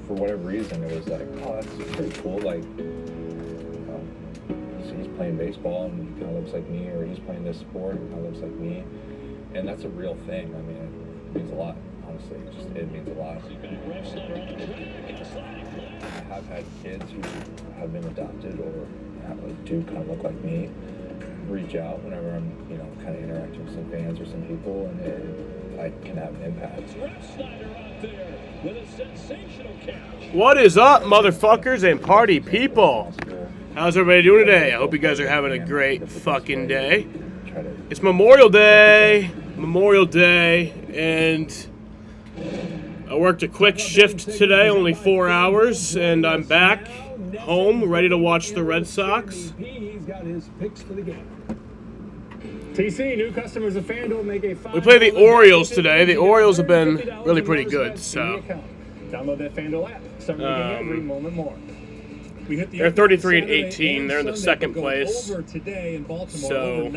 for whatever reason, it was like, oh, that's pretty cool. Like, so he's playing baseball and he kind of looks like me, or he's playing this sport and kind of looks like me. And that's a real thing. I mean, it means a lot, honestly. It means a lot. I have had kids who have been adopted or do kind of look like me reach out whenever I'm, kind of interacting with some fans or some people, and I can have an impact. What is up, motherfuckers and party people? How's everybody doing today? I hope you guys are having a great fucking day. It's Memorial Day, and I worked a quick shift today, only 4 hours, and I'm back home, ready to watch the Red Sox. He's got his picks for the game. TC, new customers of FanDuel make a We play the Orioles today. The Orioles have been really pretty good, so. Download that FanDuel app. Start making every moment more. They're 33-18. They're in the second place. So,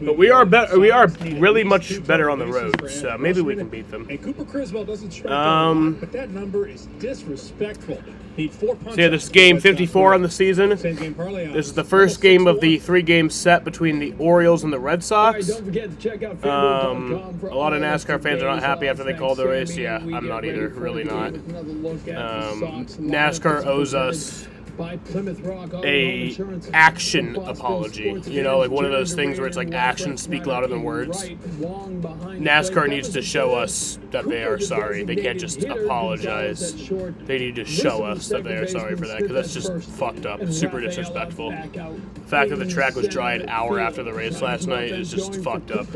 but we are really much better on the road. So maybe we can beat them. Cooper Criswell doesn't strike out, but that number is disrespectful. So yeah, this is game 54 on the season. This is the first game of the 3-game set between the Orioles and the Red Sox. A lot of NASCAR fans are not happy after they called the race. Yeah, I'm not either. Really not. NASCAR owes us a action apology, like one of those things where it's like actions speak louder than words. NASCAR needs to show us that they are sorry. They can't just apologize. They need to show us that they are sorry for that, because that's just fucked up. It's super disrespectful. The fact that the track was dry an hour after the race last night is just fucked up.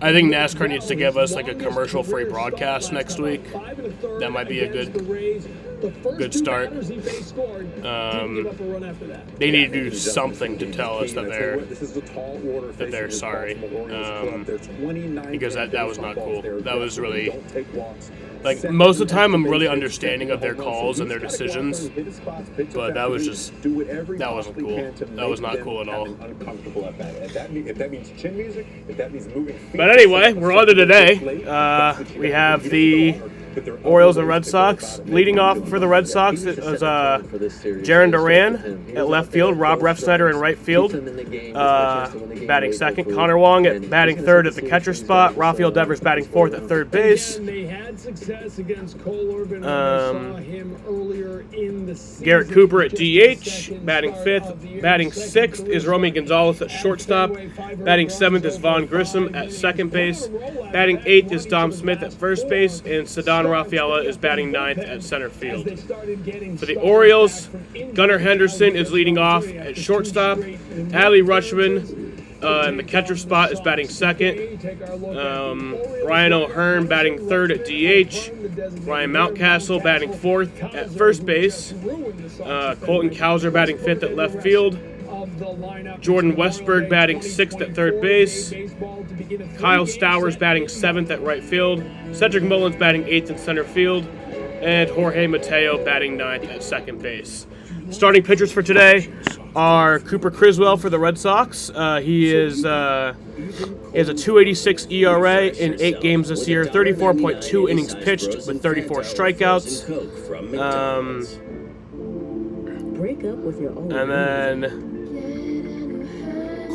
I think NASCAR needs to give us like a commercial-free broadcast next week. That might be a good start. They need to do something to tell us that they're sorry, because that was not cool. That was really, like, most of the time I'm really understanding of their calls and their decisions, but that wasn't cool. That was not cool at all. But anyway, we're on to today. We have the Orioles and Red Sox. Leading off for the Red Sox was Jarren Duran at left field, Rob Refsnyder in right field, batting second, Connor Wong at batting third at the catcher spot, Rafael Devers batting fourth at third base. Garrett Cooper at DH, batting fifth. Batting sixth is Romy Gonzalez at shortstop. Batting seventh is Vaughn Grissom at second base. Batting eighth is Dom Smith at first base, and Ceddanne Rafaela is batting ninth at center field. For the Orioles, Gunnar Henderson is leading off at shortstop. Adley Rutschman in the catcher spot is batting second. Ryan O'Hearn batting third at DH. Ryan Mountcastle batting fourth at first base. Colton Cowser batting fifth at left field. Jordan Westberg batting sixth at third base. Kyle Stowers batting seventh at right field. Cedric Mullins batting eighth in center field. And Jorge Mateo batting ninth at second base. Starting pitchers for today are Cooper Criswell for the Red Sox. He is a 2.86 ERA in 8 games this year, 34.2 innings pitched with 34 strikeouts. And then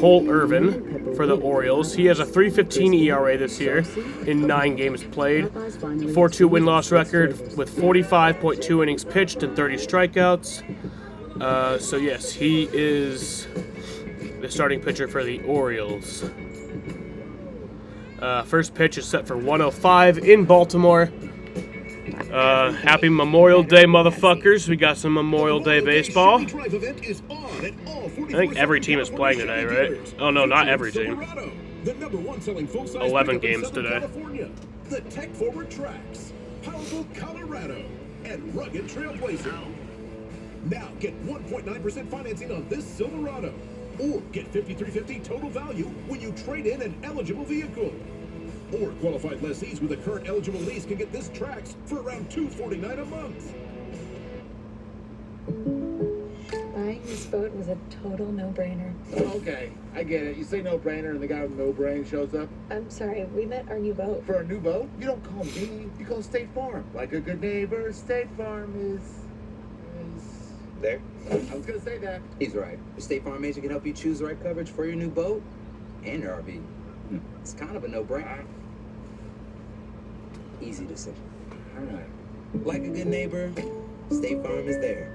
Cole Irvin for the Orioles. He has a 3.15 ERA this year in 9 games played, 4.2 win-loss record with 45.2 innings pitched and 30 strikeouts. So yes, he is the starting pitcher for the Orioles. First pitch is set for 1:05 in Baltimore. Happy Memorial Day, motherfuckers. We got some Memorial Day baseball. I think every team is playing today, right? Oh, no, not every team. 11 games today. The tech-forward tracks, powerful Colorado, and rugged Trailblazer. Now get 1.9% financing on this Silverado, or get $5,350 total value when you trade in an eligible vehicle. Or qualified lessees with a current eligible lease can get this Trax for around $249 a month. Buying is boat was a total no-brainer. Okay, I get it. You say no-brainer and the guy with no brain shows up. I'm sorry, we met our new boat. For a new boat, you don't call me, you call State Farm. Like a good neighbor, State Farm is... There? I was gonna say that. He's right. The State Farm agent can help you choose the right coverage for your new boat and your RV. It's kind of a no-brainer. Easy decision. All right. Like a good neighbor, State Farm is there.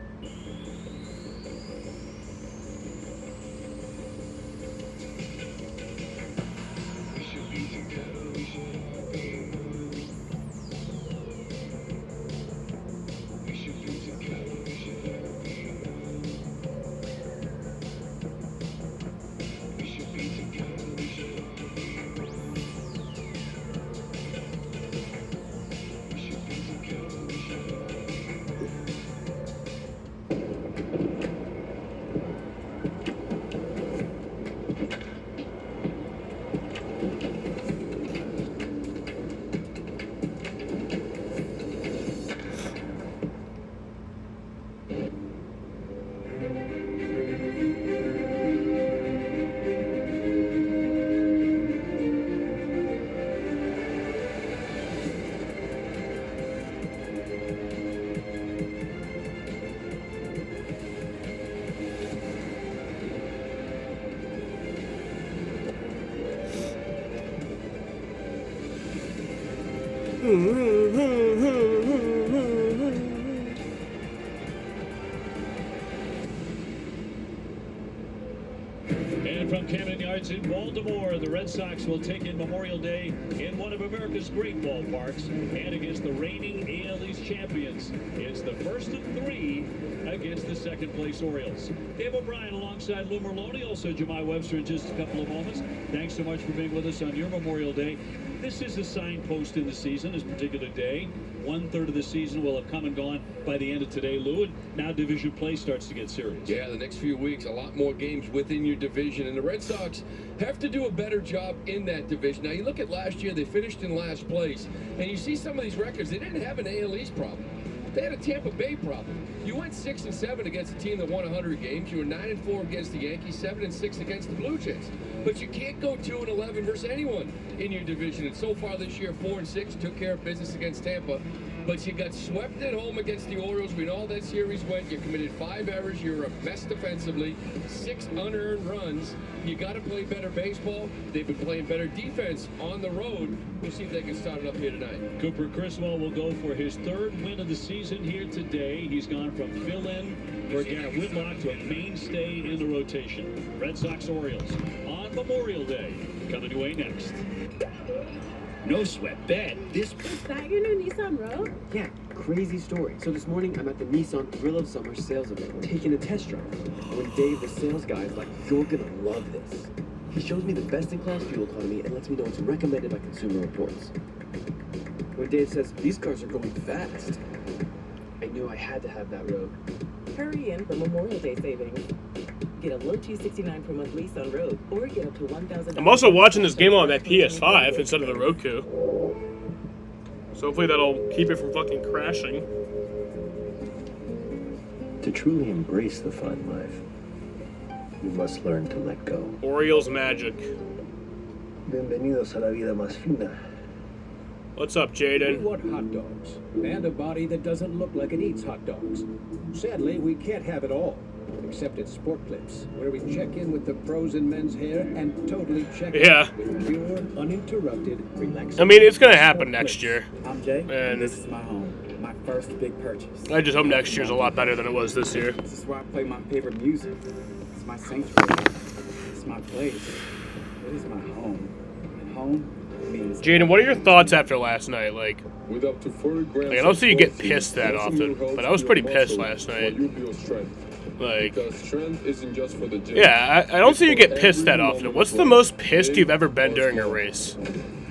And from Camden Yards in Baltimore, the Red Sox will take in Memorial Day in one of America's great ballparks and against the reigning AL East champions. It's the first of three against the second-place Orioles. Dave O'Brien alongside Lou Merlone, also Jemai Webster in just a couple of moments. Thanks so much for being with us on your Memorial Day. This is a signpost in the season, this particular day. 1/3 of the season will have come and gone by the end of today, Lou, and now division play starts to get serious. Yeah, the next few weeks, a lot more games within your division, and the Red Sox have to do a better job in that division. Now, you look at last year, they finished in last place, and you see some of these records, they didn't have an AL East problem. They had a Tampa Bay problem. You went 6-7 against a team that won 100 games. You were 9-4 against the Yankees, 7-6 against the Blue Jays. But you can't go 2-11 versus anyone in your division. And so far this year, 4-6, took care of business against Tampa. But you got swept at home against the Orioles. We know how that series went. You committed 5 errors. You're a mess defensively. 6 unearned runs. You got to play better baseball. They've been playing better defense on the road. We'll see if they can start it up here tonight. Cooper Criswell will go for his 3rd win of the season here today. He's gone from fill-in for Garrett Whitlock to a mainstay in the rotation. Red Sox Orioles on Memorial Day. Coming your way next. No sweat, bet. This... Is that your new Nissan Rogue? Yeah, crazy story. So this morning, I'm at the Nissan Thrill of Summer sales event, taking a test drive. When Dave, the sales guy, is like, you're gonna love this. He shows me the best-in-class fuel economy and lets me know it's recommended by Consumer Reports. When Dave says, these cars are going fast, I knew I had to have that Rogue. Hurry in for Memorial Day savings. Get a low $269 per month lease on Rogue, or get up to $1,000. I'm also watching this game on that PS5 instead of the Roku. So hopefully that'll keep it from fucking crashing. To truly embrace the fun life, you must learn to let go. Orioles magic. Bienvenidos a la vida más fina. What's up, We Jaden? want hot dogs and a body that doesn't look like it eats hot dogs. Sadly, we can't have it all, except at Sport Clips, where we check in with the pros in men's hair and totally check Yeah. out with pure, uninterrupted, relaxing. I mean, it's gonna happen next year. I'm Jay, And this is my home, my first big purchase. I just hope next year's a lot better than it was this year. This is where I play my favorite music. It's my sanctuary. It's my place. It is my home. And home means... Jaden, what are your thoughts after last night? Like, With up to 40 grams I don't see you get of pissed that protein, often, but I was pretty pissed last night. while you build strength. Like, Because strength isn't just for the gym. yeah, I don't see you get pissed that often. What's the most pissed you've ever been during a race?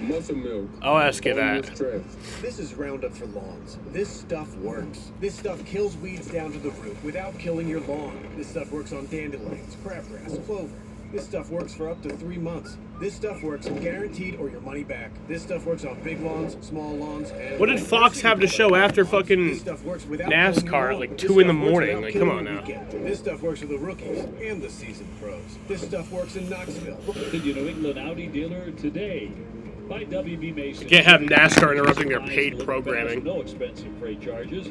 Muscle milk. I'll ask you all your that. strength. This is Roundup for lawns. This stuff works. This stuff kills weeds down to the root without killing your lawn. This stuff works on dandelions, crabgrass, clover. This stuff works for up to 3 months. This stuff works guaranteed or your money back. This stuff works on big lawns, small lawns, and... What did Fox have to show after fucking NASCAR at like 2 in the morning? Like, come on now. This stuff works for the rookies and the seasoned pros. This stuff works in Knoxville. The New England Audi dealer today by WB Mason. Can't have NASCAR interrupting their paid programming. No expensive freight charges.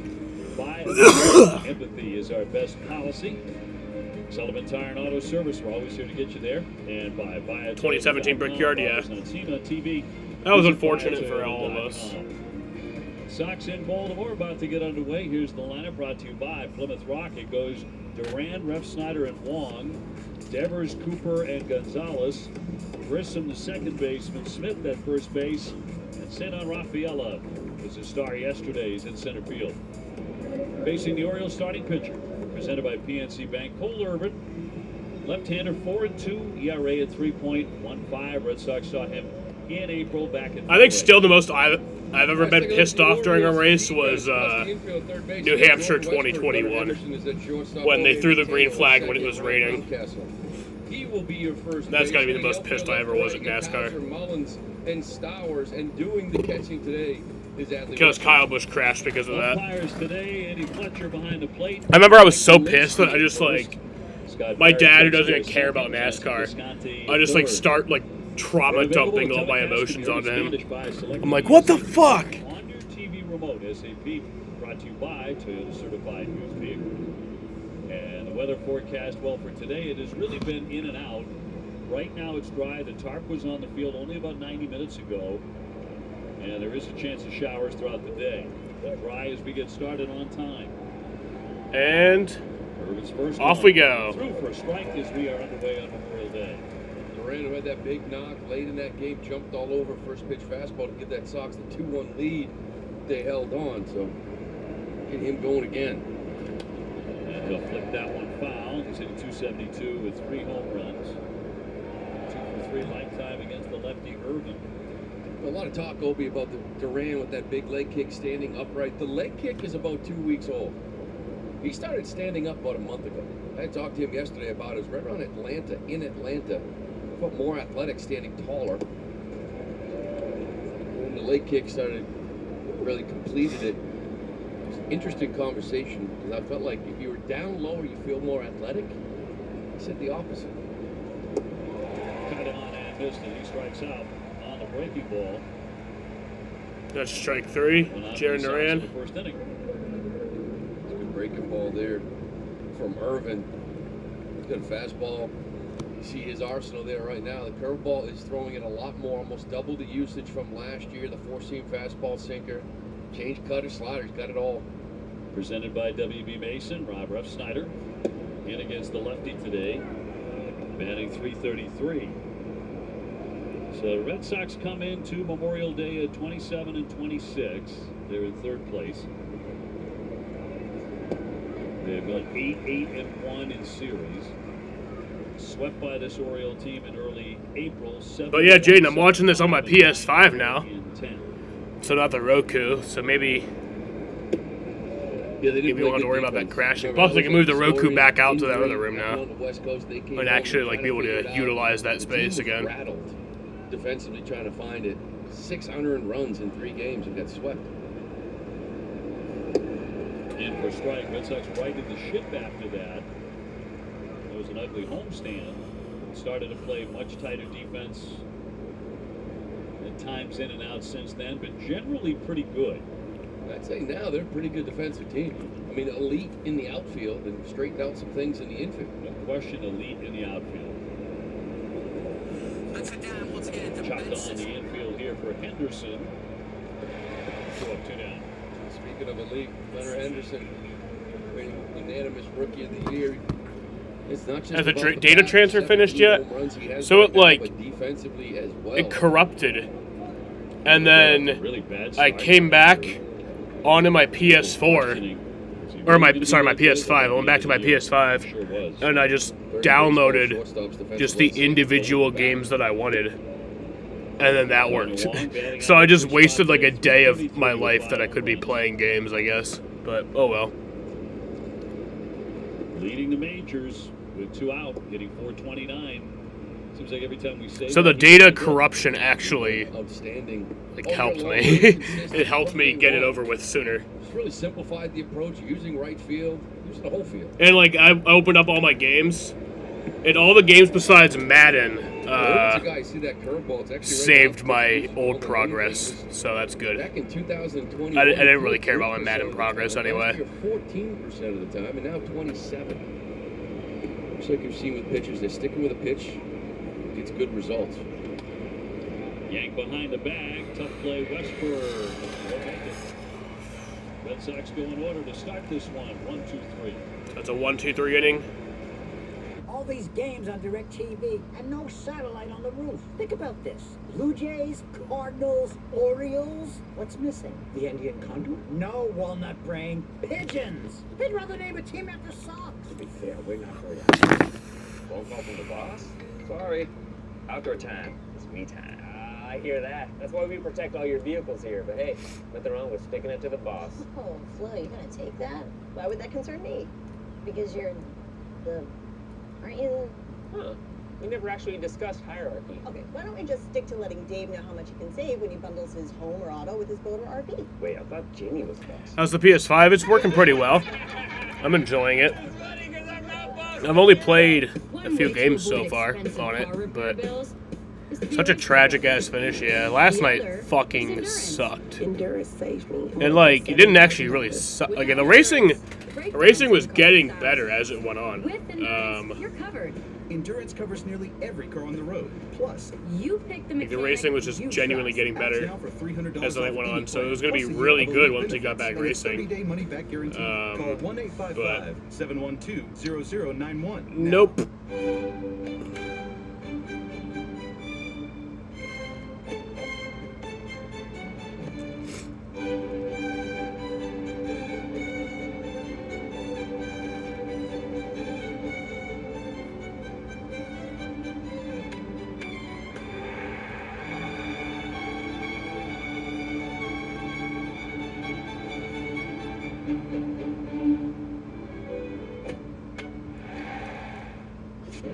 Buy empathy is our best policy. Sullivan Tire and Auto Service, we're always here to get you there. And by 2017 Brickyard, yeah. On TV. That was unfortunate for all of us. Sox in Baltimore about to get underway. Here's the lineup brought to you by Plymouth Rock. It goes Duran, Ref Snyder, and Wong. Devers, Cooper, and Gonzalez. Grissom, the second baseman. Smith at first base. And Senan Rafaela was a star yesterday. He's in center field. Facing the Orioles starting pitcher. Presented by PNC Bank. Cole Irvin, left-hander, 4-2, ERA at 3.15. Red Sox saw him in April back in. I think still the most I've ever been pissed off during a race was New Hampshire 2021 when they threw the green flag when it was raining. He will be your first. That's got to be the most pissed I ever was at NASCAR. Mullins and Stowers and doing the catching today. Because Kyle Busch crashed because of that. Today, Eddie Fletcher behind the plate. I remember I was so pissed that I just like my dad, who doesn't even care about NASCAR, I just like start like trauma dumping all my emotions onto him. I'm like, what the fuck? On your TV remote, SAP brought to you by Toyota Certified Used Vehicle. And the weather forecast, well, for today, it has really been in and out. Right now it's dry. The tarp was on the field only about 90 minutes ago. And there is a chance of showers throughout the day. But dry as we get started on time. And off we go. Through for a strike as we are underway on Memorial Day. Duran, who had that big knock late in that game, jumped all over first pitch fastball to give that Sox the 2-1 lead. They held on, so get him going again. And he'll flick that one foul. He's hitting 272 with 3 home runs. 2 for 3 lifetime against the lefty Irvin. A lot of talk, Obi, about the Duran with that big leg kick standing upright. The leg kick is about 2 weeks old. He started standing up about a month ago. I talked to him yesterday about it. It was right around Atlanta, in Atlanta. Felt more athletic standing taller. When the leg kick started, really completed it. It was an interesting conversation because I felt like if you were down lower, you feel more athletic. He said the opposite. Cut it on and missed it. He strikes out. Breaking ball. That's strike 3. Jaron Duran. First inning. It's a good breaking ball there from Irvin. He's got a fastball. You see his arsenal there right now. The curveball is throwing it a lot more, almost double the usage from last year. The 4-seam fastball, sinker, change cutter, slider. He's got it all. Presented by WB Mason. Rob Ref Snyder in against the lefty today. Batting .333. So the Red Sox come into Memorial Day at 27-26. They're in third place. They've gone 8-8-1 in series. Swept by this Oriole team in early April. But yeah, Jaden, I'm watching this on my PS5 now. So not the Roku. So maybe we won't have to worry about that crashing. Plus, I can move the Roku back out to that other room now, and actually like be able to utilize that space again. Defensively trying to find it. 600 runs in 3 games and got swept. In for strike. Red Sox righted the ship after that. It was an ugly homestand. Started to play much tighter defense. At times in and out since then, but generally pretty good. I'd say now they're a pretty good defensive team. I mean, elite in the outfield and straightened out some things in the infield. No question, elite in the outfield. Chopped on the infield here for Henderson. 2 up, 2 down. Speaking of elite, Leonard Henderson, unanimous rookie of the year. It's not just has the data transfer finished yet? So it like defensively as well. It corrupted, and then I came back onto my PS4. Or my PS5. I went back to my PS5, and I just downloaded just the individual games that I wanted, and then that worked. So I just wasted like a day of my life that I could be playing games, I guess. But oh well. Leading the majors with 2 out, hitting .429. Seems like every time we say So the data corruption actually outstanding. helped me. It helped me get it over with sooner. It's really simplified the approach, using right field, using the whole field. And like I opened up all my games, and all the games besides Madden saved my old progress, so that's good. Back in 2020, I didn't really care about my Madden progress anyway. 14% of the time, and now 27. Just like you've seen with pitchers, they're sticking with a pitch, gets good results. Yank behind the bag, tough play, Westberg. Won't make it. Red Sox go in order to start this one. 1, 2, 3. That's a 1-2-3 inning. All these games on DirecTV and no satellite on the roof. Think about this. Blue Jays, Cardinals, Orioles. What's missing? The Indian Condor? No, walnut brain. Pigeons. They'd rather name a team after Sox. To be fair, we're not very active. Phone call from the boss? Sorry. Outdoor time. It's me time. I hear that. That's why we protect all your vehicles here. But hey, nothing wrong with sticking it to the boss. Oh, Flo, you're gonna take that? Why would that concern me? Because you're the... Aren't you the... Huh. We never actually discussed hierarchy. Okay, why don't we just stick to letting Dave know how much he can save when he bundles his home or auto with his boat or RV? Wait, I thought Jamie was the boss. How's the PS5? It's working pretty well. I'm enjoying it. I've only played a few games so far on it, but such a tragic ass finish. Yeah, last night fucking sucked. Endurance saved me. And like, it didn't actually really suck. Like the racing was getting better as it went on. You're covered. Endurance covers nearly every car on the road. Plus, you pick the the racing was just genuinely getting better as the night went on. So it was going to be really good once he got back racing. 30-day money-back guarantee. Call 1-855-712-0091. Nope.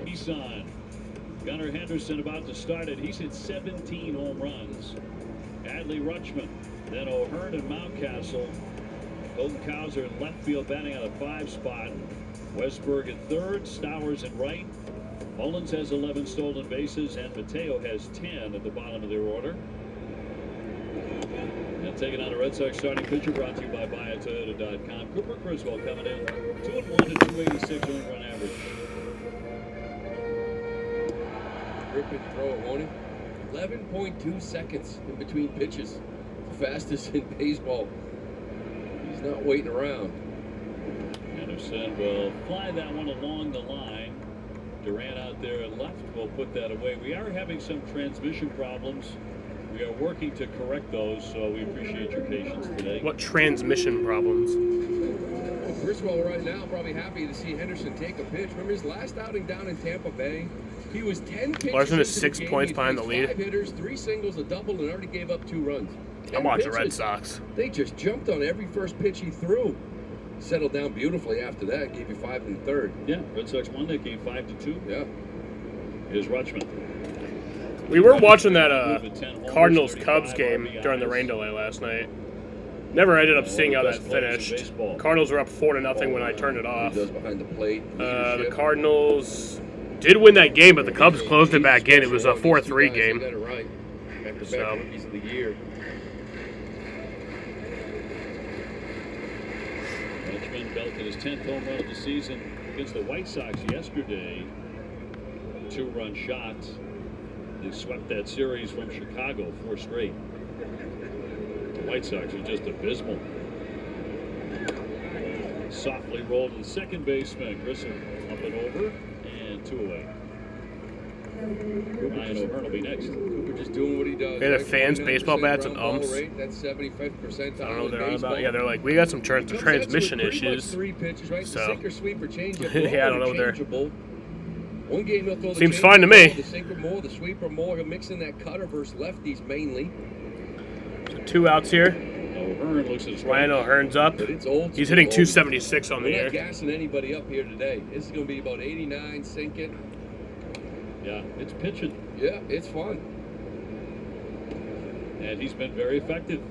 Nissan. Gunnar Henderson about to start it. He's hit 17 home runs. Adley Rutschman. Then O'Hearn and Mountcastle. Colton Cowser in left field batting out of 5 spot. Westberg at third. Stowers at right. Mullins has 11 stolen bases, and Mateo has 10 at the bottom of their order. And taking on a Red Sox starting pitcher, brought to you by BuyAToyota.com. Cooper Criswell coming in 2-1 to 286 earned run average. Rip and throw it, won't he? 11.2 seconds in between pitches. The fastest in baseball. He's not waiting around. Anderson will fly that one along the line. Durant out there at left will put that away. We are having some transmission problems. We are working to correct those, so we appreciate your patience today. What transmission problems? Well, Criswell right now probably happy to see Henderson take a pitch. Remember his last outing down in Tampa Bay? He was 10 pitches. Larson is into 6 the game. points behind the lead. 5 hitters, 3 singles, a double, and already gave up 2 runs. I'm watching Red Sox. They just jumped on every first pitch he threw. Settled down beautifully after that. Gave you 5 in the third. Yeah, Red Sox won that game 5-2. Yeah. Here's Rutschman. We were watching that Cardinals-Cubs game during the rain delay last night. Never ended up seeing how that finished. Cardinals were up 4-0 when I turned it off. Behind the plate. The Cardinals did win that game, but the Cubs closed it back in. It was a 4-3 game. So. Rookies of the year. Rutschman belted his 10th home run of the season against the White Sox yesterday. 2-run shot. They swept that series from Chicago 4 straight. The White Sox are just abysmal. Softly rolled to the second baseman. Grissom up and over, and 2 away. Ryan O'Hearn will be next. Cooper just doing what he does. They had fans, baseball bats, and umps. That's 75th percentile. I don't know what they're on about. Yeah, they're like, we got some transmission issues. 3 pitches, right? So, Sinker, sweeper, changeup, yeah, I don't know what they're. One game he'll throw the Seems fine to me. The sinker more, the sweeper more. He'll mix in that cutter versus lefties mainly. So 2 outs here. O'Hearn looks at Ryan O'Hearn's up. He's hitting 276 on the We're year. not gassing anybody up here today. This is going to be about 89 sinking. Yeah, it's pitching. Yeah, it's fun. And he's been very effective.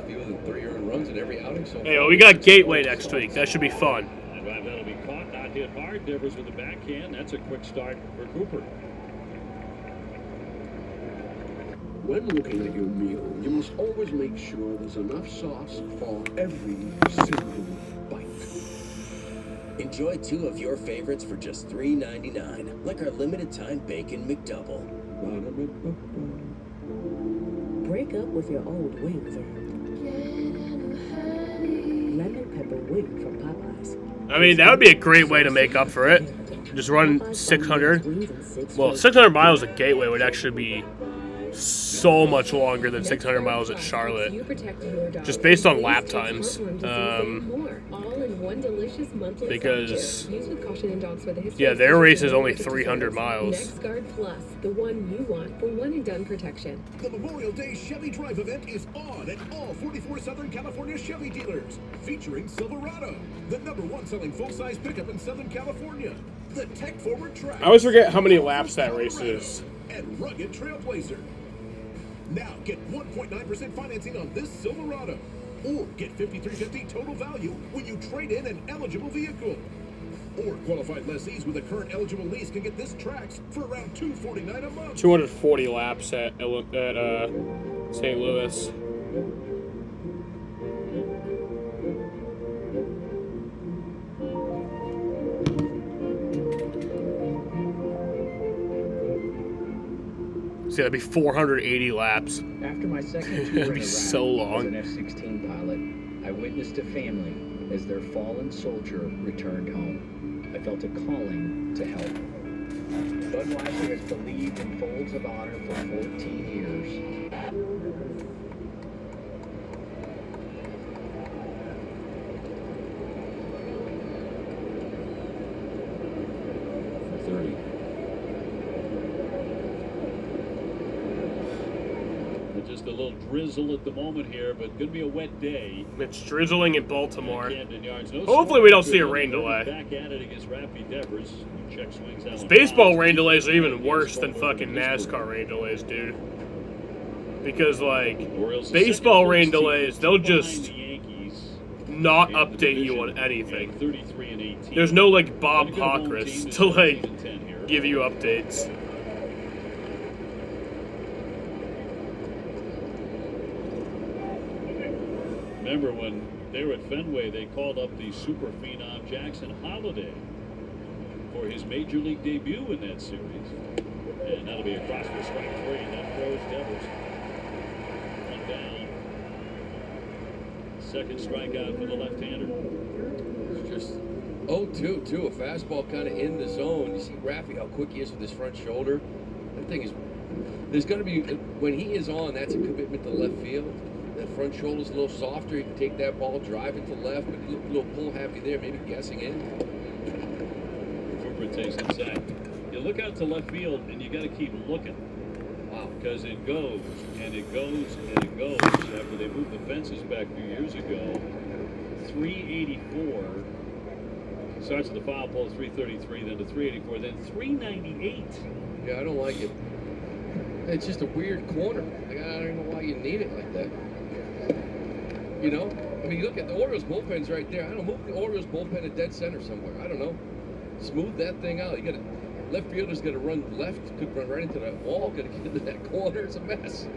Fewer than 3 earned runs in every outing so far. Hey, well, we got Gateway next week. That should be fun. And that'll be caught, not hit hard. Devers with the backhand. That's a quick start for Cooper. When looking at your meal, you must always make sure there's enough sauce for every single bite. Enjoy 2 of your favorites for just $3.99, like our limited time bacon McDouble. Break up with your old wings and lemon pepper wing from Popeyes. I mean, that would be a great way to make up for it. Just run 600. Well, 600 miles at Gateway would actually be so much longer than 600 miles at Charlotte, just based on lap times. Because yeah, their race is only 300 miles. NextGuard Plus, the one you want for one and done protection. The Memorial Day Chevy Drive event is on at all 44 Southern California Chevy dealers, featuring Silverado, the #1 selling full-size pickup in Southern California. The tech-forward track. I always forget how many laps that race is. And rugged Trailblazer. Now get 1.9% financing on this Silverado, or get $5,350 total value when you trade in an eligible vehicle. Or qualified lessees with a current eligible lease can get this Trax for around $249 a month. 240 laps at St. Louis. See, that'd be 480 laps. After my second tour That'd be in so Iraq long. as an F-16 pilot, I witnessed a family as their fallen soldier returned home. I felt a calling to help. Budweiser has believed in Folds of Honor for 14 years. Just a little drizzle at the moment here, but going to be a wet day. It's drizzling in Baltimore. Yards, no Hopefully we don't see a rain delay. Back at it against Raffy Devers. Check swings out. Baseball rain delays are even worse than fucking NASCAR rain delays, dude. Because, like, baseball rain delays, they'll just not update you on anything. There's no, like, Bob Hawkris to, like, give you updates. Remember when they were at Fenway, they called up the super phenom Jackson Holliday for his major league debut in that series. And that'll be across for strike 3. That throws Devers. 1 down. Second strikeout for the left-hander. It's just 0-2, too. A fastball kind of in the zone. You see Raffy, how quick he is with his front shoulder. That thing is, there's going to be, when he is on, that's a commitment to left field. That front shoulder's a little softer. You can take that ball, drive it to left, but you look a little pull happy there, maybe guessing in. Cooper takes inside. You look out to left field, and you got to keep looking. Wow. Because it goes, and it goes, and it goes. After they moved the fences back a few years ago, 384. Starts at the foul pole, 333, then to 384, then 398. Yeah, I don't like it. It's just a weird corner. Like, I don't know why you need it like that. You know? I mean, you look at the Orioles bullpen's right there. I don't know, move the Orioles bullpen at dead center somewhere. I don't know. Smooth that thing out. You got to, left fielder's got to run left, could run right into that wall, got to get into that corner. It's a mess.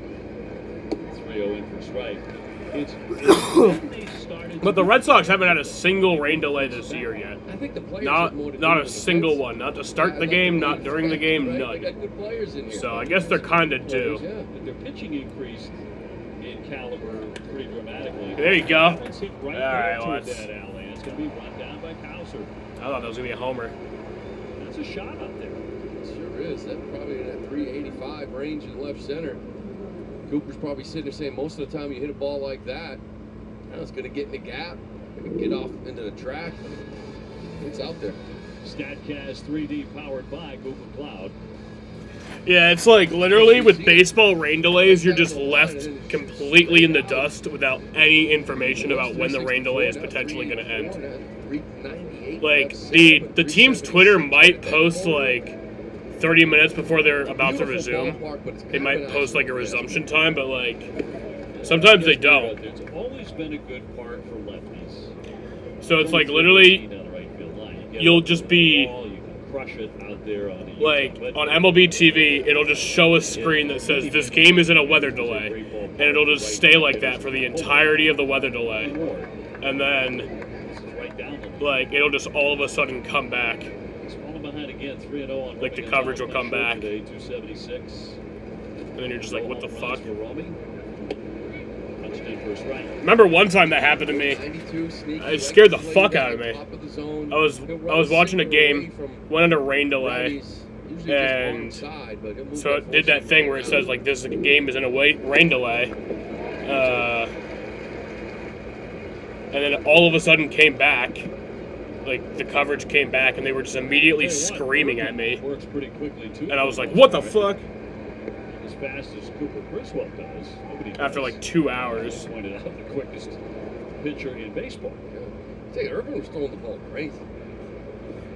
3-0 in for strike. But the Red Sox haven't had a single rain delay this year yet. I think the players not a single one. Not to start the game, not during the game, right? none. They got good players in here. So I guess they're kind of due. Yeah, their pitching increased in caliber pretty dramatically. There you go. Let's hit right All right, toward well, that alley. It's going to be run down by Cowser. I thought that was gonna be a homer. That's a shot up there. It sure is. That's probably in that 385 range in left center. Cooper's probably sitting there saying most of the time you hit a ball like that, it's going to get in the gap, get off into the track. It's out there. StatCast 3D powered by Google Cloud. Yeah, it's like literally with baseball rain delays, you're just left completely in the dust without any information about when the rain delay is potentially going to end. 398 like the team's Twitter might post like 30 minutes before they're about to resume. They might post like a resumption time, but like sometimes they don't. It's always been a good park for lefties. So it's like literally you'll just be Crush it out there on like on MLB TV, it'll just show a screen that says this game is in a weather delay, and it'll just stay like that for the entirety of the weather delay, and then like it'll just all of a sudden come back. Like the coverage will come back, and then you're just like, what the fuck? Remember one time that happened to me? It scared the fuck out of me. I was watching a game, went under rain delay, and so it did that thing where it says like this game is in a rain delay, and then all of a sudden came back, like the coverage came back, and they were just immediately screaming at me, and I was like, what the fuck? As fast as Cooper Criswell does. After like 2 hours. Pointed out the quickest pitcher in baseball. I tell you, Urban was throwing the ball crazy.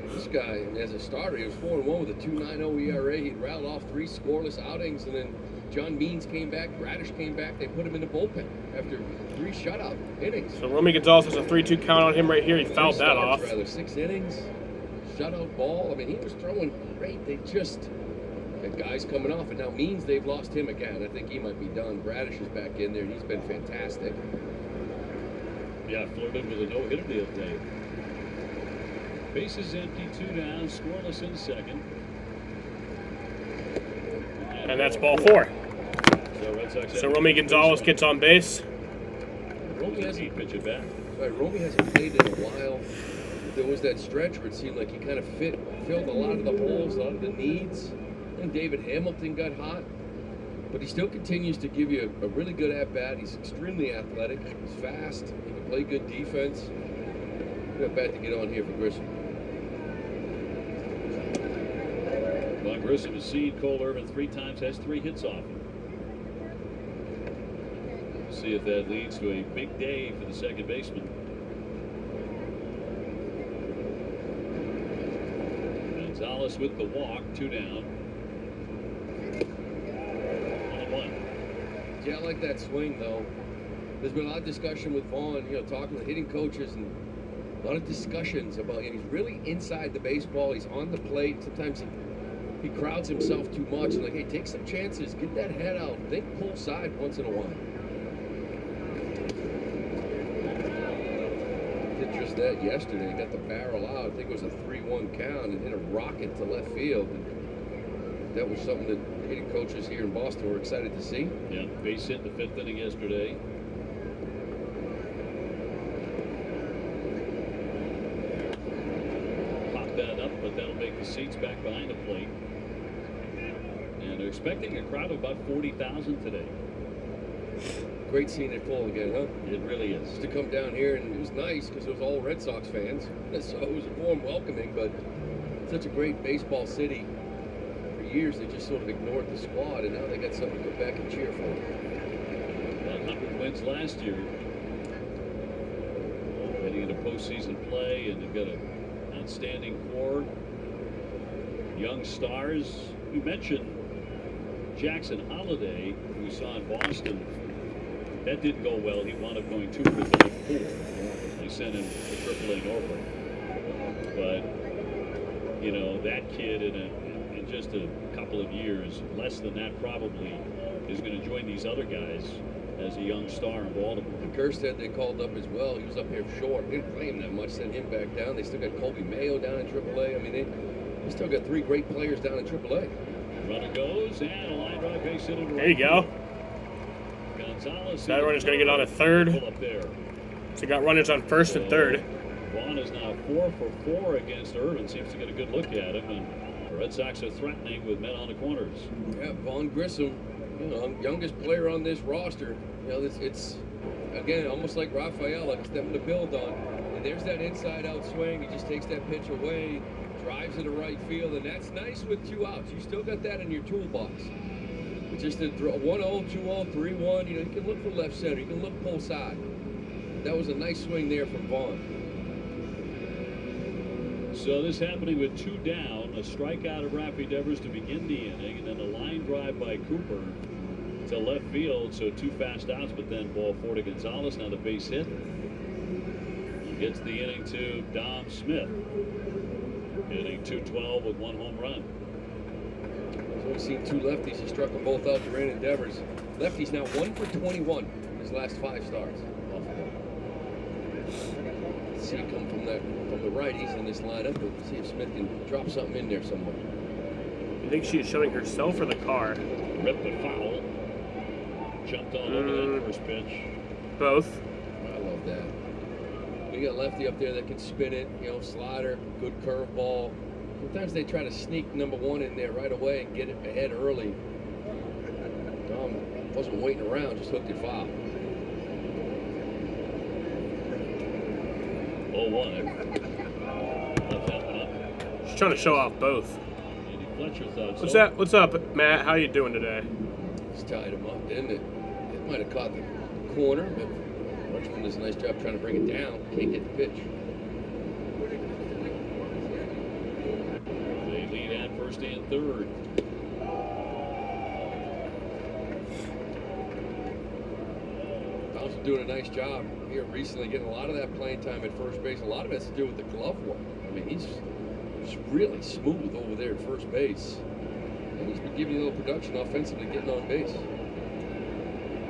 This guy, as a starter, he was 4-1 with a 2.90 ERA. He'd rattled off 3 scoreless outings, and then John Means came back, Bradish came back. They put him in the bullpen after 3 shutout innings. So Romy Gonzalez has a 3-2 count on him right here. He fouled that off. 6 innings, shutout ball. I mean, he was throwing great. They just... That guy's coming off, and now Means they've lost him again. I think he might be done. Bradish is back in there, and he's been fantastic. Yeah, flirted with a no-hitter the other day. Bases empty, 2 down, scoreless in second. And that's ball 4. So Romy Gonzalez gets on base. Romy hasn't pitched it back. Right, Romy hasn't played in a while. There was that stretch where it seemed like he kind of filled a lot of the holes, a lot of the needs. And David Hamilton got hot, but he still continues to give you a really good at-bat. He's extremely athletic. He's fast. He can play good defense. Not bad to get on here for Grissom. Well, Grissom has seen Cole Irvin 3 times, has 3 hits off him. See if that leads to a big day for the second baseman. Gonzalez with the walk, 2 down. Yeah, I like that swing, though. There's been a lot of discussion with Vaughn, talking to hitting coaches, and a lot of discussions about, he's really inside the baseball. He's on the plate. Sometimes he crowds himself too much. And like, hey, take some chances. Get that head out. Think pull side once in a while. Did just that yesterday. He got the barrel out. I think it was a 3-1 count and hit a rocket to left field. And that was something that hitting coaches here in Boston were excited to see. Yeah, base hit in the 5th inning yesterday. Pop that up, but that'll make the seats back behind the plate. And they're expecting a crowd of about 40,000 today. Great seeing it full again, huh? It really is. Just to come down here, and it was nice because it was all Red Sox fans. So it was a warm welcoming, but such a great baseball city. Years they just sort of ignored the squad, and now they got something to go back and cheer for. 100 wins last year. Heading into postseason play, and they've got an outstanding core. Young stars. You mentioned Jackson Holliday, who we saw in Boston. That didn't go well. He wound up going 2 for 34. They sent him to AAA Norfolk. But, that kid in just a couple of years, less than that probably, is going to join these other guys as a young star in Baltimore. And Kerstead they called up as well. He was up here short. They didn't play him that much, sent him back down. They still got Colby Mayo down in AAA. I mean, they still got 3 great players down in AAA. Runner goes, and a line drive base hit. There you go. Gonzalez. That runner's going to get on a third. Up there. So got runners on first and third. Vaughn is now 4 for 4 against Irvin. Seems to get a good look at him. And the Red Sox are threatening with men on the corners. Yeah, Vaughn Grissom, youngest player on this roster. It's again almost like Rafael, like something to build on. And there's that inside-out swing. He just takes that pitch away, drives it to right field, and that's nice with 2 outs. You still got that in your toolbox. But just a 1-0, 2-0, 3-1. You can look for left center. You can look pull side. That was a nice swing there from Vaughn. So this happening with 2 down, a strikeout of Rafi Devers to begin the inning, and then a line drive by Cooper to left field. So 2 fast outs, but then ball 4 to Gonzalez. Now the base hit. Gets the inning to Dom Smith. Hitting .212 with 1 home run. We've only seen 2 lefties. He struck them both out. Duran and Devers. Lefty's now 1 for 21 in his last 5 starts. See it come from the righties in this lineup, but see if Smith can drop something in there somewhere. You think she is showing herself or the car? Ripped the foul. Jumped on over that first pitch. Both. I love that. We got a lefty up there that can spin it, you know, slider, good curveball. Sometimes they try to sneak number 1 in there right away and get it ahead early. Dom wasn't waiting around, just hooked it foul. 0-1. She's trying to show off both. Andy Fletcher thought What's so. that? What's up, Matt? How you doing today? Just tied him up, didn't it? It might have caught the corner, but Fletcher does a nice job trying to bring it down. Can't get the pitch. They lead at first and third. Dom's doing a nice job here recently, getting a lot of that playing time at first base. A lot of it has to do with the glove work. I mean, he's really smooth over there at first base. And he's been giving you a little production offensively, getting on base.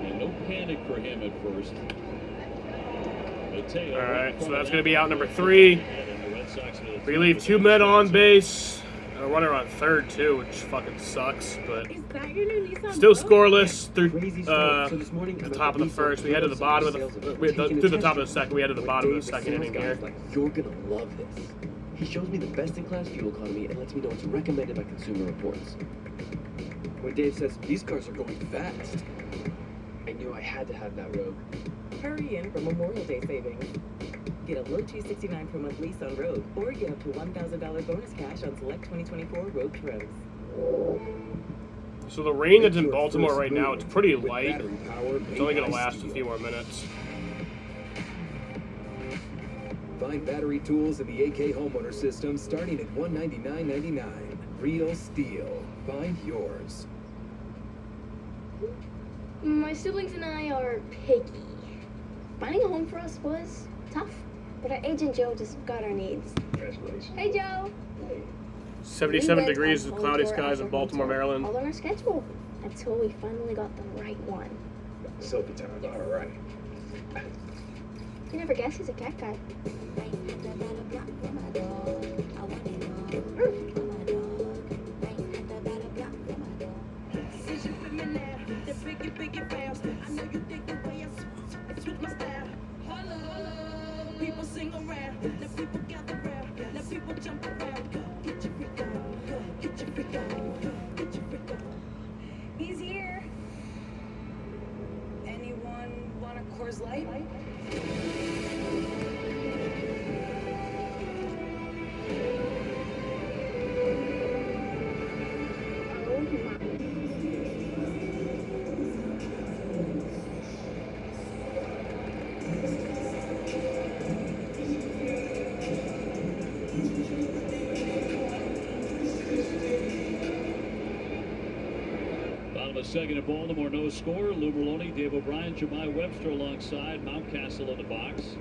And no panic for him at first. All right, so that's going to be out number 3. We leave 2 men on base. A runner on third too, which fucking sucks, but still scoreless through the top of the first. We head to the bottom of through the top of the second. We head to the bottom of the second inning here. You're gonna love this. He shows me the best-in-class fuel economy and lets me know it's recommended by Consumer Reports. When Dave says these cars are going fast, I knew I had to have that Rogue. Hurry in for Memorial Day savings. Get a low $269 per month lease on Rogue, or get up to $1,000 bonus cash on select 2024 Rogue Trims. So the rain that's in Baltimore right now, it's pretty light. It's only going to last a few more minutes. Find battery tools in the AK homeowner system starting at $199.99. Real steel. Find yours. My siblings and I are picky. Finding a home for us was tough, but our agent Joe just got our needs. Congratulations. Hey Joe. 77 degrees with cloudy skies in Baltimore, Maryland. All on our schedule until we finally got the right one. Sophie time. All right. You never guess he's a cat guy. People sing around, now people gather round, now people jump around. Get your freak on, get your freak on, get your freak on. He's here. Anyone want a Coors Light? Second at Baltimore, no score. Lou Merlone, Dave O'Brien, Jemai Webster alongside Mountcastle in the box.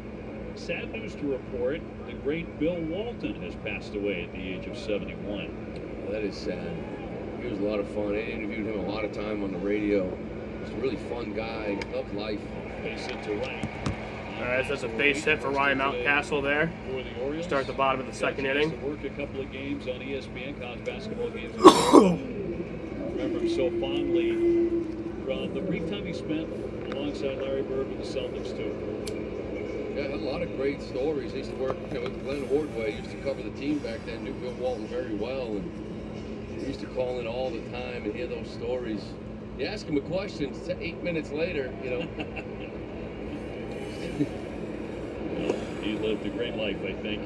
Sad news to report, the great Bill Walton has passed away at the age of 71. That is sad. He was a lot of fun. I interviewed him a lot of time on the radio. He's a really fun guy. Loved life. Base hit to right. All right, so that's a base hit for Ryan Mountcastle there. For the Orioles. Start the bottom of the second inning. Work a couple of games on ESPN, college basketball games. Remember him so fondly from the brief time he spent alongside Larry Bird with the Celtics too. Yeah, had a lot of great stories. He used to work with Glenn Ordway. He used to cover the team back then. Knew Bill Walton very well, and he used to call in all the time and hear those stories. You ask him a question, 8 minutes later, you know. He lived a great life, I think.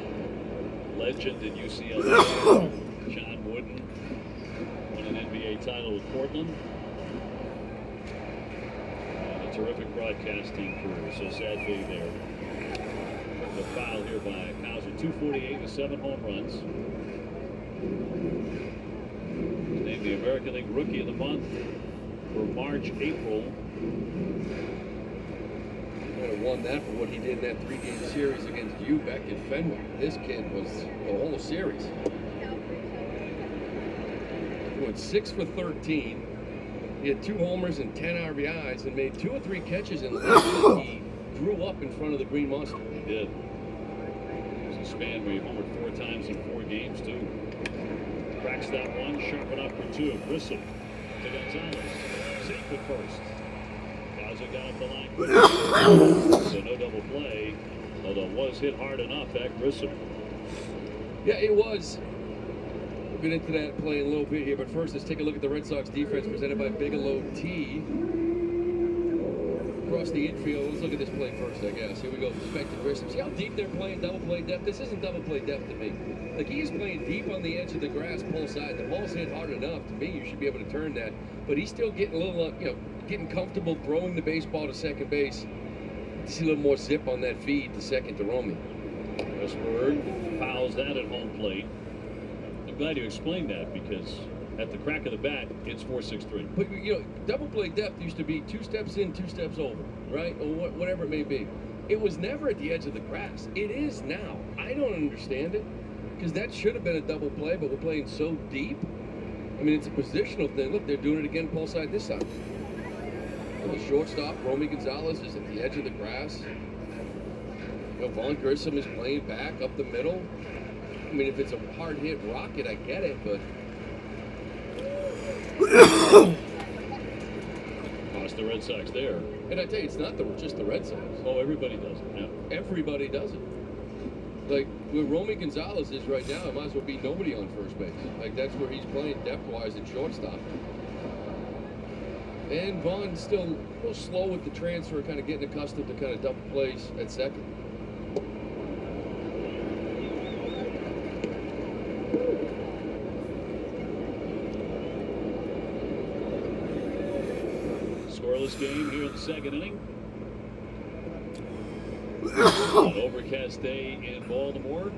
Legend at UCLA. John Wooden won an NBA title with Portland. And a terrific broadcasting career. So sad day there. The foul here by Cowser. 248 with 7 home runs. He's named the American League Rookie of the Month for March, April. Might have won that for what he did in that 3-game series against you back in Fenway. This kid was the whole series. He went 6 for 13. He had 2 homers and 10 RBIs and made 2 or 3 catches in the he grew up in front of the Green Monster. He did. It was a span where he homered 4 times in 4 games, too. Cracks that one, sharp enough for 2. Grissom to Gonzalez. Safe at first. Cowser got up the line. So no double play, although it was hit hard enough at Grissom. Yeah, it was. We'll get into that play in a little bit here, but first let's take a look at the Red Sox defense presented by Bigelow Tea. Across the infield, let's look at this play first, I guess. Here we go, back to Grissom. See how deep they're playing double play depth? This isn't double play depth to me. Like, he's playing deep on the edge of the grass, pull side. The ball's hit hard enough. To me, you should be able to turn that. But he's still getting a little, getting comfortable throwing the baseball to second base. See a little more zip on that feed to second to Romy. Westberg fouls that at home plate. I'm glad you explained that because at the crack of the bat, it's 4-6-3. But, double play depth used to be 2 steps in, 2 steps over, right? Or whatever it may be. It was never at the edge of the grass. It is now. I don't understand it because that should have been a double play, but we're playing so deep. I mean, it's a positional thing. Look, they're doing it again, pull side this side. And the shortstop, Romy Gonzalez, is at the edge of the grass. Vaughn Grissom is playing back up the middle. I mean, if it's a hard hit rocket, I get it, but cost the Red Sox there. And I tell you, it's not just the Red Sox. Oh, everybody does it. Yeah. Everybody does it. Like, where Romy Gonzalez is right now, it might as well be nobody on first base. Like, that's where he's playing depth-wise at shortstop. And Vaughn's still a little slow with the transfer, kind of getting accustomed to kind of double plays at second. Scoreless game here in the second inning. An overcast day in Baltimore.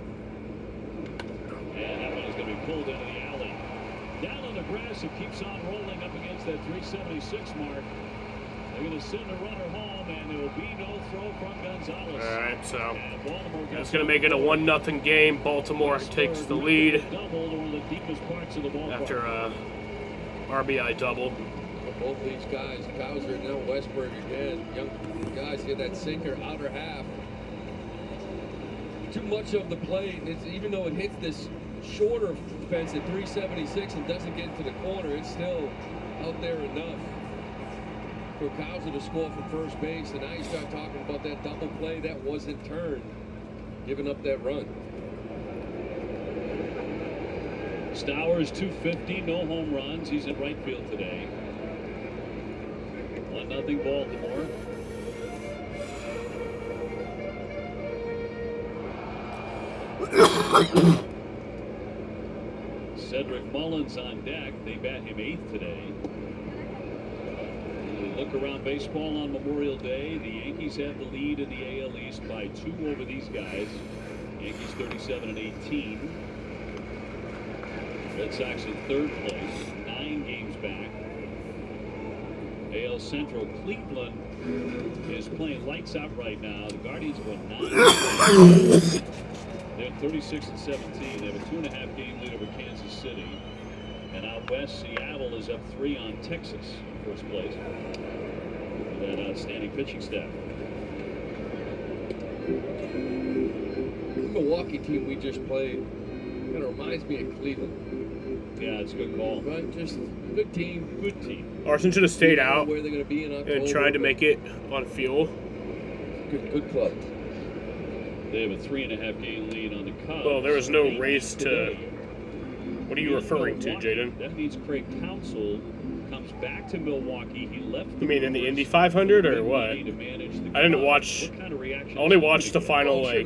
And that one is going to be pulled into the alley. Down on the grass, it keeps on rolling up against that 376 mark. They're going to send a runner home, and there will be no throw from Gonzalez. All right, so that's going to make it a 1-0 game. Baltimore takes the lead after a RBI double. Both these guys, Cowser and now Westberg again, young guys get that sinker outer half. Too much of the plate, even though it hits this shorter fence at 376 and doesn't get to the corner, it's still out there enough for Cowser to score from first base. And now you start talking about that double play that wasn't turned, giving up that run. Stowers 250, no home runs. He's in right field today. 1-0 Baltimore. Cedric Mullins on deck. They bat him 8th today. Look around baseball on Memorial Day. The Yankees have the lead in the AL East by 2 over these guys. Yankees 37-18. Red Sox in 3rd place, 9 games back. AL Central, Cleveland is playing lights out right now. The Guardians won 9. They're 36-17. They have a 2.5 game lead over Kansas City. And out west, Seattle is up 3 on Texas in first place. With that outstanding pitching staff. The Milwaukee team we just played kind of reminds me of Cleveland. Yeah, it's a good call. Right? Just good team. Good team. Arson should have stayed out Where they're going to be in October, and tried to make it on fuel. Good club. They have a 3.5 game lead on the Cubs. Well, there was no race to. What are you referring to, Jaden? That means Craig Counsell comes back to Milwaukee. He left. You mean in the Indy 500 or what? I didn't watch. I only watched the final, I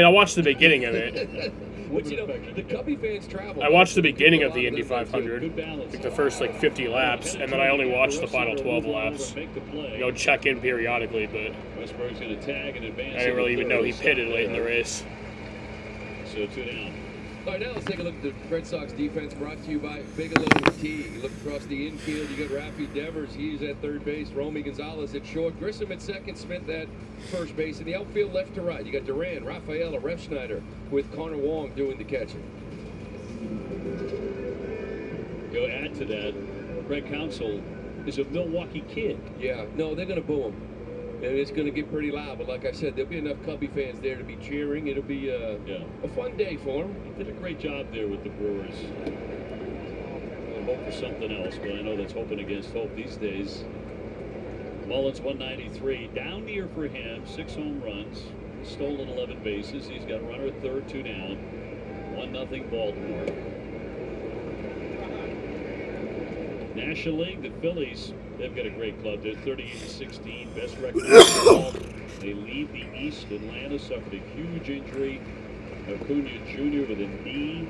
watched the beginning of it. Which, you know, the Cubby fans travel. I watched the beginning of the Indy 500, like the first 50 laps, and then I only watched the final 12 laps. Go check in periodically, but Westberg's going to tag and advance. I didn't really even know he pitted late in the race. So 2 down. All right, now let's take a look at the Red Sox defense, brought to you by Bigelow Tea. You look across the infield, you got Rafi Devers. He's at third base. Romy Gonzalez at short. Grissom at second. Smith at first base. In the outfield, left to right, you got Duran, Rafaela, Refsnyder, with Connor Wong doing the catching. Go add to that, Greg Counsell is a Milwaukee kid. Yeah, no, they're going to boo him. And it's going to get pretty loud, but like I said, there'll be enough Cubby fans there to be cheering. It'll be a fun day for him. He did a great job there with the Brewers. I'll hope for something else, but I know that's hoping against hope these days. Mullins 193, down near for him, 6 home runs, stolen 11 bases. He's got a runner at third, 2 down, 1-0 Baltimore. National League, the Phillies, they've got a great club. They're 38-16, best record in baseball. They lead the East. Atlanta suffered a huge injury. Acuna Jr. with a knee.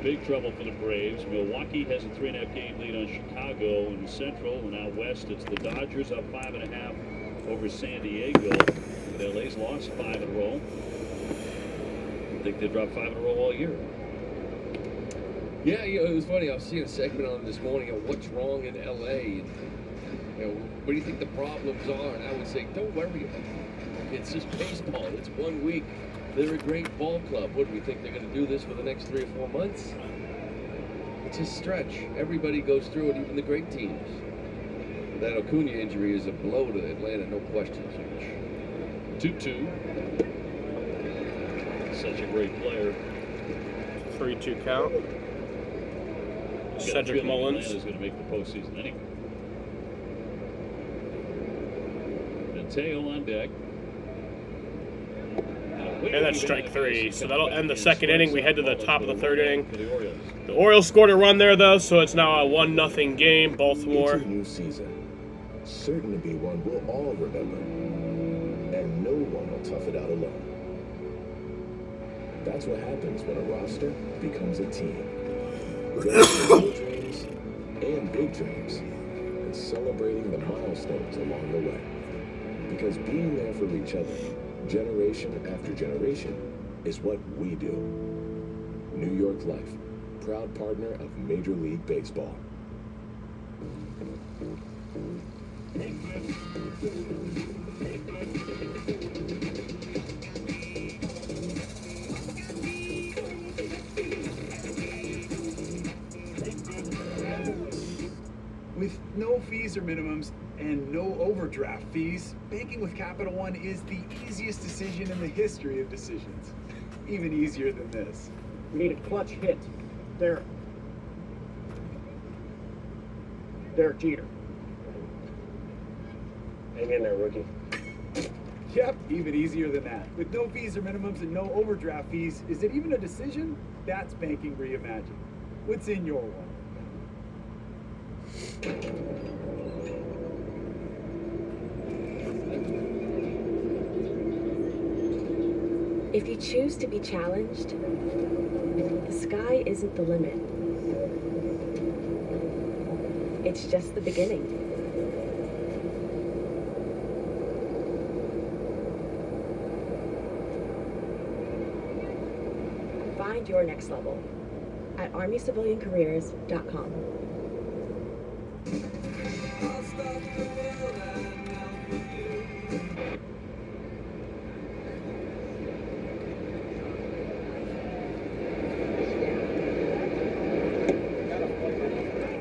Big trouble for the Braves. Milwaukee has a 3.5 game lead on Chicago in the Central, and out west it's the Dodgers up 5.5 over San Diego. But LA's lost 5 in a row. I think they've dropped 5 in a row all year. Yeah, you know, it was funny. I was seeing a segment on this morning of what's wrong in LA. And, you know, what do you think the problems are? And I would say, don't worry about it. It's just baseball. It's 1 week. They're a great ball club. What do we think they're going to do this for the next 3 or 4 months? It's a stretch. Everybody goes through it, even the great teams. That Acuna injury is a blow to Atlanta, no question. 2-2. Such a great player. 3-2 count. Cedric Mullins is going to make the postseason anyway. Mateo on deck. And that's strike 3. So that'll end the second inning. We head to the top of the third inning. The Orioles scored a run there, though, so it's now a 1-0 game. Baltimore. It's a new season. Certain to be one we'll all remember. And no one will tough it out alone. That's what happens when a roster becomes a team. Little dreams and big dreams, and celebrating the milestones along the way. Because being there for each other, generation after generation, is what we do. New York Life, proud partner of Major League Baseball. With no fees or minimums and no overdraft fees, banking with Capital One is the easiest decision in the history of decisions. Even easier than this. We need a clutch hit. Derek Jeter. Hang in there, rookie. Yep, even easier than that. With no fees or minimums and no overdraft fees, is it even a decision? That's banking reimagined. What's in your one? If you choose to be challenged, the sky isn't the limit. It's just the beginning. Find your next level at ArmyCivilianCareers.com.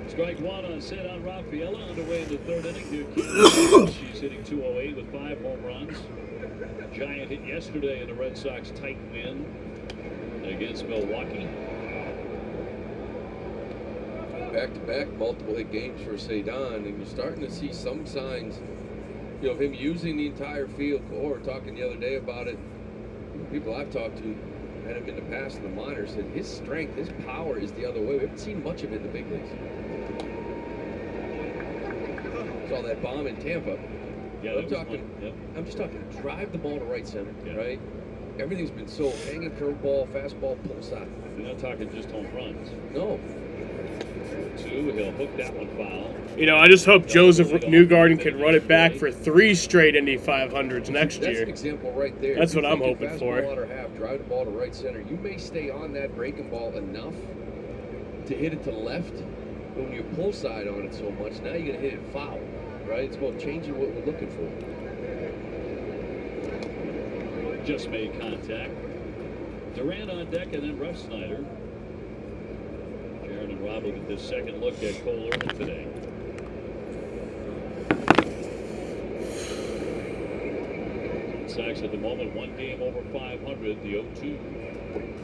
Strike 1 on set on Rafaela. Underway in the third inning. Here, she's hitting .208 with 5 home runs. Giant hit yesterday in the Red Sox tight win against Milwaukee. Back-to-back multiple hit games for Cedon, and you're starting to see some signs, you know, of him using the entire field. Or talking the other day about it, people I've talked to had him in the past in the minors, said his strength, his power is the other way. We haven't seen much of it in the big leagues. Saw that bomb in Tampa. Yeah, I'm just talking drive the ball to right center, right? Everything's been sold. Hanging curveball, fastball, pull side. You're not talking just home runs. No. 2, he'll hook that one foul. You know, I just hope Joseph Newgarden can run it back for 3 straight Indy 500s next That's year. an example right there. That's what I'm Take hoping your for. fastball out or half, drive the ball to right center. You may stay on that breaking ball enough to hit it to left. When you pull side on it so much, now you're going to hit it foul, right? It's about changing what we're looking for. Just made contact. Durant on deck and then Refsnyder. Jaron and Rob will get this second look at Cole Irvin today. Red Sox at the moment 1 game over 500. The 0-2.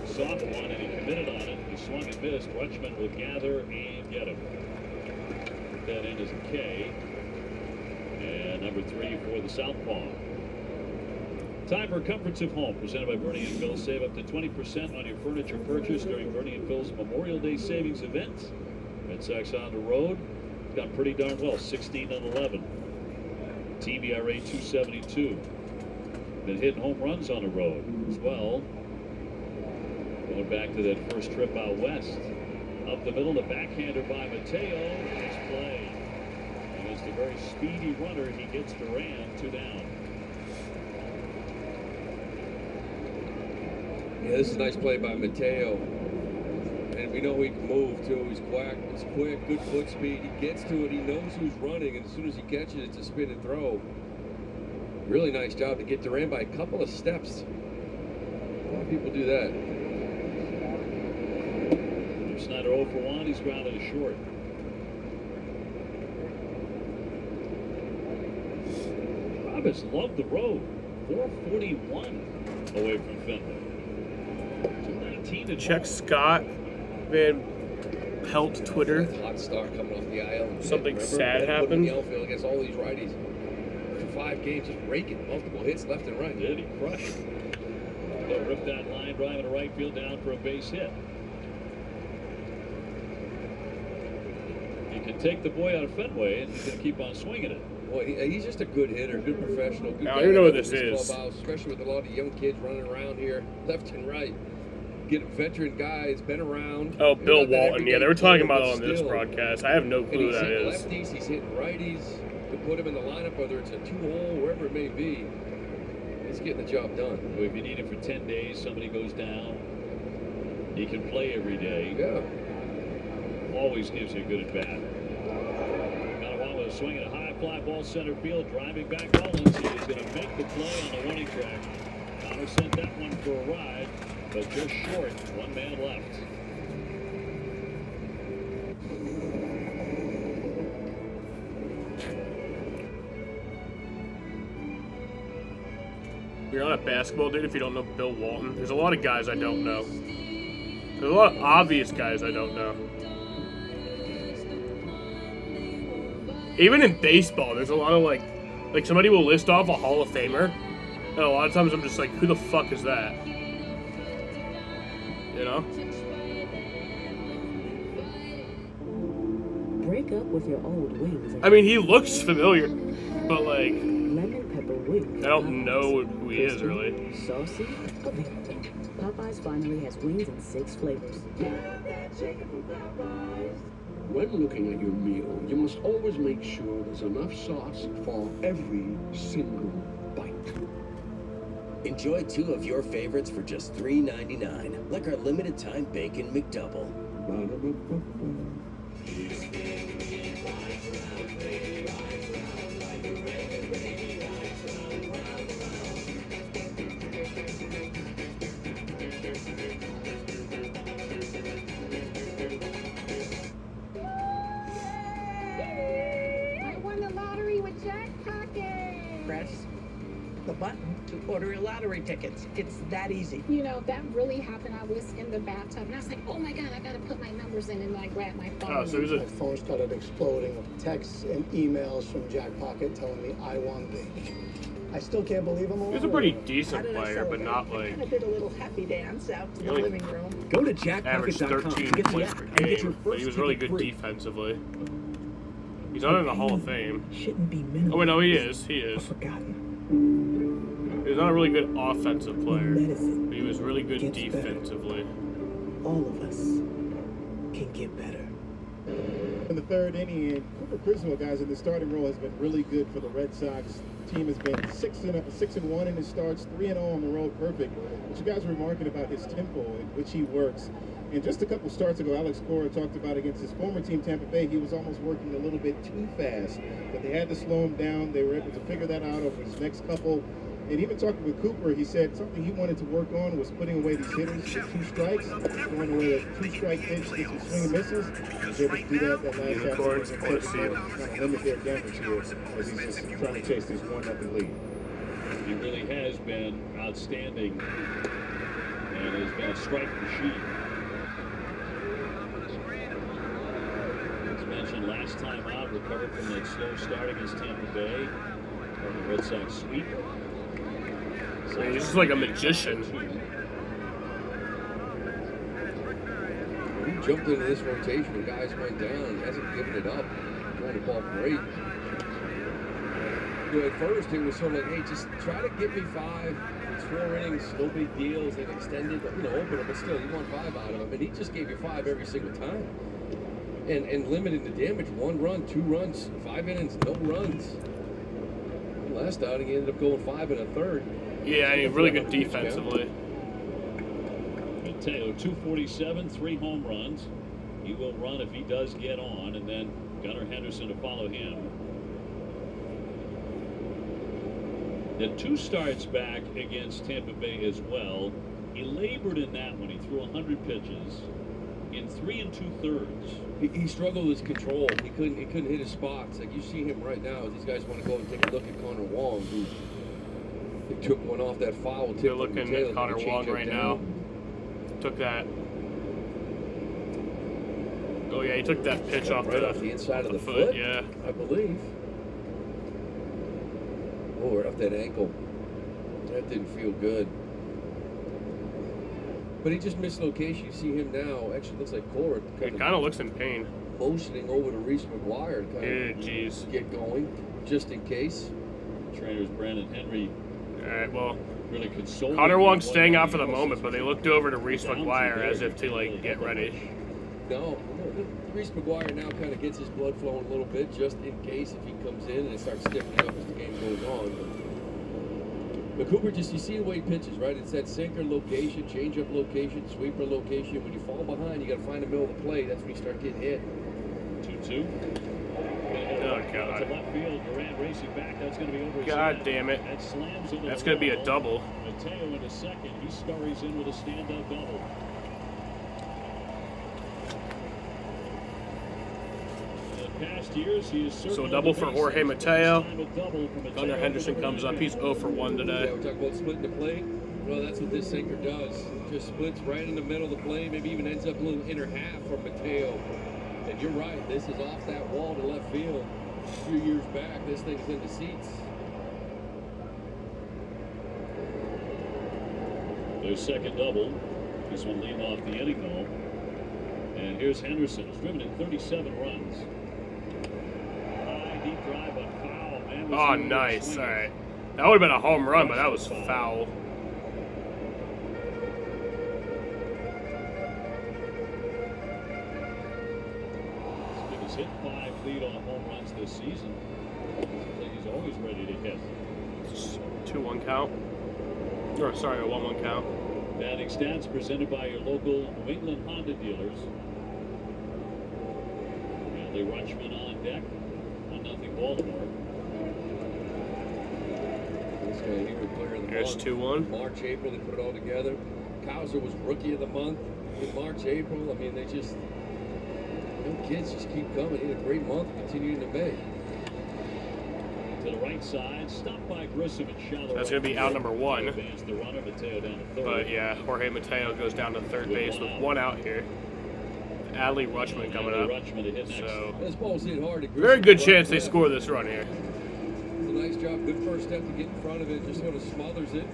Soft one, and he committed on it. He swung and missed. Rutschman will gather and get him. Put that in as a K. And number 3 for the southpaw. Time for Comforts of Home, presented by Bernie & Phil. Save up to 20% on your furniture purchase during Bernie & Phil's Memorial Day Savings event. Red Sox on the road. Done pretty darn well, 16-11. TBRA 272. Been hitting home runs on the road as well. Going back to that first trip out west. Up the middle, the backhander by Mateo. Nice play. And as the very speedy runner, he gets Duran 2 down. Yeah, this is a nice play by Mateo. And we know he can move, too. He's quick, good foot speed. He gets to it. He knows who's running. And as soon as he catches it, it's a spin and throw. Really nice job to get Duran by a couple of steps. A lot of people do that. Snyder 0 for 1. He's grounded to short. Rob has loved the road. 441 away from Fenway. 219 to Check Scott Van Pelt Twitter. Hot start coming off the IL. Something sad Put him in happened. the outfield against all these righties. For 5 games, just raking multiple hits left and right. Did he crush? They'll rip that line, driving to right field down for a base hit. You can take the boy out of Fenway, and he's going to keep on swinging it. Boy, he's just a good hitter, good professional. Good I guy don't know what in this this is. clubhouse, especially with a lot of young kids running around here, left and right. Get a veteran guy who's been around. Oh, Bill Not that Walton. everyday Yeah, they were talking player, about it but on this still. broadcast. I have no And clue who he's that hitting is. lefties, he's hitting righties. To put him in the lineup, whether it's a 2-hole, wherever it may be, he's getting the job done. If you need him for 10 days, somebody goes down, he can play every day. Yeah. Always gives you a good at bat. Kanawha swinging a high fly ball center field, driving back Mullins. He is going to make the play on the warning track. Connor sent that one for a ride, but just short. 1 man left. You're not a basketball dude if you don't know Bill Walton. There's a lot of guys I don't know. There's a lot of obvious guys I don't know. Even in baseball, there's a lot of like somebody will list off a Hall of Famer, and a lot of times I'm just like, who the fuck is that? You know? Break up with your old wings. I mean, he looks familiar, but like, Lemon pepper wings. I don't know who he is really. Saucy. Popeyes finally has wings in 6 flavors. When looking at your meal, you must always make sure there's enough sauce for every single bite. Enjoy 2 of your favorites for just $3.99, like our limited time bacon McDouble. I won the lottery with Jack Pocket. Press the button to order your lottery tickets. It's that easy. You know, that really happened. I was in the bathtub and I was like, oh my God, I gotta put my numbers in, and I grabbed my phone. Oh, so he's a... My phone started exploding with texts and emails from Jack Pocket telling me I won big. I still can't believe I'm He's a pretty decent player, but not I like kind of did a little happy dance out to the Really? living room. Go to average jackpocket.com 13 to get the points app per and get your game, but he first was really ticket good free. defensively. He's not in the Hall of Fame. Shouldn't be minimum. Oh wait, no, he is. He is. Forgotten. He He's not a really good offensive player, but he was really good defensively. All of us can get better. In the third inning, and Cooper Criswell, guys, in the starting role has been really good for the Red Sox. Team has been 6-1 in his starts, 3-0 on the road, perfect. But you guys were remarking about his tempo in which he works. And just a couple starts ago, Alex Cora talked about against his former team, Tampa Bay, he was almost working a little bit too fast. But they had to slow him down. They were able to figure that out over his next couple. And even talking with Cooper, he said something he wanted to work on was putting away these hitters with 2 strikes, throwing away a 2-strike pitch, get some swing and misses. He was able to do that last Unicorns, half. Kind of limit their damage here as he's just trying to chase this 1-0 lead. He really has been outstanding and has been a strike machine. As mentioned last time out, recovered from that slow start against Tampa Bay. The Red Sox sweep. I mean, he's just like a magician. He jumped into this rotation when guys went down. He hasn't given it up. Throwing the ball great. At first, it was sort of like, hey, just try to get me 5. It's 4 innings, no big deals. They've extended, opener, but still, you want 5 out of him. And he just gave you 5 every single time. And limited the damage. 1 run, 2 runs, 5 innings, no runs. Last outing, he ended up going 5 1/3. Yeah, I mean, really good defensively. Mateo, 247, 3 home runs. He will run if he does get on, and then Gunnar Henderson to follow him. The 2 starts back against Tampa Bay as well. He labored in that one. He threw 100 pitches in 3 2/3. He struggled with his control. He couldn't hit his spots. Like you see him right now. These guys want to go and take a look at Connor Wong, who he took one off that foul tip. They're looking at Connor Wong right now. Took that. Oh yeah, he took that pitch off the inside of the foot. Yeah, I believe. Oh, right off that ankle. That didn't feel good. But he just missed location. You see him now. Actually, looks like Cora. He kind of looks in pain. Motioning over to Reese McGuire to kind of get going, just in case. Trainers Brandon Henry. All right, well, really consoling. Connor Wong's staying out for the moment, but they looked over to Reese McGuire as if to like get ready. No, Reese McGuire now kind of gets his blood flowing a little bit, just in case if he comes in and it starts stiffening up as the game goes on. But Cooper, you see the way he pitches, right? It's that sinker location, changeup location, sweeper location. When you fall behind, you got to find the middle of the play. That's when you start getting hit. 2-2. Oh, God. To left field, Durant racing back. That's going to be over his God head. damn it. That slams into That's the going to be a wall. double. Mateo into second. He scurries in with a stand-up double. Past years, he is So a double for Jorge Mateo. Gunnar Henderson comes up. He's 0 for 1 today. Yeah, we're talking about splitting the plate. Well, that's what this sinker does. It just splits right in the middle of the plate, maybe even ends up a little inner half from Mateo. And you're right, this is off that wall to left field. A few years back, this thing's in the seats. Their second double. This one lead off the inning, though. And here's Henderson. He's driven in 37 runs. Deep drive, but foul. Man, Oh, nice. All right. That would have been a home run, but that was foul. He's hit 5 leadoff home runs this season. Seems like he's always ready to hit. 2-1 count. Or sorry, a 1-1 count. Batting stats presented by your local New England Honda dealers. Adley Rutschman on deck. 1-0 Baltimore. This guy here would clear in the Here's month. 2-1. March, April, they put it all together. Kowser was rookie of the month in March, April. I mean, they just, them kids just keep coming. He had a great month, continuing to May. To the right side, stopped by Grissom and shallow. That's going to be out number 1. Advance the runner, Mateo down to third. But yeah, Jorge Mateo goes down to third base with 1 out here. Adley Rutschman coming up. So, This ball's hit hard. very good chance they score this run here. It's a nice job. Good first step to get in front of it. Just sort of smothers it.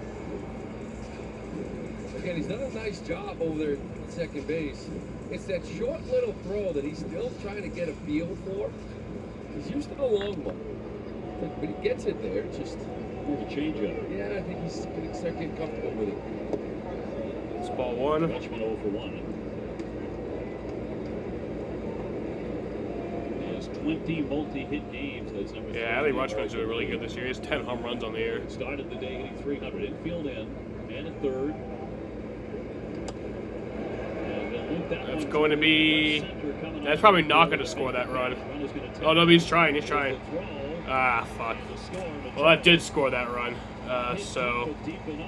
Again, he's done a nice job over there at second base. It's that short little throw that he's still trying to get a feel for. He's used to the long one. But he gets it there. It's just more of a changeup. Yeah, I think he's going to start getting comfortable with it. It's ball one. Rutschman 0 for 1. He has 20 multi-hit games. That's number 3. Yeah, I think Rutschman's doing really good this year. He has 10 home runs on the year. Started the day hitting 300. Infield in. And at third. That's going to be... That's probably not going to score that run. Oh, no, he's trying. He's trying. Ah, fuck. Well, that did score that run. So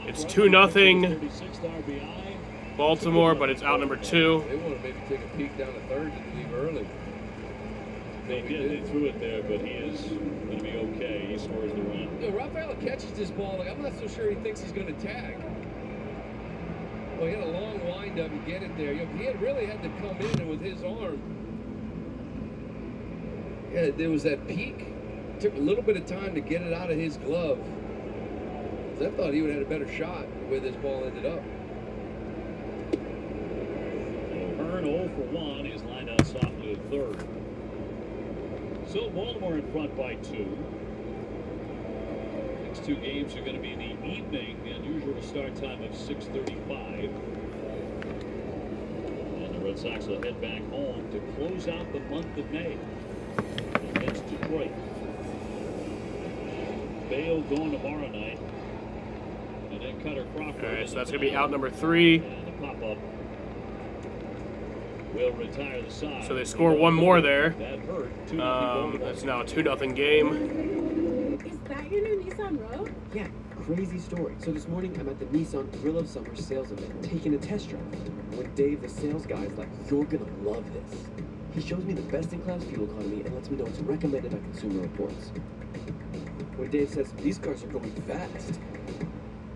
it's 2-0 Baltimore, but it's out number 2. They want to maybe take a peek down the third and leave early. They did. They threw it there, but he is going to be okay. He scores the run. You know, Rafael catches this ball. Like, I'm not so sure he thinks he's going to tag. Well, he had a long windup and get it there. You know, he had really had to come in and with his arm. Yeah, there was that peak. It took a little bit of time to get it out of his glove. I thought he would have had a better shot where this ball ended up. O'Hearn 0 for 1 is lined out softly at third. So Baltimore in front by 2. Next 2 games are going to be in the evening. The unusual start time of 6:35. And the Red Sox will head back home to close out the month of May against Detroit. Bayo going tomorrow night. And then Cutter Crawford. All right, so that's going to be out number 3. And the pop-up will retire the side. So they score one more there. That hurt. That's now a 2-0 game. Is that your new Nissan Rogue? Yeah, crazy story. So this morning I'm at the Nissan Thrill of Summer sales event, taking a test drive. When Dave, the sales guy, is like, "You're gonna love this." He shows me the best-in-class fuel economy and lets me know it's recommended by Consumer Reports. When Dave says, "These cars are going fast,"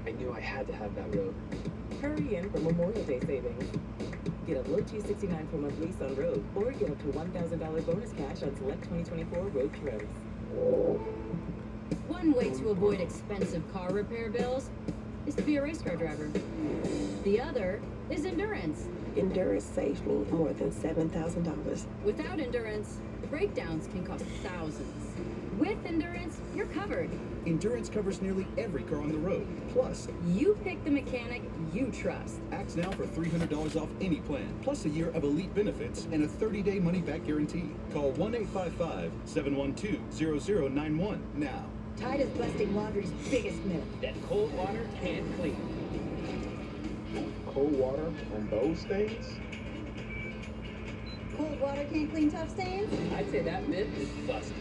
I knew I had to have that Rogue. Hurry in for Memorial Day savings. Get a low $269 per month lease on Rogue, or get up to $1,000 bonus cash on select 2024 Rogue trims. One way to avoid expensive car repair bills is to be a race car driver. The other is endurance. Endurance saves me more than $7,000. Without endurance, the breakdowns can cost thousands. With endurance, you're covered. Endurance covers nearly every car on the road. Plus, you pick the mechanic you trust. acts now for $300 off any plan, plus a year of elite benefits and a 30-day money-back guarantee. Call 1-855-712-0091 now. Tide is busting laundry's biggest myth. That cold water can't clean. Cold water on those stains? Cold water can't clean tough stains? I'd say that myth is busted.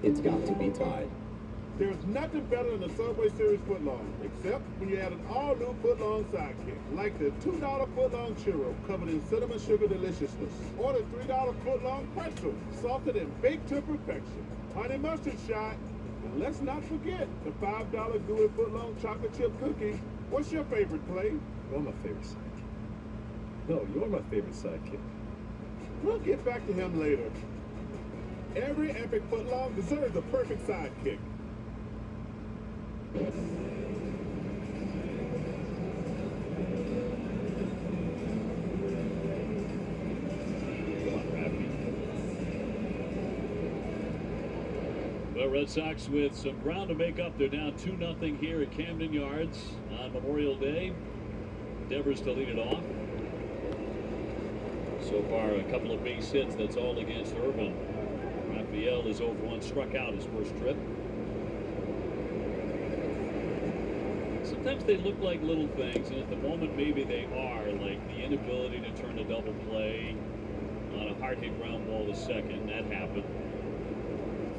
It's got to be Tide. There's nothing better than the Subway Series footlong, except when you add an all-new footlong sidekick, like the $2 footlong churro covered in cinnamon sugar deliciousness, or the $3 footlong pretzel salted and baked to perfection. Honey mustard shot, and let's not forget the $5 gooey footlong chocolate chip cookie. What's your favorite, Clay? You're my favorite sidekick. No, you're my favorite sidekick. We'll get back to him later. Every epic footlong deserves a perfect sidekick. The Red Sox with some ground to make up. They're down 2-0 here at Camden Yards on Memorial Day. Devers to lead it off. So far, a couple of base hits. That's all against Irvin. Rafael is 0 for 1, struck out his first trip. Sometimes they look like little things, and at the moment maybe they are, like the inability to turn a double play on a hard hit ground ball to second. That happened.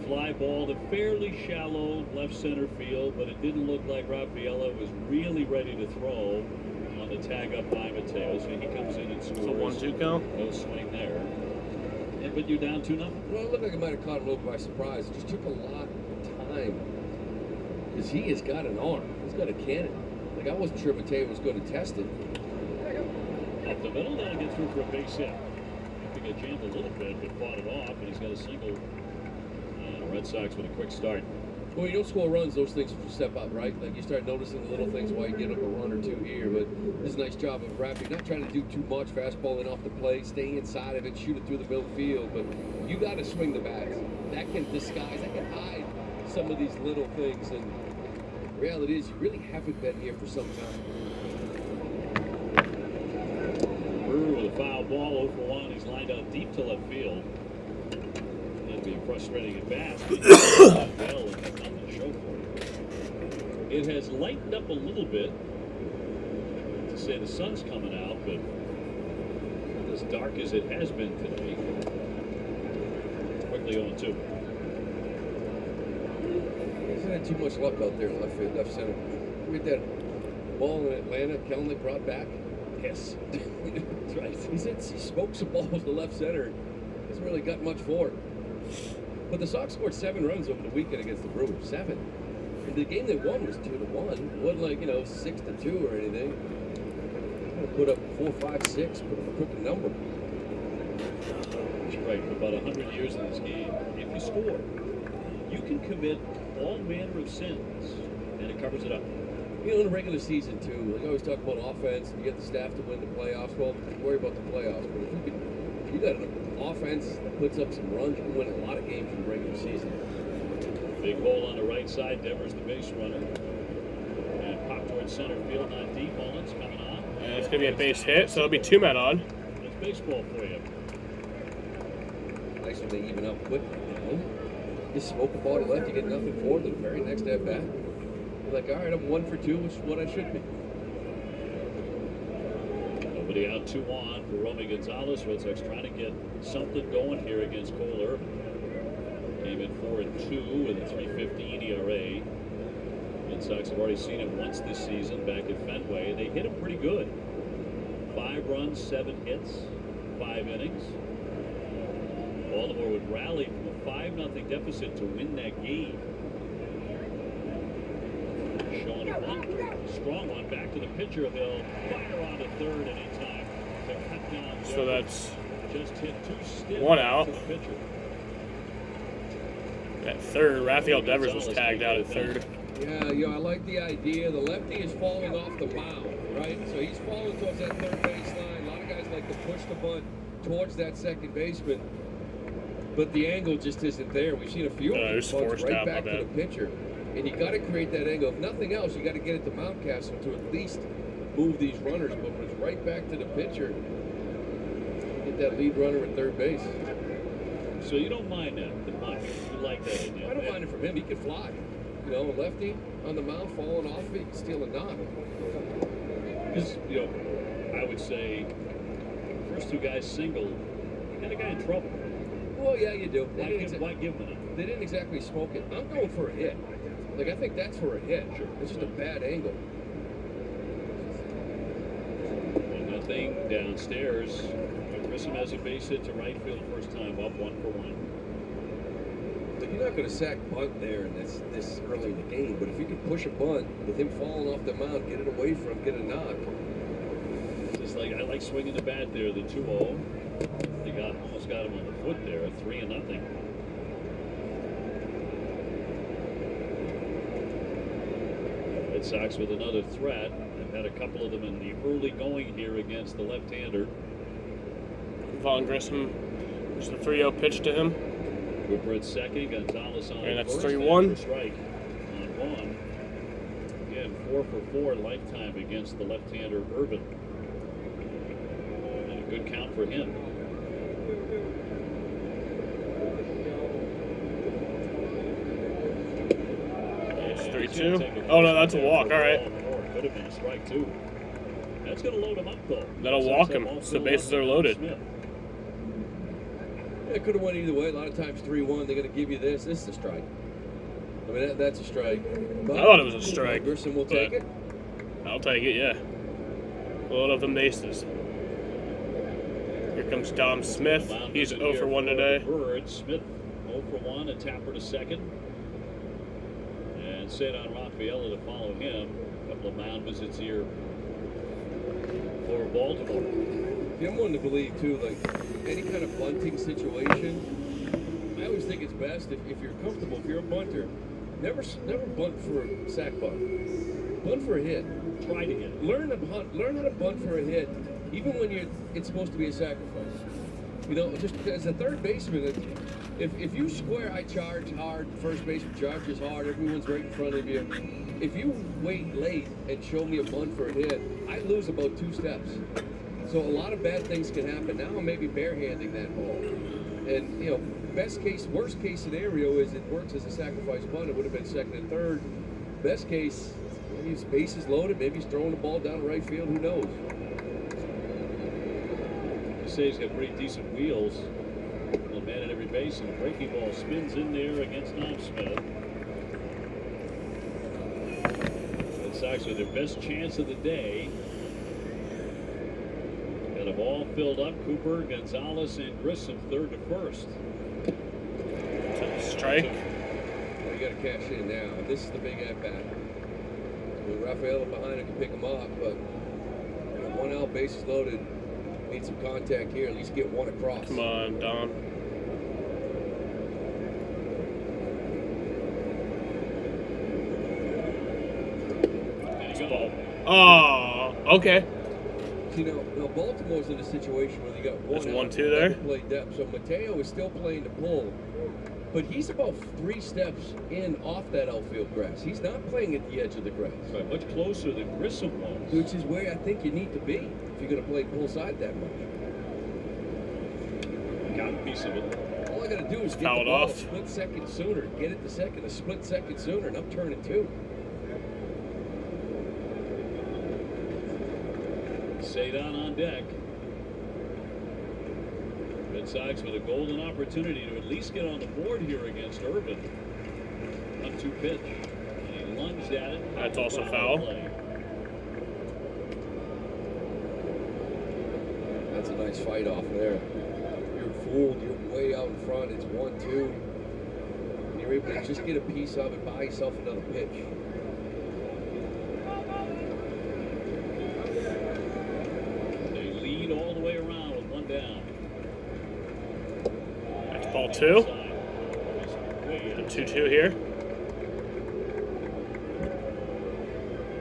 Fly ball to fairly shallow left center field, but it didn't look like Rafaela was really ready to throw on the tag up by Mateo, so he comes in and scores. So 1-2 count. No swing there. And, but you're down 2-0. Well, it looked like it might have caught him a little by surprise. It just took a lot of time. Because he has got an arm. He's got a cannon. Like, I wasn't sure Mateo was going to test it. Up the middle, that'll get through for a base hit. I think it jammed a little bit, but fought it off, and he's got a single. Red Sox with a quick start. Well, you don't score runs, those things step up, right? Like, you start noticing the little things while you get up a run or two here, but this is a nice job of Rafi, not trying to do too much, fastball in off the plate, stay inside of it, shoot it through the middle field, but you got to swing the bat. That can disguise, that can hide some of these little things, and the reality is you really haven't been here for some time. Brewer with a foul ball, 0-for-1. He's lined out deep to left field. That'd be frustrating at best. Bell and have nothing to show for it. It has lightened up a little bit. To say the sun's coming out, but not as dark as it has been today. Quickly 0-2. He's had too much luck out there in left field, left center. Look at that ball in Atlanta, Kelnick brought back. Yes. That's right. He smoked some balls to left center. Hasn't really got much for it. But the Sox scored 7 runs over the weekend against the Brewers. 7. And the game they won was 2-1. It wasn't like, 6-2 or anything. Put up 4, 5, 6. Put up a crooked number. That's right. For about 100 years in this game, if you score, you can commit all manner of sins, and it covers it up. In the regular season, too, like I always talk about offense, and you get the staff to win the playoffs. Well, worry about the playoffs. But if you got an offense that puts up some runs, you can win a lot of games in the regular season. Big hole on the right side. Devers the base runner. And pop towards center field, not deep. Mullins coming on. And it's going to be a base hit, so it'll be 2 men on. That's baseball for you. Nice when they even up quick. You smoke a ball to left, you get nothing for it. The very next at bat, you're like, all right, I'm 1 for 2, which is what I should be. Nobody out, 2 on for Romy Gonzalez. Red Sox trying to get something going here against Cole Irvin. Came in 4-2 with a 3.15 ERA. Red Sox have already seen him once this season back at Fenway. They hit him pretty good. 5 runs, 7 hits, 5 innings. Baltimore would rally from a 5-0 deficit to win that game. Showing a bunt. Strong one back to the pitcher. He'll fire on to third anytime to cut down. So that's just hit 2 stiff 1 out. to the pitcher. At third, Rafael Devers was tagged out at third. Yeah, I like the idea. The lefty is falling off the mound, right? So he's falling towards that third base line. A lot of guys like to push the bunt towards that second baseman. But the angle just isn't there. We've seen a few of these bunts right back to the pitcher. And you got to create that angle. If nothing else, you got to get it to Mountcastle to at least move these runners. But when it's right back to the pitcher, get that lead runner at third base. So you don't mind that, the bunt. You like that idea. I don't mind it from him. He can fly. A lefty on the mound falling off, he can steal a nod. Because, I would say, first 2 guys single, you got a guy in trouble. Well, yeah, you do. Why give them it? They didn't exactly smoke it. I'm going for a hit. Like, I think that's for a hit. Sure. It's just a bad angle. 1-0 downstairs. Grissom has a base hit to right field first time up, 1-for-1. You're not going to sack bunt there and this early in the game, but if you can push a bunt with him falling off the mound, get it away from him, get a nod. Just like I like swinging the bat there, the 2-0. They almost got him on the foot there, 3-0. Red Sox with another threat. They've had a couple of them in the early going here against the left-hander. Vaughn Grissom, there's the 3-0 pitch to him. Cooper at second, Gonzalez on and that's first. 3-1. Strike on Vaughn. Again, 4 for 4 lifetime against the left-hander Irvin. And a good count for him. It's 3-2. Oh no, that's a walk. All right. Could have been a strike too. That's going to load him up though. That'll walk him. So bases are loaded. It could have went either way. A lot of times 3-1, they're going to give you this. This is a strike. I mean, that's a strike. But I thought it was a strike. Grissom will take it. I'll take it, yeah. Load up the bases. Here comes Dom Smith. He's 0 for 1 today. Bird. Smith 0 for 1, a tapper to second. And Cedar Rafaela to follow him. A couple of mound visits here for Baltimore. Yeah, I'm one to believe, too, like any kind of bunting situation, I always think it's best if you're comfortable, if you're a bunter, never bunt for a sack bunt. Bunt for a hit. Try to hit. Learn how to bunt for a hit, even when it's supposed to be a sacrifice. Just as a third baseman, If you square, I charge hard, first baseman charges hard, everyone's right in front of you. If you wait late and show me a bunt for a hit, I lose about 2 steps. So a lot of bad things can happen. Now I'm maybe barehanding that ball. And, you know, worst case scenario is it works as a sacrifice bunt. It would have been second and third. Best case, maybe his base is loaded. Maybe he's throwing the ball down the right field. Who knows? You say he's got pretty decent wheels. A man at every base, and the breaking ball spins in there against Dom Smith. Red Sox with their best chance of the day. Got a ball filled up. Cooper, Gonzalez, and Grissom third to first. Strike. Well, you got to cash in now. This is the big at bat. Rafael behind him can pick him up, but you know, 1 out, bases loaded. Need some contact here. At least get one across. Come on, Dom. Oh, okay. You know, Baltimore's in a situation where they got one There's out, 1-2 there. play depth. So Mateo is still playing the pull, but he's about 3 steps in off that outfield grass. He's not playing at the edge of the grass. Right, much closer than Grissom was. Which is where I think you need to be if you're going to play pull side that much. Got a piece of it. All I got to do is get Fouled the ball off. a split second sooner. Get it to second a split second sooner, and I'm turning 2. Sadan on deck. Red Sox with a golden opportunity to at least get on the board here against Urban. 1-2 pitch. And he lunged at it. That's also foul. Play. That's a nice fight off there. You're fooled. You're way out in front. It's 1-2. And you're able to just get a piece of it, buy yourself another pitch. All the way around with 1 down. That's ball 2. The 2-2 here.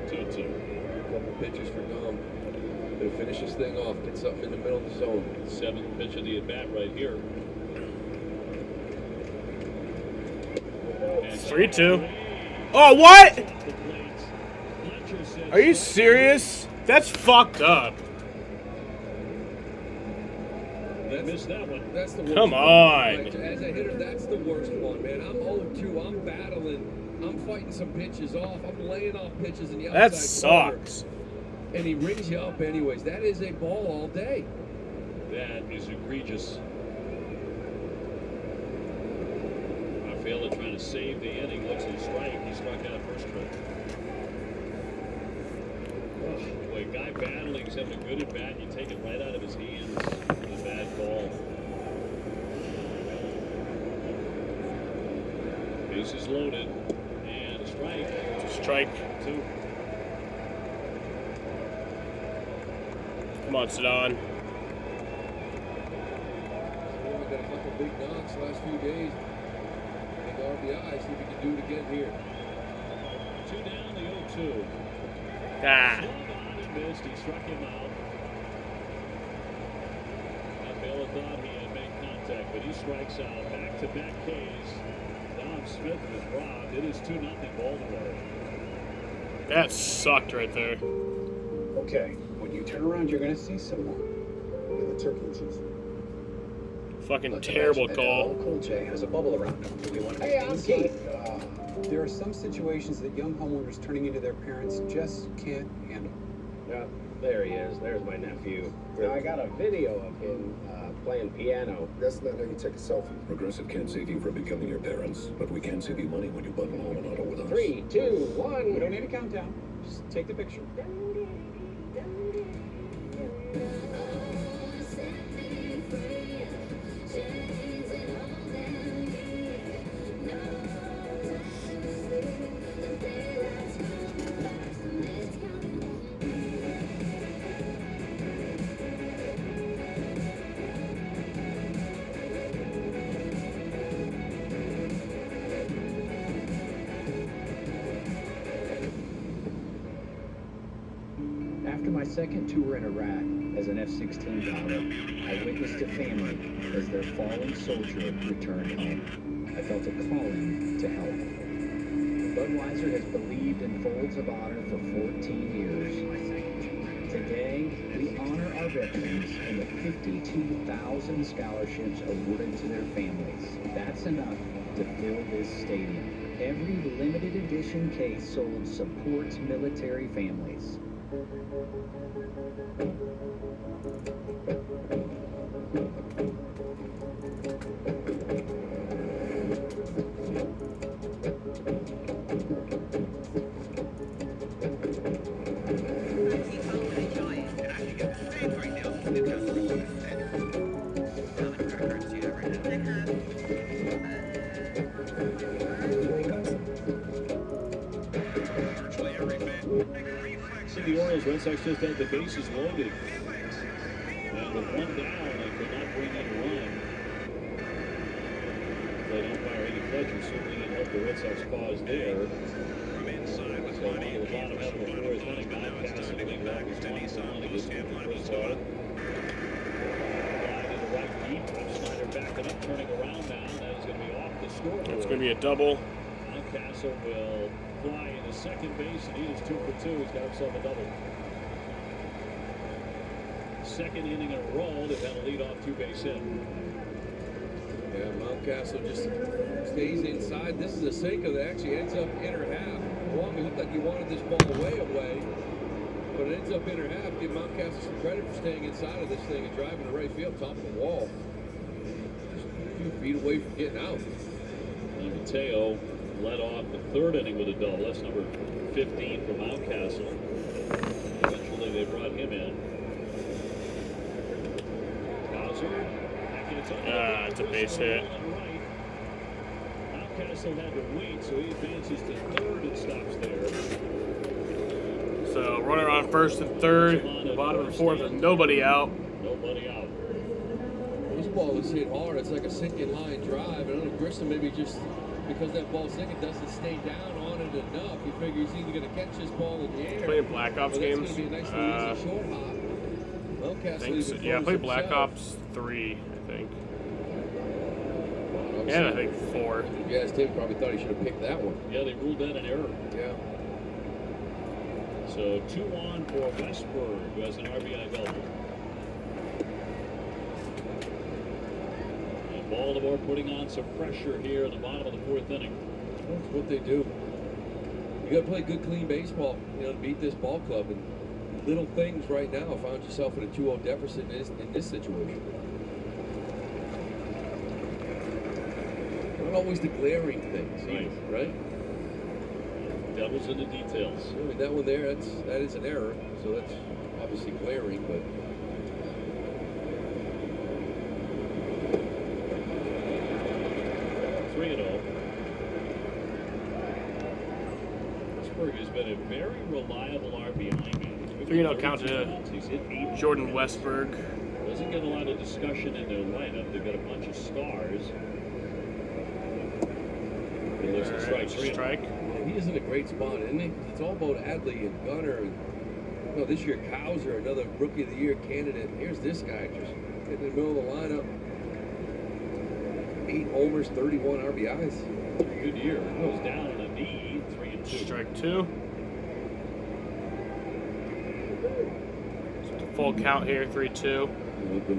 2-2. Couple pitches for Dom. Gonna finish this thing off. Get something in the middle of the zone. 7th pitch of the at bat right here. 3-2. Oh, what? Are you serious? That's fucked up. Missed that one. That's the worst Come one. on. Right, as a hitter, that's the worst one, man. I'm 0-2. I'm battling. I'm fighting some pitches off. I'm laying off pitches in the outside That sucks. corner. And he rings you up anyways. That is a ball all day. That is egregious. Rafaela trying to save the inning. Looks at a strike. He struck out first trip. Boy, a guy battling, he's having a good at bat. You take it right out of his hands. A bad ball. Bases loaded. And a strike. Strike. 2. Come on, Sadan. We've got a couple big knocks the last few days. Big RBI. See if he can do it again here. 2 down, the 0-2. Ah. Swung on and missed. He struck him out. Rafaela thought he had made contact, but he strikes out. Back-to-back Ks. Dom Smith was robbed. It is 2-0 Baltimore. That sucked right there. Okay, when you turn around, you're going to see someone. Look at the turkey and cheese. Fucking Let's terrible imagine that call. LL Cool J has a bubble around him. Do we want to Hey, make I'm things key? There are some situations that young homeowners turning into their parents just can't handle. Yeah, there he is. There's my nephew. Now, I got a video of him playing piano. That's not how you take a selfie. Progressive can't save you from becoming your parents, but we can save you money when you bundle home and auto with us. 3, 2, 1. We don't need a countdown. Just take the picture. After my second tour in Iraq as an F-16 pilot, I witnessed a family as their fallen soldier returned home. I felt a calling to help. Budweiser has believed in Folds of Honor for 14 years. Today, we honor our veterans and the 52,000 scholarships awarded to their families. That's enough to fill this stadium. Every limited edition case sold supports military families. See the Orioles, Red Sox just had the bases loaded. And with one down, they could not bring in a run. Played umpire Eddie Fletcher certainly didn't help the Red Sox cause there. So on to the bottom half of the fourth inning, Mountcastle leading back is 1-1 against the first start. Fly to the right deep. Snyder backing up, turning around now. That is going to be off the scoreboard. It's going to be a double. Mountcastle will fly into second base, and he is 2 for 2. He's got himself a double. Second inning in a row, they've had a lead-off two-base hit. Yeah, Mountcastle just stays inside. This is a sinker that actually ends up inner half. It looked like he wanted this ball way away, but it ends up inner half. Give Mountcastle some credit for staying inside of this thing and driving to right field, top of the wall. Just a few feet away from getting out. And Mateo led off the third inning with a double. That's number 15 for Mountcastle. Eventually they brought him in. Cowser. It's a base hit. Mountcastle had to wait, so he advances to third and stops there. So runner on first and third, the bottom of the fourth, with nobody out. Nobody out. This ball is hit hard. It's like a sinking line drive. I don't know, Grissom maybe just because that ball's sinking doesn't stay down on it enough. You figure he's either going to catch this ball in the air. Playing Black Ops games. It's going to be a nice little easy short hop. So. Yeah, I played Black Ops 3, I think. And I think 4. Yeah, Tim probably thought he should have picked that one. Yeah, they ruled that an error. Yeah. So 2-on for Westberg, who has an RBI double. And Baltimore putting on some pressure here in the bottom of the fourth inning. That's what they do. You got to play good, clean baseball, to beat this ball club. And little things right now found yourself in a 2-0 deficit in this situation. Not always the glaring things, right? Devil's in the details. I mean, that one there, that is an error, so that's obviously glaring, but. Pittsburgh has been a very reliable RBI man. 3-0 count to Jordan Westberg. Doesn't get a lot of discussion in their lineup. They've got a bunch of stars. He looks at strike. Yeah, he is in a great spot, isn't he? It's all about Adley and Gunnar. And, this year, Cowser, another Rookie of the Year candidate. Here's this guy just in the middle of the lineup. 8 homers, 31 RBIs. Good year. Goes down on a knee. 3-2. Strike 2. Just a full count here, 3-2.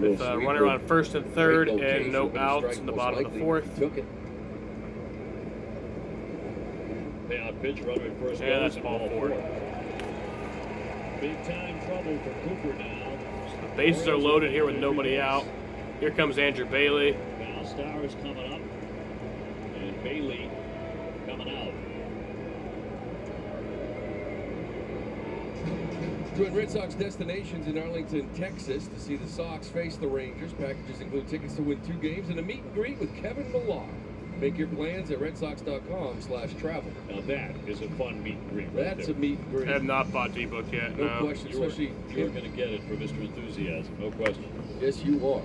With a runner on first and third and no outs in the bottom of the fourth. Took it. Payout pitch, runner at first. Yeah, that's ball 4. Big time trouble for Cooper now. So the bases are loaded here with nobody out. Here comes Andrew Bailey. Now Stowers coming up. And Bailey coming out. Join Red Sox destinations in Arlington, Texas to see the Sox face the Rangers. Packages include tickets to win 2 games and a meet and greet with Kevin Millar. Make your plans at redsox.com/travel. Now that is a fun meet and greet. That's a meet and greet. I have not bought D-Book yet. No question, especially you're going to get it for Mr. Enthusiasm. No question. Yes, you are.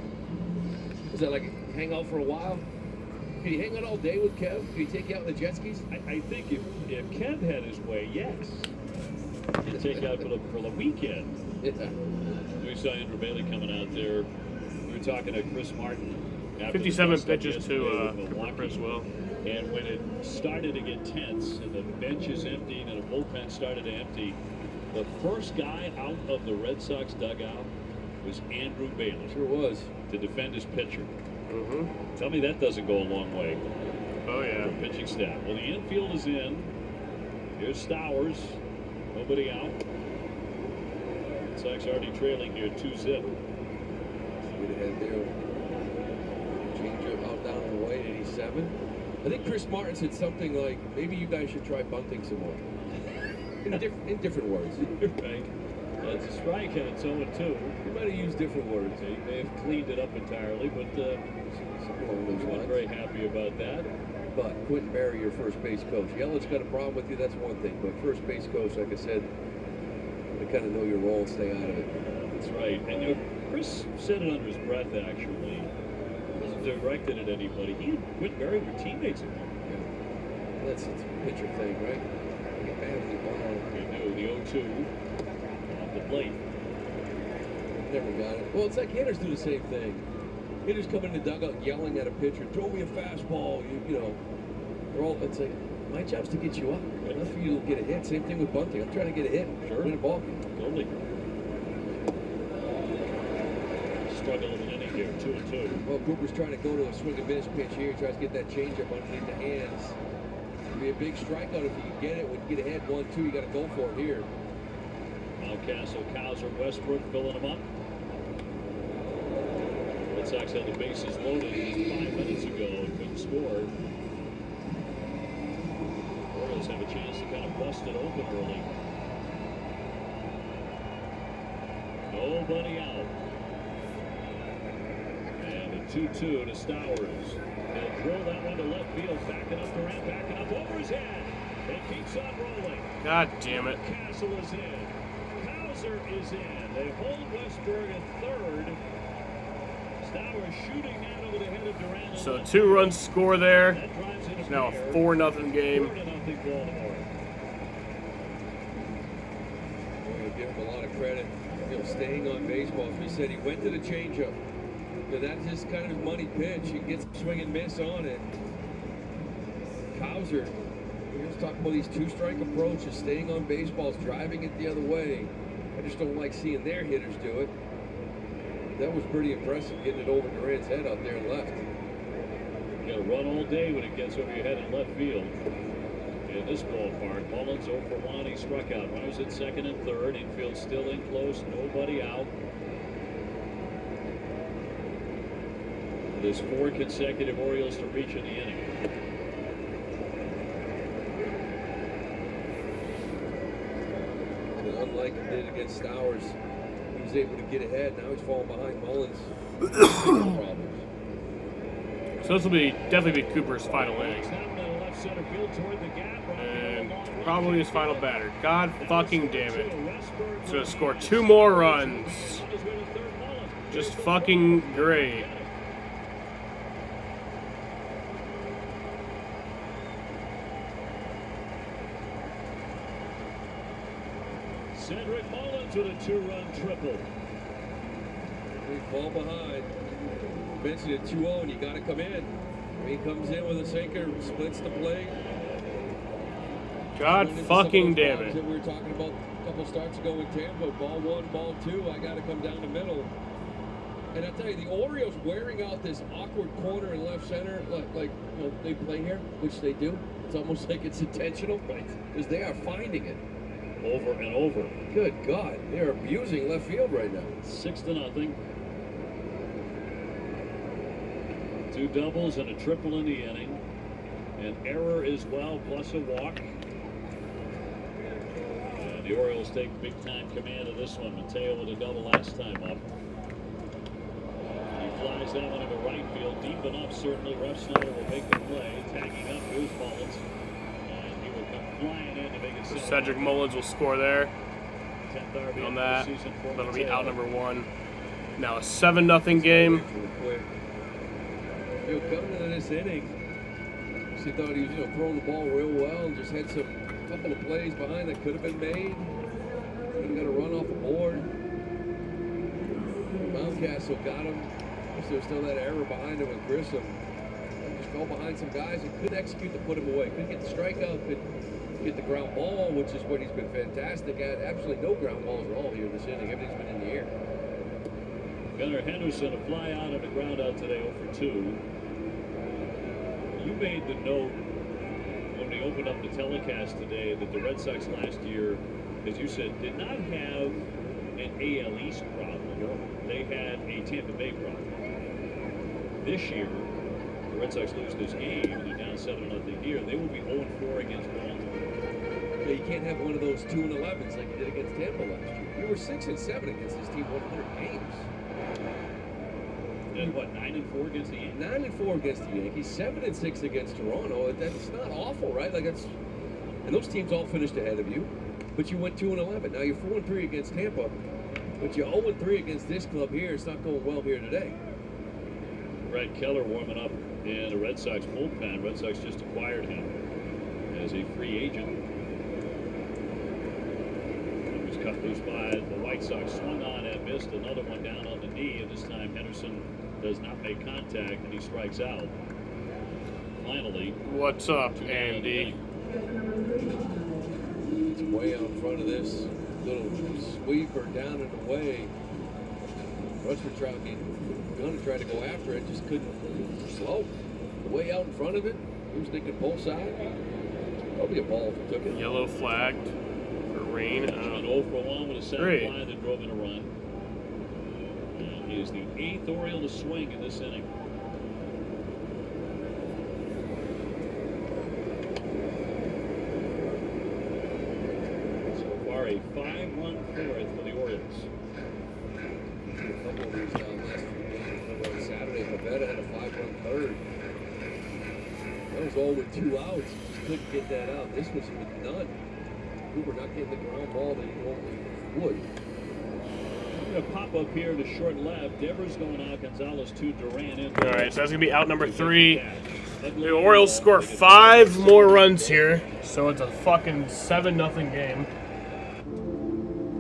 Is that like hang out for a while? Can you hang out all day with Kev? Can he take you out on the jet skis? I think if Kev had his way, yes. to take out for the weekend. Yeah. We saw Andrew Bailey coming out there. We were talking to Chris Martin. After 57 pitches to Cooper as well. And when it started to get tense and the bench is emptying and the bullpen started to empty, the first guy out of the Red Sox dugout was Andrew Bailey. Sure was. To defend his pitcher. Mm-hmm. Tell me that doesn't go a long way. Oh, yeah. For pitching staff. Well, the infield is in. Here's Stowers. Nobody out. Red Sox already trailing here 2-0. Get ahead there. Change out down on the way, 87. I think Chris Martin said something like, maybe you guys should try bunting some more. In different words. Right. That's a strikeout. It's 0-2. You might have used different words. They may have cleaned it up entirely, but I'm not very happy about that. But Quentin Berry, your first base coach. Yelich got a problem with you, that's one thing. But first base coach, like I said, to kind of know your role and stay out of it. That's right. And you know, Chris said it under his breath, actually. He wasn't directed at anybody. He and Quentin Berry were teammates at one point. Yeah. That's a pitcher thing, right? Get mad with the ball. They do. The 0-2 off the plate. Never got it. Well, it's like hitters do the same thing. Hitters come in the dugout yelling at a pitcher, throw me a fastball, you know. They're all, it's like, my job's to get you up. Not for you to get a hit. Same thing with bunting. I'm trying to get a hit. Sure. Win a ball game. Totally. Struggle of an inning here, 2-2. Well, Cooper's trying to go to a swing and miss pitch here. He tries to get that changeup underneath the hands. It'd be a big strikeout if you can get it. When you get ahead 1-2, you got to go for it here. Mountcastle, Cowser, Westbrook filling them up. Red Sox had the bases loaded just 5 minutes ago and couldn't score. Orioles have a chance to kind of bust it open early. Nobody out. And a 2-2 to Stowers. He'll throw that one to left field, backing up Durant, backing up over his head. It keeps on rolling. God damn it. Castle is in. Cowser is in. They hold Westberg at third. Stowers shooting that over the head of Durant. So 2 runs score there. It's now a 4-0 game. 4-0 Baltimore. We'll give him a lot of credit. You know, staying on baseball. As we said, he went to the changeup. So that's just kind of his money pitch. He gets swing and miss on it. Cowser, we're just talking about these 2-strike approaches, staying on baseballs, driving it the other way. I just don't like seeing their hitters do it. That was pretty impressive, getting it over Durant's head out there and left. You got to run all day when it gets over your head in left field. In this ballpark, Mullins 0 for 1. He struck out. Runners at second and third. Infield still in close. Nobody out. There's 4 consecutive Orioles to reach in the inning. And unlike he did against Stowers, he was able to get ahead. Now he's falling behind Mullins. So this will definitely be Cooper's final inning. And probably his final batter. God fucking damn it. He's going to score 2 more runs. Just fucking great. Cedric Mullins with a 2-run triple. They fall behind. Benson at 2-0, and you got to come in. He comes in with a sinker, splits the plate. God fucking damn it. That we were talking about a couple starts ago with Tampa. Ball 1, ball 2. I got to come down the middle. And I tell you, the Orioles wearing out this awkward corner in left center, like you know, they play here, which they do. It's almost like it's intentional, right? Because they are finding it. Over and over. Good God, they're abusing left field right now. 6-0. 2 doubles and a triple in the inning. An error as well, plus a walk. And the Orioles take big-time command of this one. Mateo with a double last time up. He flies that one into right field, deep enough, certainly. Refsnyder will make the play. Tagging up, here's Mullins. And he will come flying in to make it So Cedric Mullins will score there. 10th RBI On that. for the season for That'll be Mateo. out number 1. Now a 7-0 game. You know, coming into this inning, he thought he was, throwing the ball real well and just had some couple of plays behind that could have been made. Could have got a run off the board. Mountcastle got him. There's still that error behind him with Grissom. Just fell behind some guys and couldn't execute to put him away. Couldn't get the strikeout, couldn't get the ground ball, which is what he's been fantastic at. Absolutely no ground balls at all here this inning. Everything's been in the air. Gunnar Henderson, a fly out and a ground out today, 0 for 2. You made the note when we opened up the telecast today that the Red Sox last year, as you said, did not have an AL East problem. They had a Tampa Bay problem. This year, the Red Sox lose this game, and they're down 7-0 here. They will be 0-4 against Baltimore. Yeah, you can't have one of those 2-11s like you did against Tampa last year. You were 6-7 against this team, 100 games. And what, 9-4 against the Yankees? 9-4 against the Yankees, 7-6 against Toronto. That's not awful, right? Like that's, and those teams all finished ahead of you, but you went 2-11. Now you're 4-3 against Tampa, but you're 0-3 against this club here. It's not going well here today. Brad Keller warming up in the Red Sox bullpen. Red Sox just acquired him as a free agent. He was cut loose by the White Sox, swung on and missed. Another one down on the knee, and this time Henderson does not make contact, and he strikes out. Finally. What's up, Andy? It's way out in front of this little sweeper down and away. Rushford gonna try to go after it, just couldn't. Slow. Way out in front of it. He was thinking pull side. That'll be a ball if he took it. Yellow flagged for rain. An 0 for 1 with a center fly that drove in a run. And he is the 8th Oriole to swing in this inning. So far, a 5-run fourth for the Orioles. A couple of these last on Saturday, Pavetta had a 5-run third. That was all with 2 outs. Just couldn't get that out. This was with none. Cooper not getting the ground ball that he normally would. I'm going to pop up here to short left. Devers going out. Gonzalez to Duran in. All right, so that's going to be out number 3. The Orioles score 5 more runs here, so it's a fucking 7-0 game.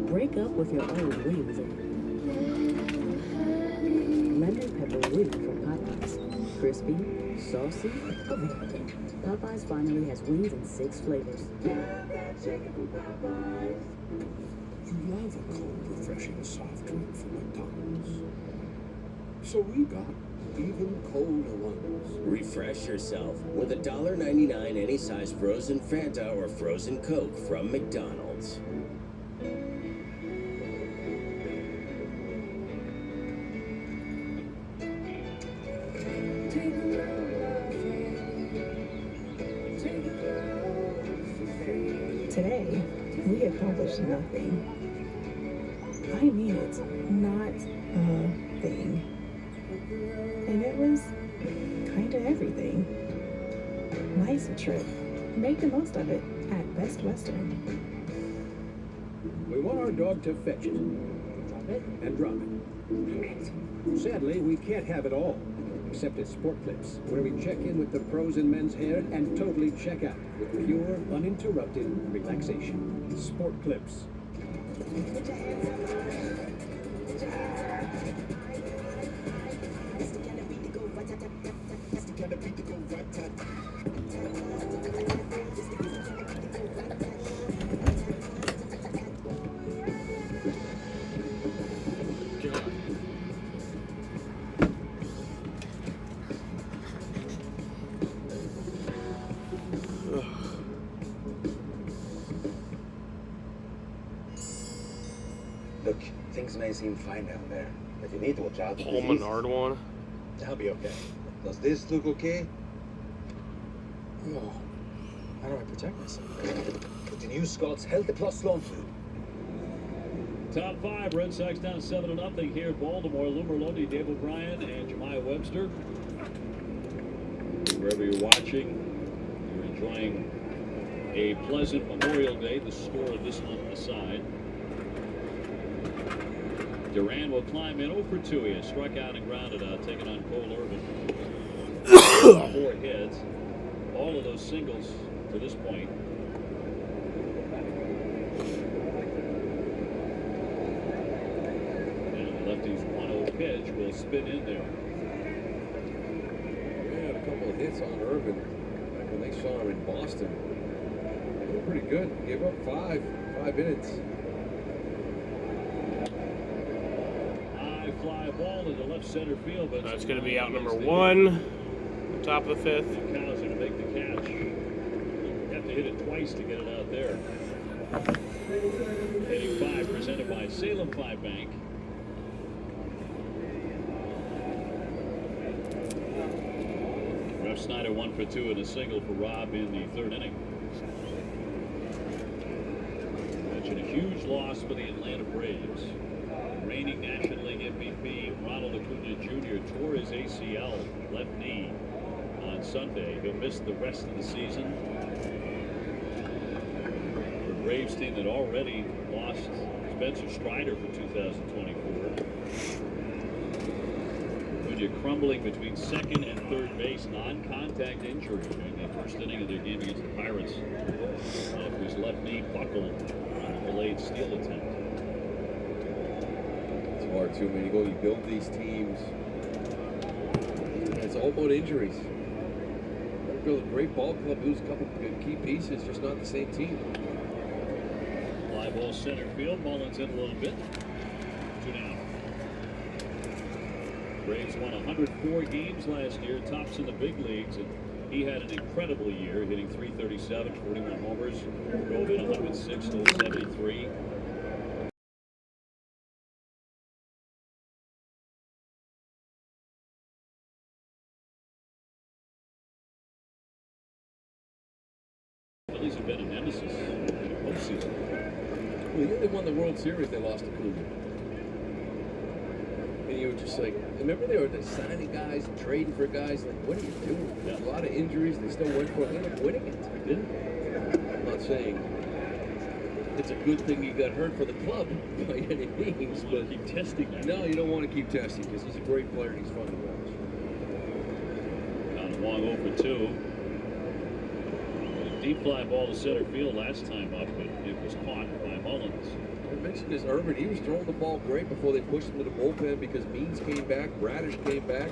Break up with your old wings and lemon pepper wing from Popeyes. Crispy, saucy, American. Popeyes finally has wings in 6 flavors. You love a cold, refreshing soft drink from McDonald's. So we got even colder ones. Refresh yourself with $1.99 any size frozen Fanta or frozen Coke from McDonald's. Today, we accomplished nothing. I mean it, not a thing. And it was kind of everything. Nice trip. Make the most of it at Best Western. We want our dog to fetch it. Drop it. And drop it. Sadly, we can't have it all. Except at Sport Clips, where we check in with the pros in men's hair and totally check out with pure, uninterrupted relaxation. Sport Clips. Look, things may seem fine down there, but you need to watch out. Paul Menard one. I'll be okay. Does this look okay? Oh, how do I protect myself? With the new Scott's Healthy Plus Lawn Food. Top 5, Red Sox down 7-0 here at Baltimore. Lou Merloti, Dave O'Brien, and Jemiah Webster. Wherever you're watching, you're enjoying a pleasant Memorial Day. The score of this one aside. Duran will climb in 0 for 2. He has struck out and grounded out, taking on Cole Irvin. 4 hits. All of those singles to this point. pitch will spin in there. They had a couple of hits on Irvin back when they saw him in Boston. They were pretty good. Gave up 5 innings. High fly ball into left center field, but That's going to be out number 1, top of the 5th. Cows are to make the catch. You have to hit it twice to get it out there. Hitting 5 presented by Salem 5 Bank. Ref Snyder 1 for 2 and a single for Rob in the 3rd inning. Mentioned a huge loss for the Atlanta Braves. Reigning National League MVP Ronald Acuna Jr. tore his ACL left knee on Sunday. He'll miss the rest of the season. The Braves team that already lost Spencer Strider for 2024. Acuna crumbling between second and third base, non-contact injury during the first inning of their game against the Pirates. After his left knee buckled on a delayed steal attempt. It's hard too, man. You build these teams. It's all about injuries. You build a great ball club, lose a couple of good key pieces, just not the same team. Fly ball center field. Mullins in a little bit. 2 down. Braves won 104 games last year, tops in the big leagues, and he had an incredible year, hitting .337, 41 homers, drove in 106, 73. Phillies have been a nemesis in the postseason. Well, yeah, they won the World Series, they lost to Cleveland. And you were just like, remember they were signing guys and trading for guys. Like, what are you doing? There's a lot of injuries. They still went for it. They ended up winning it. They didn't. I'm not saying it's a good thing he got hurt for the club by any means, but keep testing that. No, you don't want to keep testing because he's a great player and he's fun to watch. Down to Wong 0 for 2. A deep fly ball to center field last time up, but it was caught by Mullins. I mentioned this, Irvin, he was throwing the ball great before they pushed him to the bullpen because Means came back, Radish came back.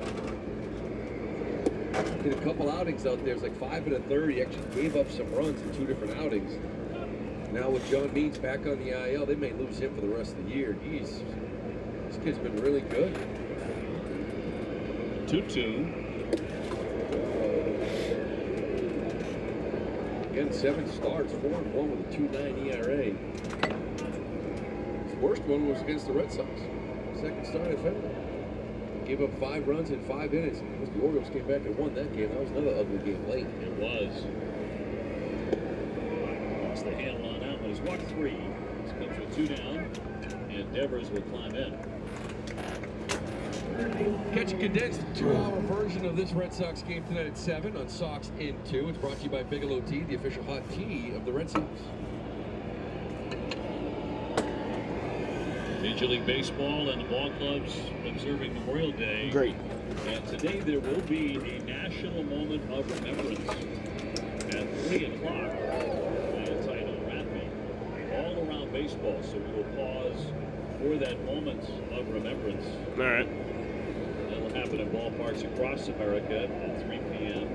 In a couple outings out there, it was like 5 1/3. He actually gave up some runs in 2 different outings. Now with John Means back on the IL, they may lose him for the rest of the year. Jeez, this kid's been really good. 2-2. Again, 7 starts, 4-1 with a 2.9 ERA. His worst one was against the Red Sox. Second start in February. Gave up 5 runs in 5 innings. Because the Orioles came back and won that game. That was another ugly game late. It was. Lost the handle on that one. He's walked 3. This comes with 2 down. And Devers will climb in. Catch a condensed 2-hour version of this Red Sox game tonight at 7 on Sox in 2. It's brought to you by Bigelow Tea, the official hot tea of the Red Sox. Major League Baseball and the ball clubs observing Memorial Day. Great. And today there will be a national moment of remembrance at 3 o'clock. Title Rattby all around baseball. So we will pause for that moment of remembrance. All right. That'll happen in ballparks across America at 3 p.m.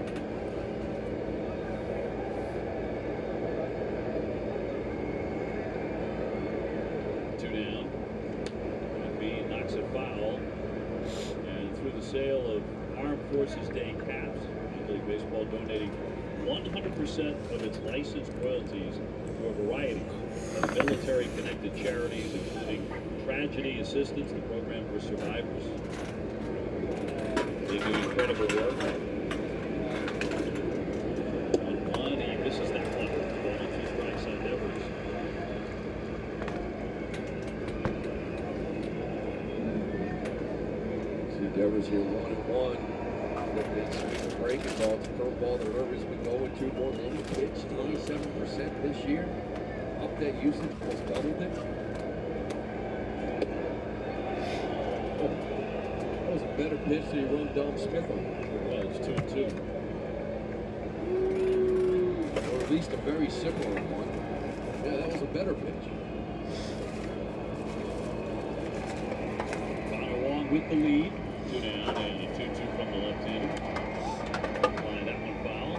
Foul, and through the sale of Armed Forces Day caps, Major League Baseball donating 100% of its licensed royalties to a variety of military-connected charities, including Tragedy Assistance, the program for survivors. They do incredible work. On one, he misses that one. 2 strikes on Devers. Devers here 1-1. That sweet breaking ball. It's a curveball that Irvin's been going to more than any pitch. 27% this year. Up that usage, almost doubled it. Oh, that was a better pitch than he run Dom Smith on. Well, it's 2-2. Or at least a very similar one. Yeah, that was a better pitch. Connor Wong with the lead. 2 down and a 2-2 from the left-hander. Find that one foul.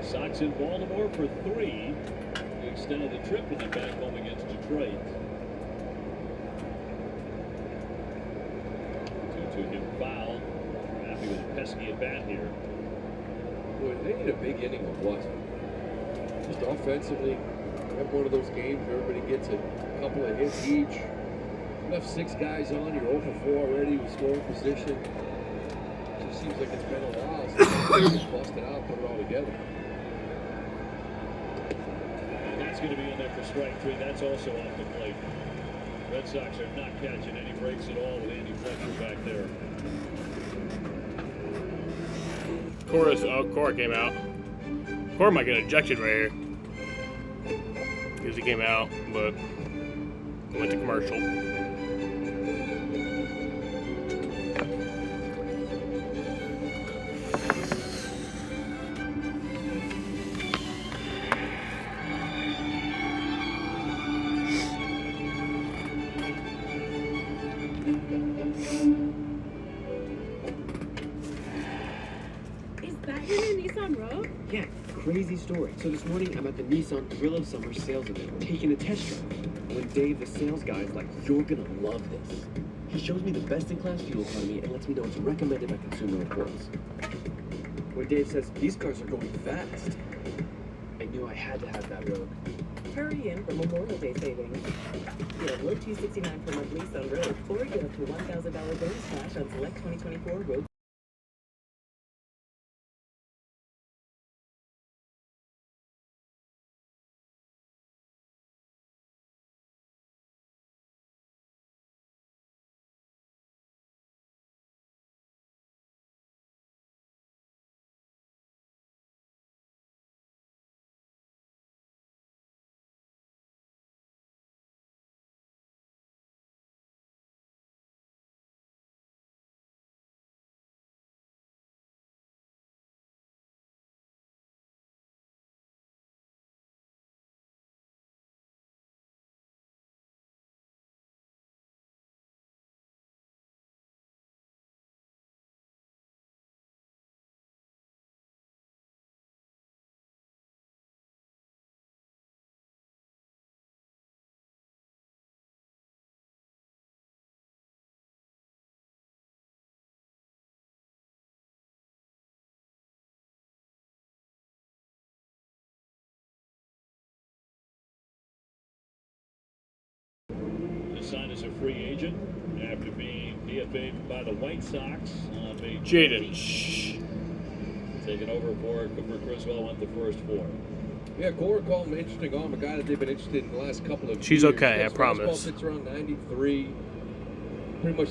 Sox in Baltimore for 3. They extended the trip and then back home against Detroit. 2-2 him foul. Happy with a pesky at bat here. Boy, they need a big inning of what? Just offensively, have one of those games where everybody gets a couple of hits each. Left 6 guys on, you're 0 for 4 already with scoring position. Just seems like it's been a while since they bust it out, put it all together. That's going to be in there for strike 3. That's also off the plate. Red Sox are not catching any breaks at all with Andy Fletcher back there. Cora came out. Cora might get ejected right here. Because he came out, but went to commercial. Yeah, crazy story. So this morning I'm at the Nissan Thrill of Summer sales event, taking a test drive. When Dave, the sales guy, is like, "You're gonna love this." He shows me the best-in-class fuel economy and lets me know it's recommended by Consumer Reports. When Dave says, "These cars are going fast," I knew I had to have that road. Hurry in for Memorial Day savings. Get a low $269 per month lease on road, or get up to $1,000 bonus cash on select 2024 road. Signed as a free agent after being DFA'd by the White Sox on May 20th. Jaden, shh. Taking over for Cooper Criswell, went the first 4. Yeah, Cora called him an interesting arm, a guy that they've been interested in the last couple of She's years. okay, I promise. Fastball sits around 93. Pretty much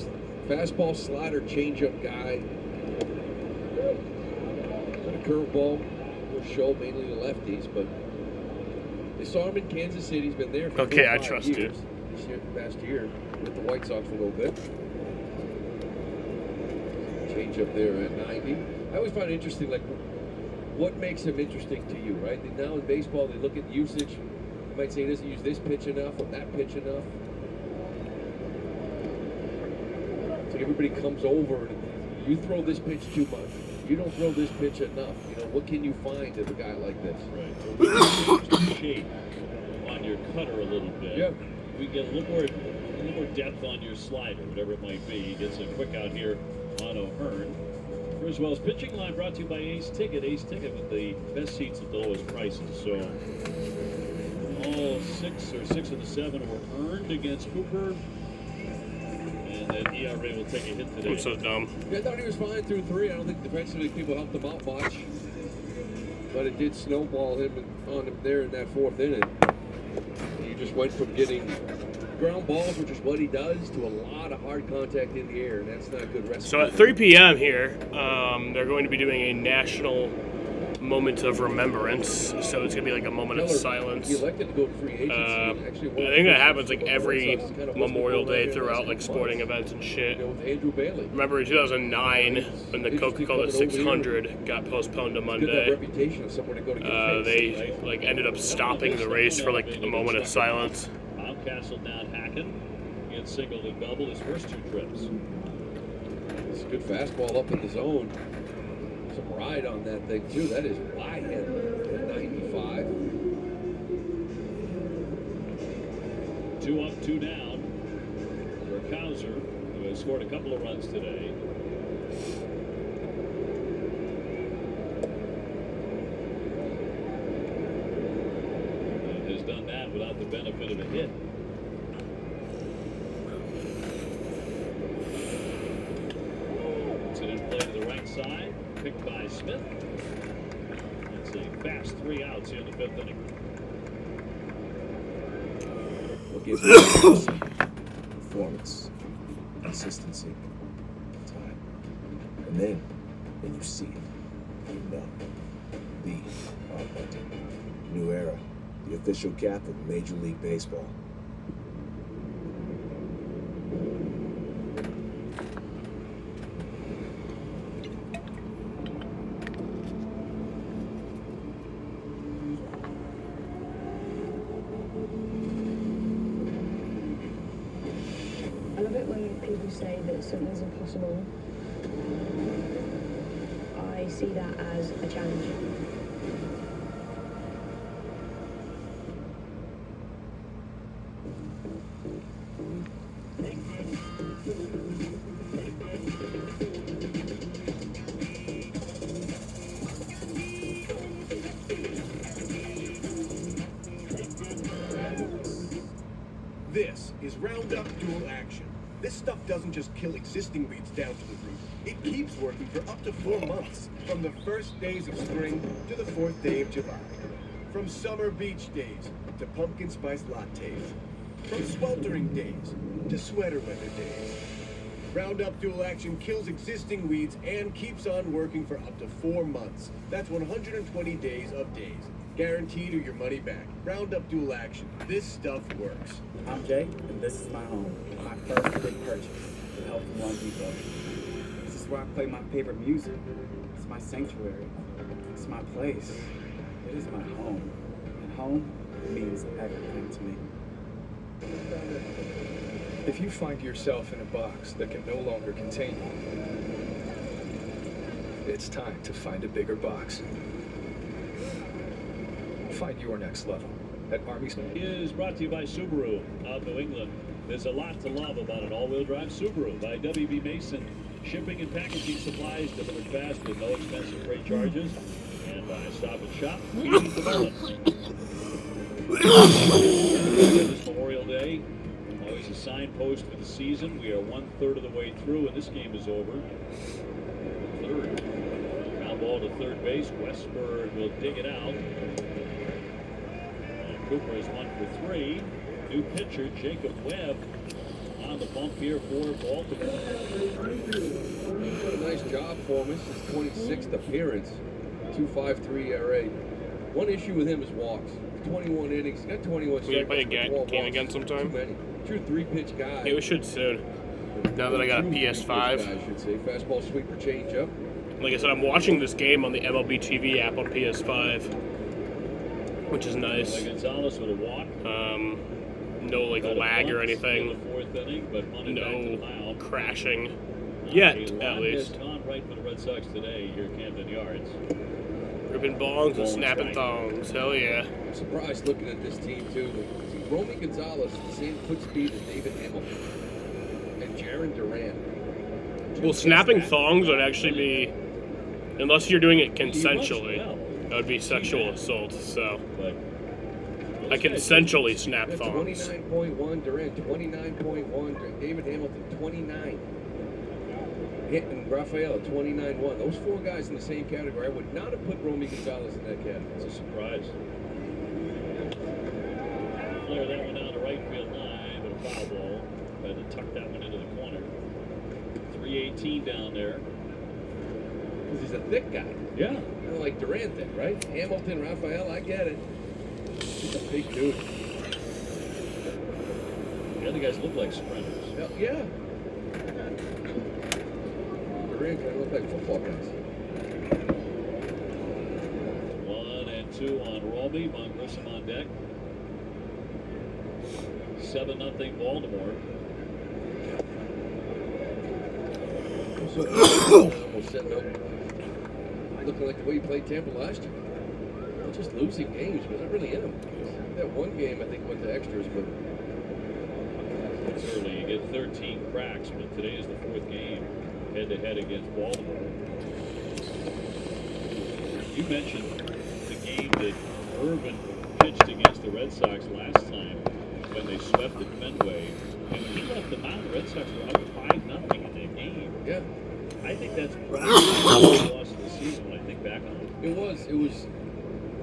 fastball, slider, changeup guy. Got a curveball. Will show mainly the lefties, but they saw him in Kansas City. He's been there for Okay, 4 or I 5 trust years. you. This year, past year, with the White Sox for a little bit. Change up there at 90. I always find it interesting, like, what makes him interesting to you, right? Now in baseball, they look at usage. They might say he doesn't use this pitch enough or that pitch enough. So everybody comes over and you throw this pitch too much. You don't throw this pitch enough. You know, what can you find in a guy like this? Right. Shape on your cutter a little bit. Yeah. We get a little more depth on your slider, whatever it might be. He gets a quick out here on O'Hearn. Criswell's pitching line brought to you by Ace Ticket. Ace Ticket with the best seats at the lowest prices. So all 6 of the 7 were earned against Cooper. And then ERA will take a hit today. I'm so dumb. Yeah, I thought he was fine through 3. I don't think defensively people helped him out much. But it did snowball him on him there in that 4th inning. He just went from getting ground balls, which is what he does, to a lot of hard contact in the air, and that's not a good recipe. So at 3 p.m. here, they're going to be doing a national moment of remembrance, so it's gonna be like a moment of silence. He elected to go to free agency. I think that happens like every Memorial Day throughout like sporting events and shit. Andrew Bailey. Remember in 2009 when the Coca-Cola 600 got postponed to Monday, they like ended up stopping the race for like a moment of silence. Mountcastle down Hacken. He had singled and doubled his first 2 trips. It's a good fastball up in the zone. Some ride on that thing too. That is wide at 95. 2 up, 2 down for Kaiser, who has scored a couple of runs today. And has done that without the benefit of a hit. It's an in play to the right side. Picked by Smith. It's a fast 3 outs here in the 5th inning. What gives me performance, consistency, time. And then, when you see it, you know. The Augmented. New era. The official cap of Major League Baseball. I love it when people say that something's impossible. I see that as a challenge. This is Roundup Dual Action. This stuff doesn't just kill existing weeds down to the root. It keeps working for up to 4 months, from the first days of spring to the 4th day of July. From summer beach days to pumpkin spice lattes. From sweltering days to sweater weather days. Roundup Dual Action kills existing weeds and keeps on working for up to 4 months. That's 120 days of days. Guaranteed or your money back. Roundup Dual Action. This stuff works. I'm Jay, and this is my home. My first big purchase with help from Home Depot. This is where I play my favorite music. It's my sanctuary. It's my place. It is my home. And home means everything to me. If you find yourself in a box that can no longer contain you, it's time to find a bigger box. Find your next level at Army's. Is brought to you by Subaru of New England. There's a lot to love about an all-wheel drive Subaru. By W.B. Mason, shipping and packaging supplies delivered fast with no expensive freight charges. And by Stop and Shop, Easy Development. This Memorial Day, always a signpost for the season. We are 1/3 of the way through, and this game is over. Third. Ground ball to third base. Westberg will dig it out. Cooper is 1 for 3. New pitcher, Jacob Webb, on the bump here for Baltimore. Did a nice job for him. It's his 26th appearance. 2.53 ERA. One issue with him is walks. 21 innings. He's got 21 strikeouts. We play again sometime. True 3-pitch guy. Yeah, we should soon. Now that I got a PS5. I should say. Fastball, sweeper, changeup. Like I said, I'm watching this game on the MLB TV app on PS5. Which is nice. Gonzalez with a walk. No like lag or anything. No crashing yet, at least. On right for the Red Sox today here at Camden Yards. Ripping bongs and snapping thongs. Hell yeah. I'm surprised looking at this team too. See, Romy Gonzalez is the same foot speed as David Hamilton and Jaron Duran. Well, snapping thongs would actually be, unless you're doing it consensually. That would be sexual assault, so I consensually snap thongs. 29.1 Durant, 29.1 David Hamilton, 29. And Rafael at 29.1. Those 4 guys in the same category. I would not have put Romy Gonzalez in that category. It's a surprise. Flare that one down to right field line, but a foul ball. Had to tuck that one into the corner. 318 down there. Because he's a thick guy. Yeah. Kind of like Durant then, right? Hamilton, Raphael, I get it. He's a big dude. The other guys look like sprinters. Hell, yeah. Durant kind of look like football guys. 1-2 on Roby. Von Grissom on deck. 7-0 Baltimore. Almost setting up, looking like the way he played Tampa last year. They're just losing games, but not really in them. That one game, I think, went to extras, but It's early. You get 13 cracks, but today is the 4th game head-to-head against Baltimore. You mentioned the game that Irvin pitched against the Red Sox last time when they swept at Fenway. And when he left the mound, the Red Sox were up 5-0 in that game. yeah, I think that's probably the loss of the season when I think back on it. it was. I think it was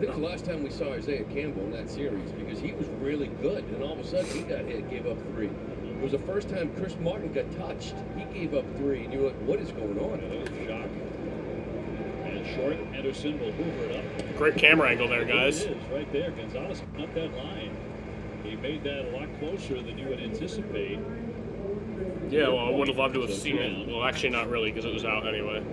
the last time we saw Isaiah Campbell in that series because he was really good, and all of a sudden he got hit, gave up 3. It was the first time Chris Martin got touched. He gave up 3, and you were like, what is going on? That was shocking. And short, Anderson will hoover it up. Great camera angle there, guys. It is right there. Gonzalez up that line. He made that a lot closer than you would anticipate. Yeah, well, I would have loved to have seen it. Well, actually, not really, because it was out anyway.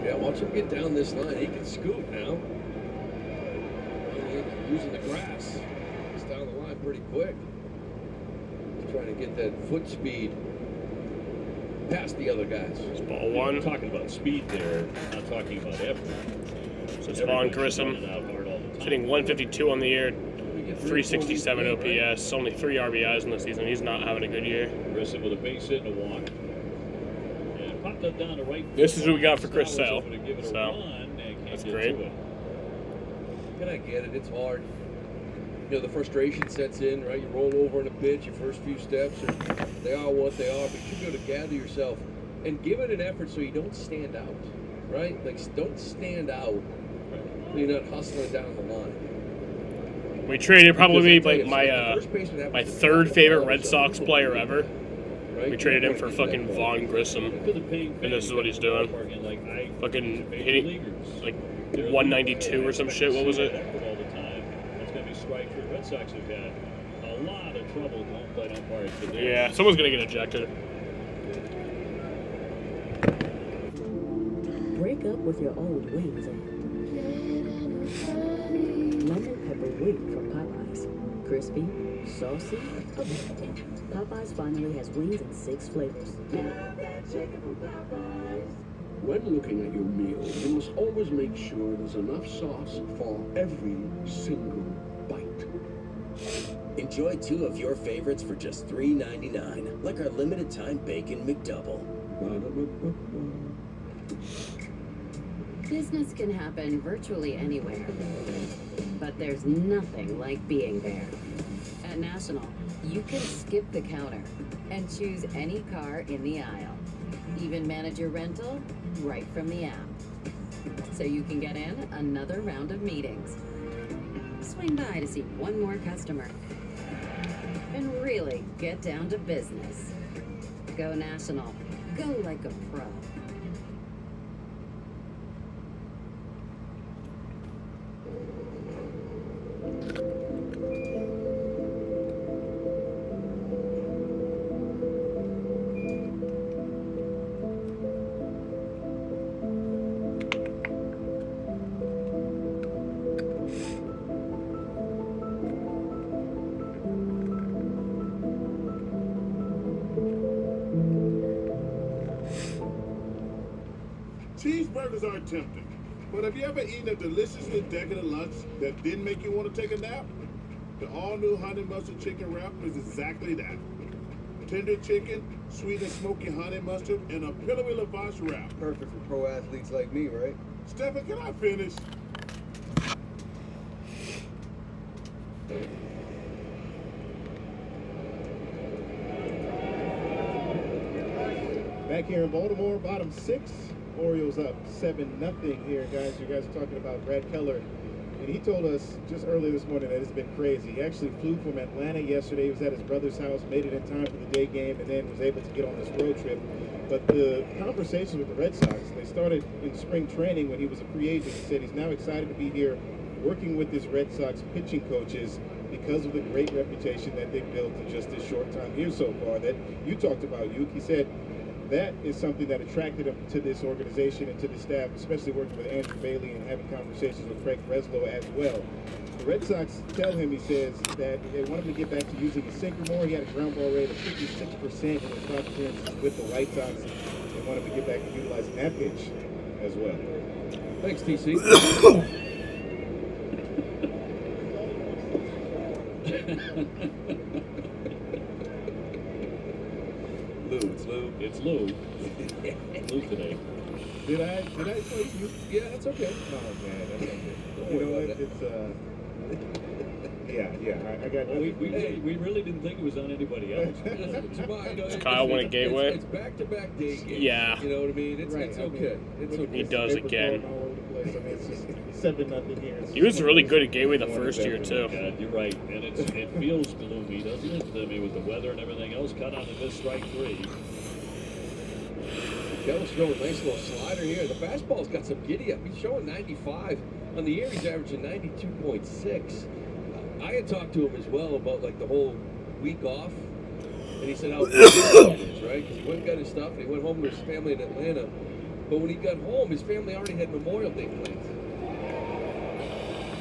Yeah, watch him get down this line. He can scoop now. Using the grass. He's down the line pretty quick. He's trying to get that foot speed past the other guys. It's ball 1. Talking about speed there, not talking about effort. So it's Von Grissom hitting 152 on the year, 367 OPS, only 3 RBIs in the season. He's not having a good year. Grissom with a base hit and a walk. And popped that down to right. This is what we got for Chris Sale. So that's great. And I get it, it's hard. You know, the frustration sets in, right? You roll over in a pitch, your first few steps, they are what they are, but you got to gather yourself and give it an effort so you don't stand out, right? Like, don't stand out so you're not hustling down the line. We traded probably like my third favorite Red Sox player ever. We traded him for fucking Von Grissom, and this is what he's doing. Fucking hitting like 192 or some shit. What was it? All the time. That's going to be strike for Red Sox who've had a lot of trouble with home plate umpires today. Yeah, someone's gonna get ejected. Break up with your old wings and lemon pepper wing from Popeyes. Crispy, saucy, okay. Popeyes finally has wings in 6 flavors. When looking at your meal, you must always make sure there's enough sauce for every single bite. Enjoy 2 of your favorites for just $3.99, like our limited time bacon McDouble. Business can happen virtually anywhere, but there's nothing like being there. At National, you can skip the counter and choose any car in the aisle. Even manage your rental right from the app. So you can get in another round of meetings. Swing by to see one more customer. And really get down to business. Go National. Go like a pro. Cheeseburgers are tempting, but have you ever eaten a deliciously decadent lunch that didn't make you want to take a nap? The all-new honey mustard chicken wrap is exactly that. Tender chicken, sweet and smoky honey mustard, and a pillowy lavash wrap. Perfect for pro athletes like me, right? Stephen, can I finish? Back here in Baltimore, bottom 6. Orioles up 7-0 here, guys. You guys are talking about Brad Keller And he told us just earlier this morning that it's been crazy. He actually flew from Atlanta yesterday. He was at his brother's house, made it in time for the day game, and then was able to get on this road trip. But the conversations with the Red Sox, they started in spring training when he was a free agent. He said he's now excited to be here working with his Red Sox pitching coaches because of the great reputation that they've built in just this short time here so far that you talked about, Yuke. He said that is something that attracted him to this organization and to the staff, especially working with Andrew Bailey and having conversations with Craig Breslow as well. The Red Sox tell him, he says, that they want him to get back to using his sinker more. He had a ground ball rate of 56% in his 5 appearances with the White Sox. They want him to get back to utilizing that pitch as well. Thanks, TC. Lou, it's Lou. It's Lou. Lou today. Did I play you? Yeah, that's okay. Oh, man, that's okay. Don't You worry know what? about that. I got Well, we really didn't think it was on anybody else. Kyle won a gateway. It's back-to-back day games. Yeah. You know what I mean? It's okay. It's okay. He does again. It's just 7-0 here. He was really good at gateway the first year too. Yeah, you're right. And it feels gloomy, doesn't it? I mean, with the weather and everything else, cut on to this strike 3. Keller's throwing a nice little slider here. The fastball's got some giddy up. He's showing 95. On the year, he's averaging 92.6. I had talked to him as well about like the whole week off, and he said how it is, right? Because he went and got his stuff, and he went home to his family in Atlanta. But when he got home, his family already had Memorial Day plans.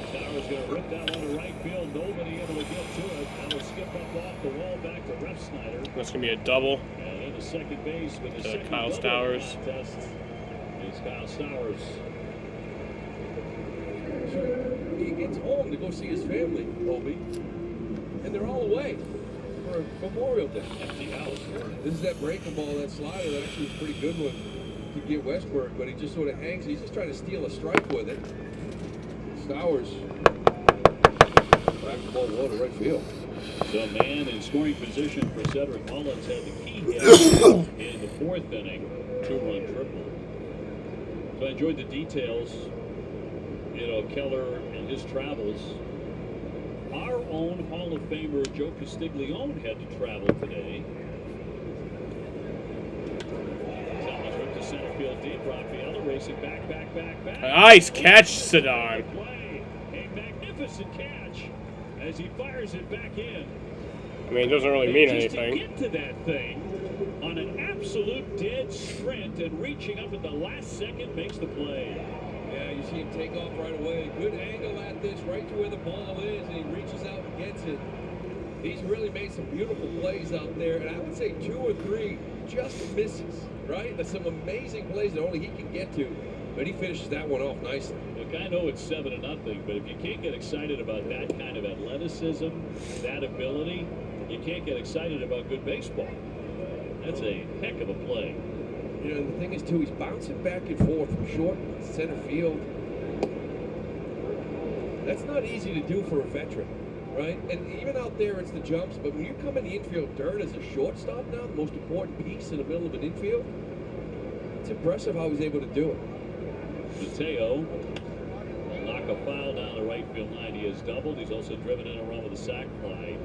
Stowers going to rip that one to right field. Nobody able to get to it. That'll skip up off the wall back to Ref Snyder. That's gonna be a double. And into second base with the second Kyle double Stowers. contest is Kyle Stowers. He gets home to go see his family, Obi, and they're all away for Memorial Day. Empty house. This is that breaking ball, that slider. That actually was a pretty good one to get Westberg, but he just sort of hangs. He's just trying to steal a strike with it. Stowers back the ball low to right field. The man in scoring position for Cedric Mullins had the key hit in the 4th inning, 2-run triple. So I enjoyed the details, Keller and his travels. Our own Hall of Famer Joe Castiglione had to travel today. Thomas ripped to center field deep. Rafaela racing back. Nice catch, Sedon. Play. A magnificent catch as he fires it back in. I mean, it doesn't really mean Just anything. to get to that thing on an absolute dead sprint and reaching up at the last second makes the play. Yeah, you see him take off right away. A good angle at this, right to where the ball is, and he reaches out and gets it. He's really made some beautiful plays out there, and I would say 2 or 3 just misses, right? That's some amazing plays that only he can get to, but he finishes that one off nicely. Look, I know it's 7-0, but if you can't get excited about that kind of athleticism, that ability, you can't get excited about good baseball. That's a heck of a play. And the thing is, too, he's bouncing back and forth from short to center field. That's not easy to do for a veteran, right? And even out there, it's the jumps. But when you come in the infield dirt as a shortstop now, the most important piece in the middle of an infield, it's impressive how he's able to do it. Mateo will knock a foul down the right field line. He has doubled. He's also driven in a run with a sac fly.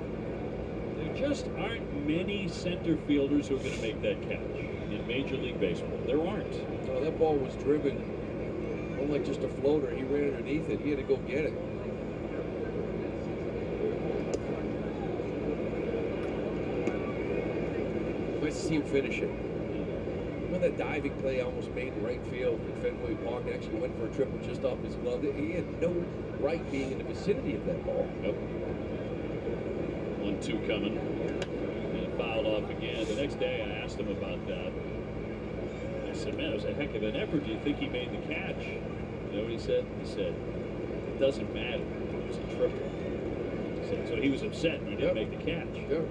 There just aren't many center fielders who are going to make that catch in Major League Baseball. There aren't. No, that ball was driven, unlike just a floater. He ran underneath it. He had to go get it. Nice to see him finish it. Remember that diving play I almost made in right field in Fenway Park? Actually went for a triple just off his glove. He had no right being in the vicinity of that ball. Yep. 1-2 coming. And fouled off again. The next day I asked him about that. I said, man, it was a heck of an effort. Do you think he made the catch? You know what he said? He said, it doesn't matter. It was a triple. He said, so he was upset he didn't make the catch. Yep.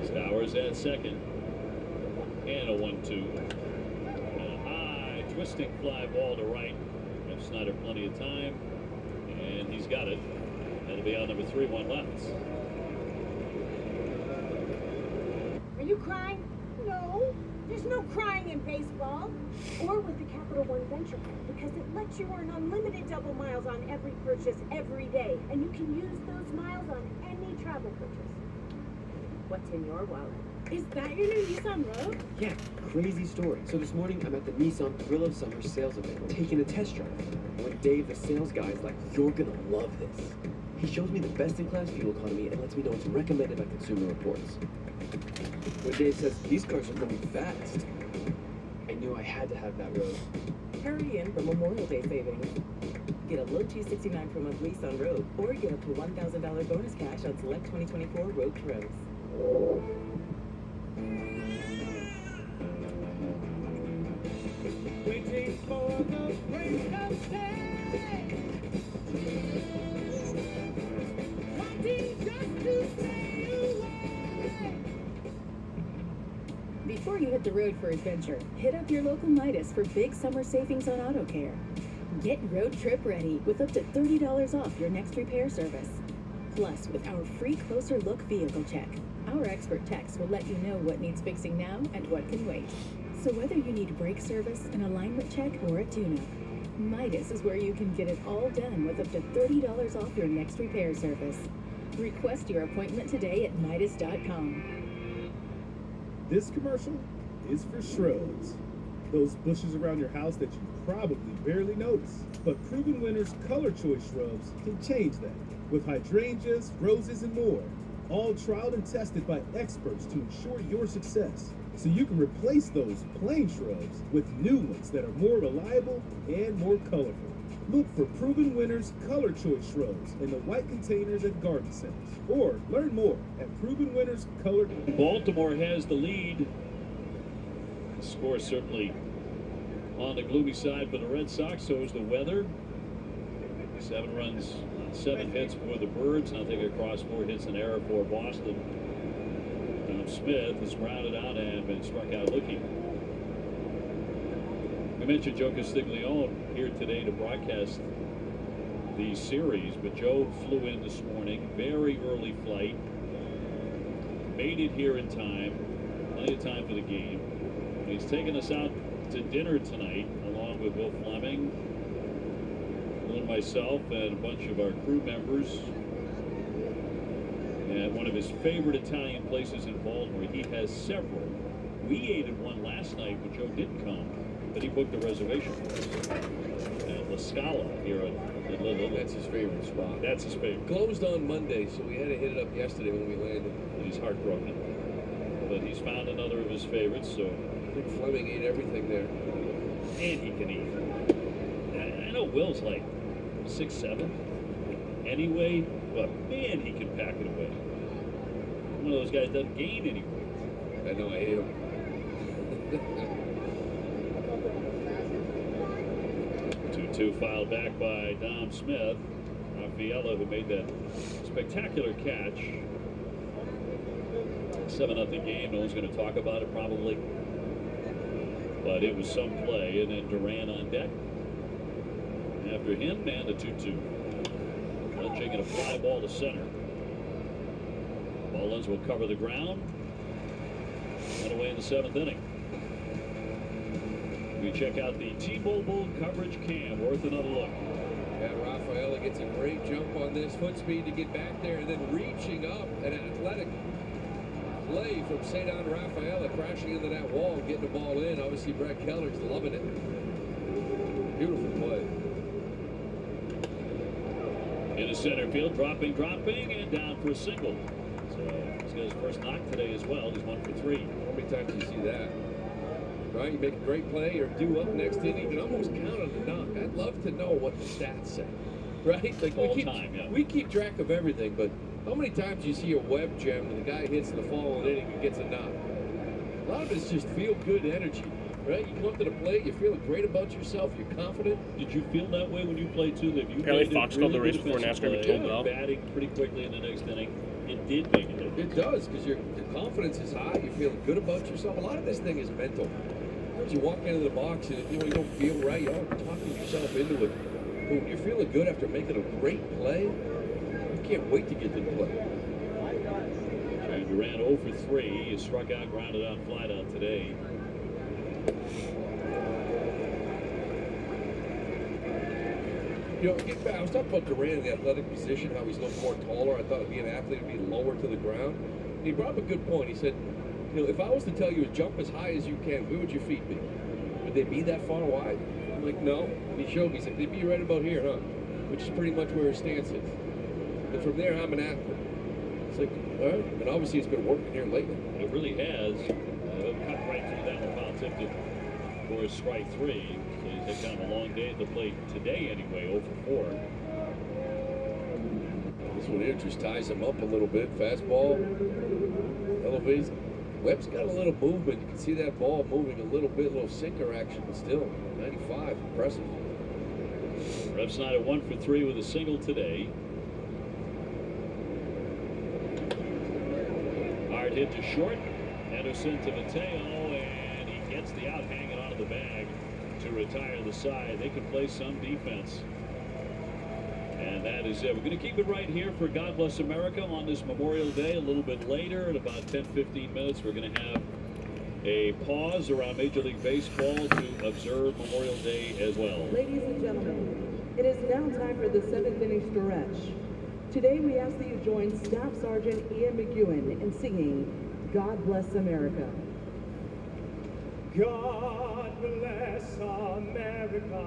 Stowers at second. And a 1-2. And a high twisting fly ball to right. Gives Snyder plenty of time. And he's got it. That'll be out number 3, 1 left. Are you crying? No. There's no crying in baseball. Or with the Capital One Venture Card, because it lets you earn unlimited double miles on every purchase every day. And you can use those miles on any travel purchase. What's in your wallet? Is that your new Nissan Rogue? Yeah, crazy story. So this morning, I'm at the Nissan Thrill of Summer sales event, taking a test drive. And when Dave, the sales guy, is like, "You're gonna love this," he shows me the best-in-class fuel economy and lets me know it's recommended by Consumer Reports. When Dave says, "These cars are going fast," I knew I had to have that Rogue. Hurry in for Memorial Day savings. Get a low $269 per month lease on Rogue, or get up to $1,000 bonus cash on select 2024 Rogue trims. Waiting for the break of day. Wanting just to stay away. Before you hit the road for adventure, hit up your local Midas for big summer savings on auto care. Get road trip ready with up to $30 off your next repair service. Plus, with our free Closer Look vehicle check, our expert techs will let you know what needs fixing now and what can wait. So whether you need brake service, an alignment check, or a tune-up, Midas is where you can get it all done with up to $30 off your next repair service. Request your appointment today at Midas.com. This commercial is for shrubs. Those bushes around your house that you probably barely notice. But Proven Winners Color Choice shrubs can change that. With hydrangeas, roses, and more. All trialed and tested by experts to ensure your success. So you can replace those plain shrubs with new ones that are more reliable and more colorful. Look for Proven Winners Color Choice shrubs in the white containers at garden centers. Or learn more at Proven Winners Color. Baltimore has the lead. The score certainly on the gloomy side for the Red Sox. So is the weather. 7 runs, 7 hits for the Birds. Nothing across, 4 hits and error for Boston. Smith has grounded out and been struck out looking. We mentioned Joe Castiglione here today to broadcast the series, but Joe flew in this morning, very early flight, made it here in time, plenty of time for the game. And he's taking us out to dinner tonight, along with Will Fleming, and myself, and a bunch of our crew members. At one of his favorite Italian places in Baltimore. He has several. We ate at one last night, but Joe didn't come, but he booked the reservation for us at La Scala here at Little. That's his favorite spot. That's his favorite. Closed on Monday, so we had to hit it up yesterday when we landed. And he's heartbroken, but he's found another of his favorites. So I think Fleming ate everything there, and he can eat. I know Will's like 6'7". Anyway, but man, he can pack it away. One of those guys doesn't gain any weight. I know, I hate him. 2-2 filed back by Dom Smith. Rafaela, who made that spectacular catch. 7-0 game. No one's going to talk about it probably. But it was some play, and then Duran on deck. After him, and the 2-2. Lynching and a fly ball to center. Mullins will cover the ground. And away in the 7th inning. We check out the T-Mobile coverage cam. Worth another look. Yeah, Rafaela gets a great jump on this. Foot speed to get back there, and then reaching up, an athletic play from Cedar Rafaela, crashing into that wall, getting the ball in. Obviously, Brett Keller's loving it. Beautiful play. In the center field, dropping, and down for a single. So he's got his first knock today as well. He's 1 for 3. How many times do you see that? Right, you make a great play or do up next inning, you can almost count on the knock. I'd love to know what the stats say. Right? Like we keep track of everything, but how many times do you see a web gem and the guy hits in the following inning and gets a knock? A lot of it's just feel-good energy. Right? You come up to the plate, you're feeling great about yourself, you're confident. Did you feel that way when you played too? That you apparently Fox called the race before NASCAR even told Bell. Batting pretty quickly in the next inning. It did make a difference. It does, because your confidence is high, you're feeling good about yourself. A lot of this thing is mental. Sometimes you walk into the box and you don't feel right, you're talking yourself into it. But when you're feeling good after making a great play, you can't wait to get to the play. And Durant 0 for 3. He struck out, grounded out, flied out today. You know, get back, I was talking about Durant in the athletic position, how he's a little more taller. I thought being an athlete would be lower to the ground. And he brought up a good point. He said, you know, if I was to tell you to jump as high as you can, where would your feet be? Would they be that far wide? I'm like, no. And he showed me, he said, they'd be right about here, huh? Which is pretty much where his stance is. And from there, I'm an athlete. It's like, all right. And obviously, it's been working here lately. It really has. Cut right through that one, foul tipped it for a strike 3. So he's had kind of a long day at the plate today anyway, 0 for 4. This one here just ties him up a little bit. Fastball elevates. Webb's got a little movement. You can see that ball moving a little bit, little sinker action, but still 95. Impressive. Ref Snyder 1 for 3 with a single today. Hard hit to short. Anderson to Mateo, and he gets the out hanging out of the bag to retire the side. They can play some defense. And that is it. We're going to keep it right here for God Bless America on this Memorial Day. A little bit later, at about 10-15 minutes, we're going to have a pause around Major League Baseball to observe Memorial Day as well. Ladies and gentlemen, it is now time for the 7th inning stretch. Today we ask that you join Staff Sergeant Ian McEwen in singing God Bless America. God bless America,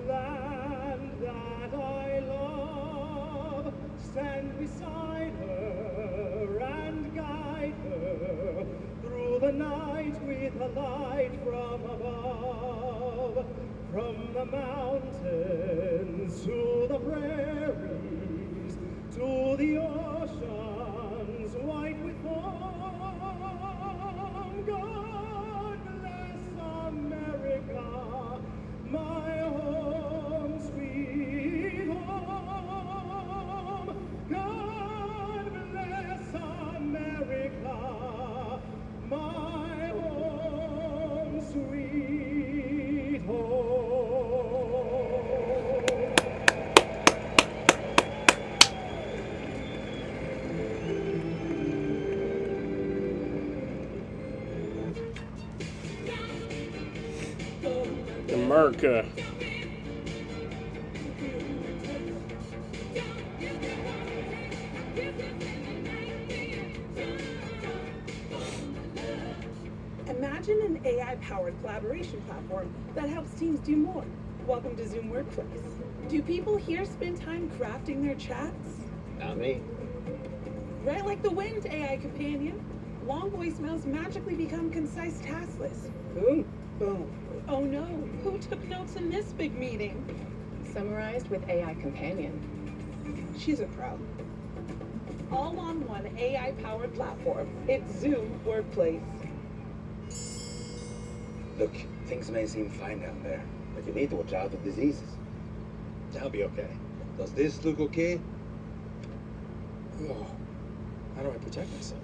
land that I love. Stand beside her and guide her through the night with a light from above. From the mountains to the prairies, to the oceans white with foam. God bless America, my home, sweet home. God bless America, my home, sweet home. America. Imagine an AI-powered collaboration platform that helps teams do more. Welcome to Zoom Workplace. Do people here spend time crafting their chats? Not me. Right like the wind, AI companion. Long voicemails magically become concise task lists. Boom, boom. Oh no, who took notes in this big meeting? Summarized with AI companion. She's a pro. All on one AI-powered platform. It's Zoom Workplace. Look, things may seem fine down there, but you need to watch out for diseases. I'll be okay. Does this look okay? Oh, how do I protect myself?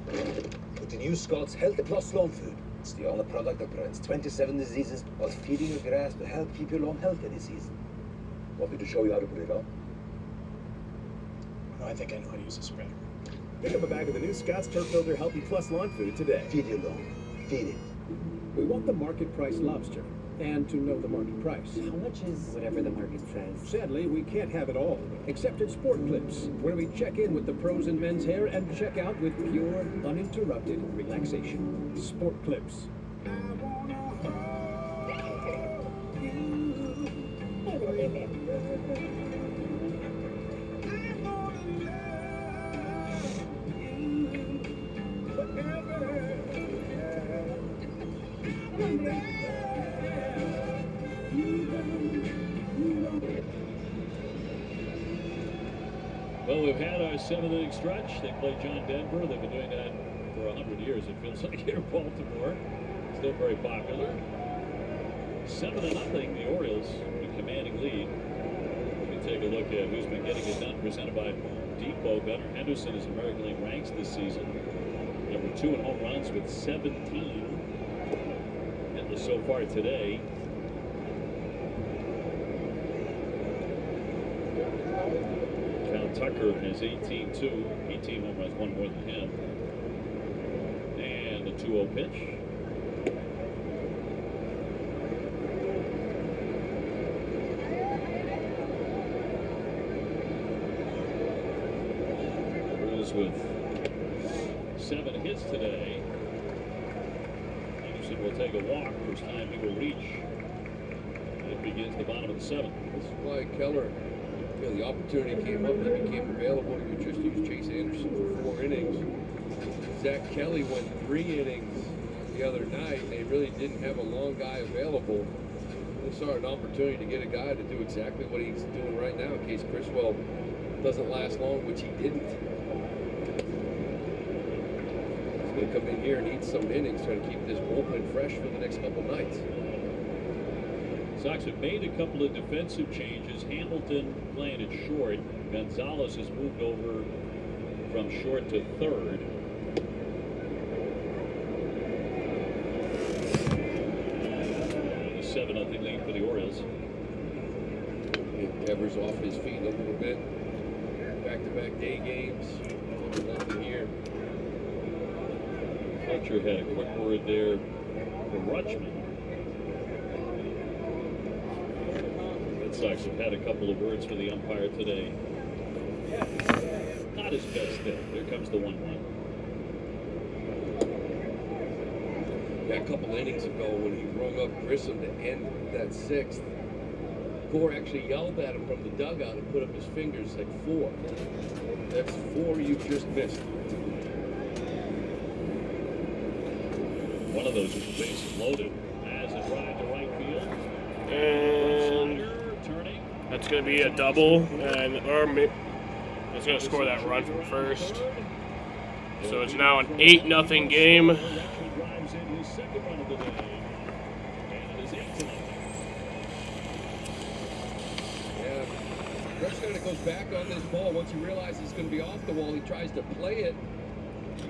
With the new Scott's Healthy Plus Lawn Food. It's the only product that prevents 27 diseases while feeding your grass to help keep your lawn healthy this season. Want me to show you how to put it on? No, I think I know how to use a spreader. Pick up a bag of the new Scott's Turf Builder Healthy Plus Lawn Food today. Feed your lawn. Feed it. We want the market price lobster, and to know the market price. How much is whatever the market says? Sadly, we can't have it all, except at Sport Clips, where we check in with the pros in men's hair and check out with pure, uninterrupted relaxation. Sport Clips. Well, we've had our 7th inning stretch. They played John Denver. They've been doing that for 100 years, it feels like, here in Baltimore. Still very popular. 7-0, the Orioles, in commanding lead. We can take a look at who's been getting it done, presented by Home Depot. Gunnar Henderson is American League ranks this season. Number 2 in home runs with 17. And so far today. Tucker has 18 home runs, one more than him. And the 2-0 pitch. with 7 hits today. Anderson will take a walk. First time he will reach. It begins the bottom of the 7th. That's why Keller, the opportunity came up, he became available. You just used Chase Anderson for 4 innings. Zach Kelly went 3 innings the other night, and they really didn't have a long guy available. They saw an opportunity to get a guy to do exactly what he's doing right now in case Criswell doesn't last long, which he didn't. He's going to come in here and eat some innings, try to keep this bullpen fresh for the next couple nights. Sox have made a couple of defensive changes. Hamilton playing at short. Gonzalez has moved over from short to third. A 7-0 lead for the Orioles. Devers off his feet a little bit. Back-to-back day games. Nothing here. Fletcher had a quick word there from Rutschman. Red Sox have had a couple of words for the umpire today. Not his best day. Here comes the 1-1. Yeah, a couple innings ago when he rung up Grissom to end that 6th, Gore actually yelled at him from the dugout and put up his fingers like 4. That's 4 you just missed. One of those is bases loaded. As a drive to right field. And that's going to be a double, and it's going to score that run from first. So it's now an 8-0 game. Drives in his second run of the day. And it is 8-0. Yeah, Rush kind of goes back on this ball. Once he realizes it's going to be off the wall, he tries to play it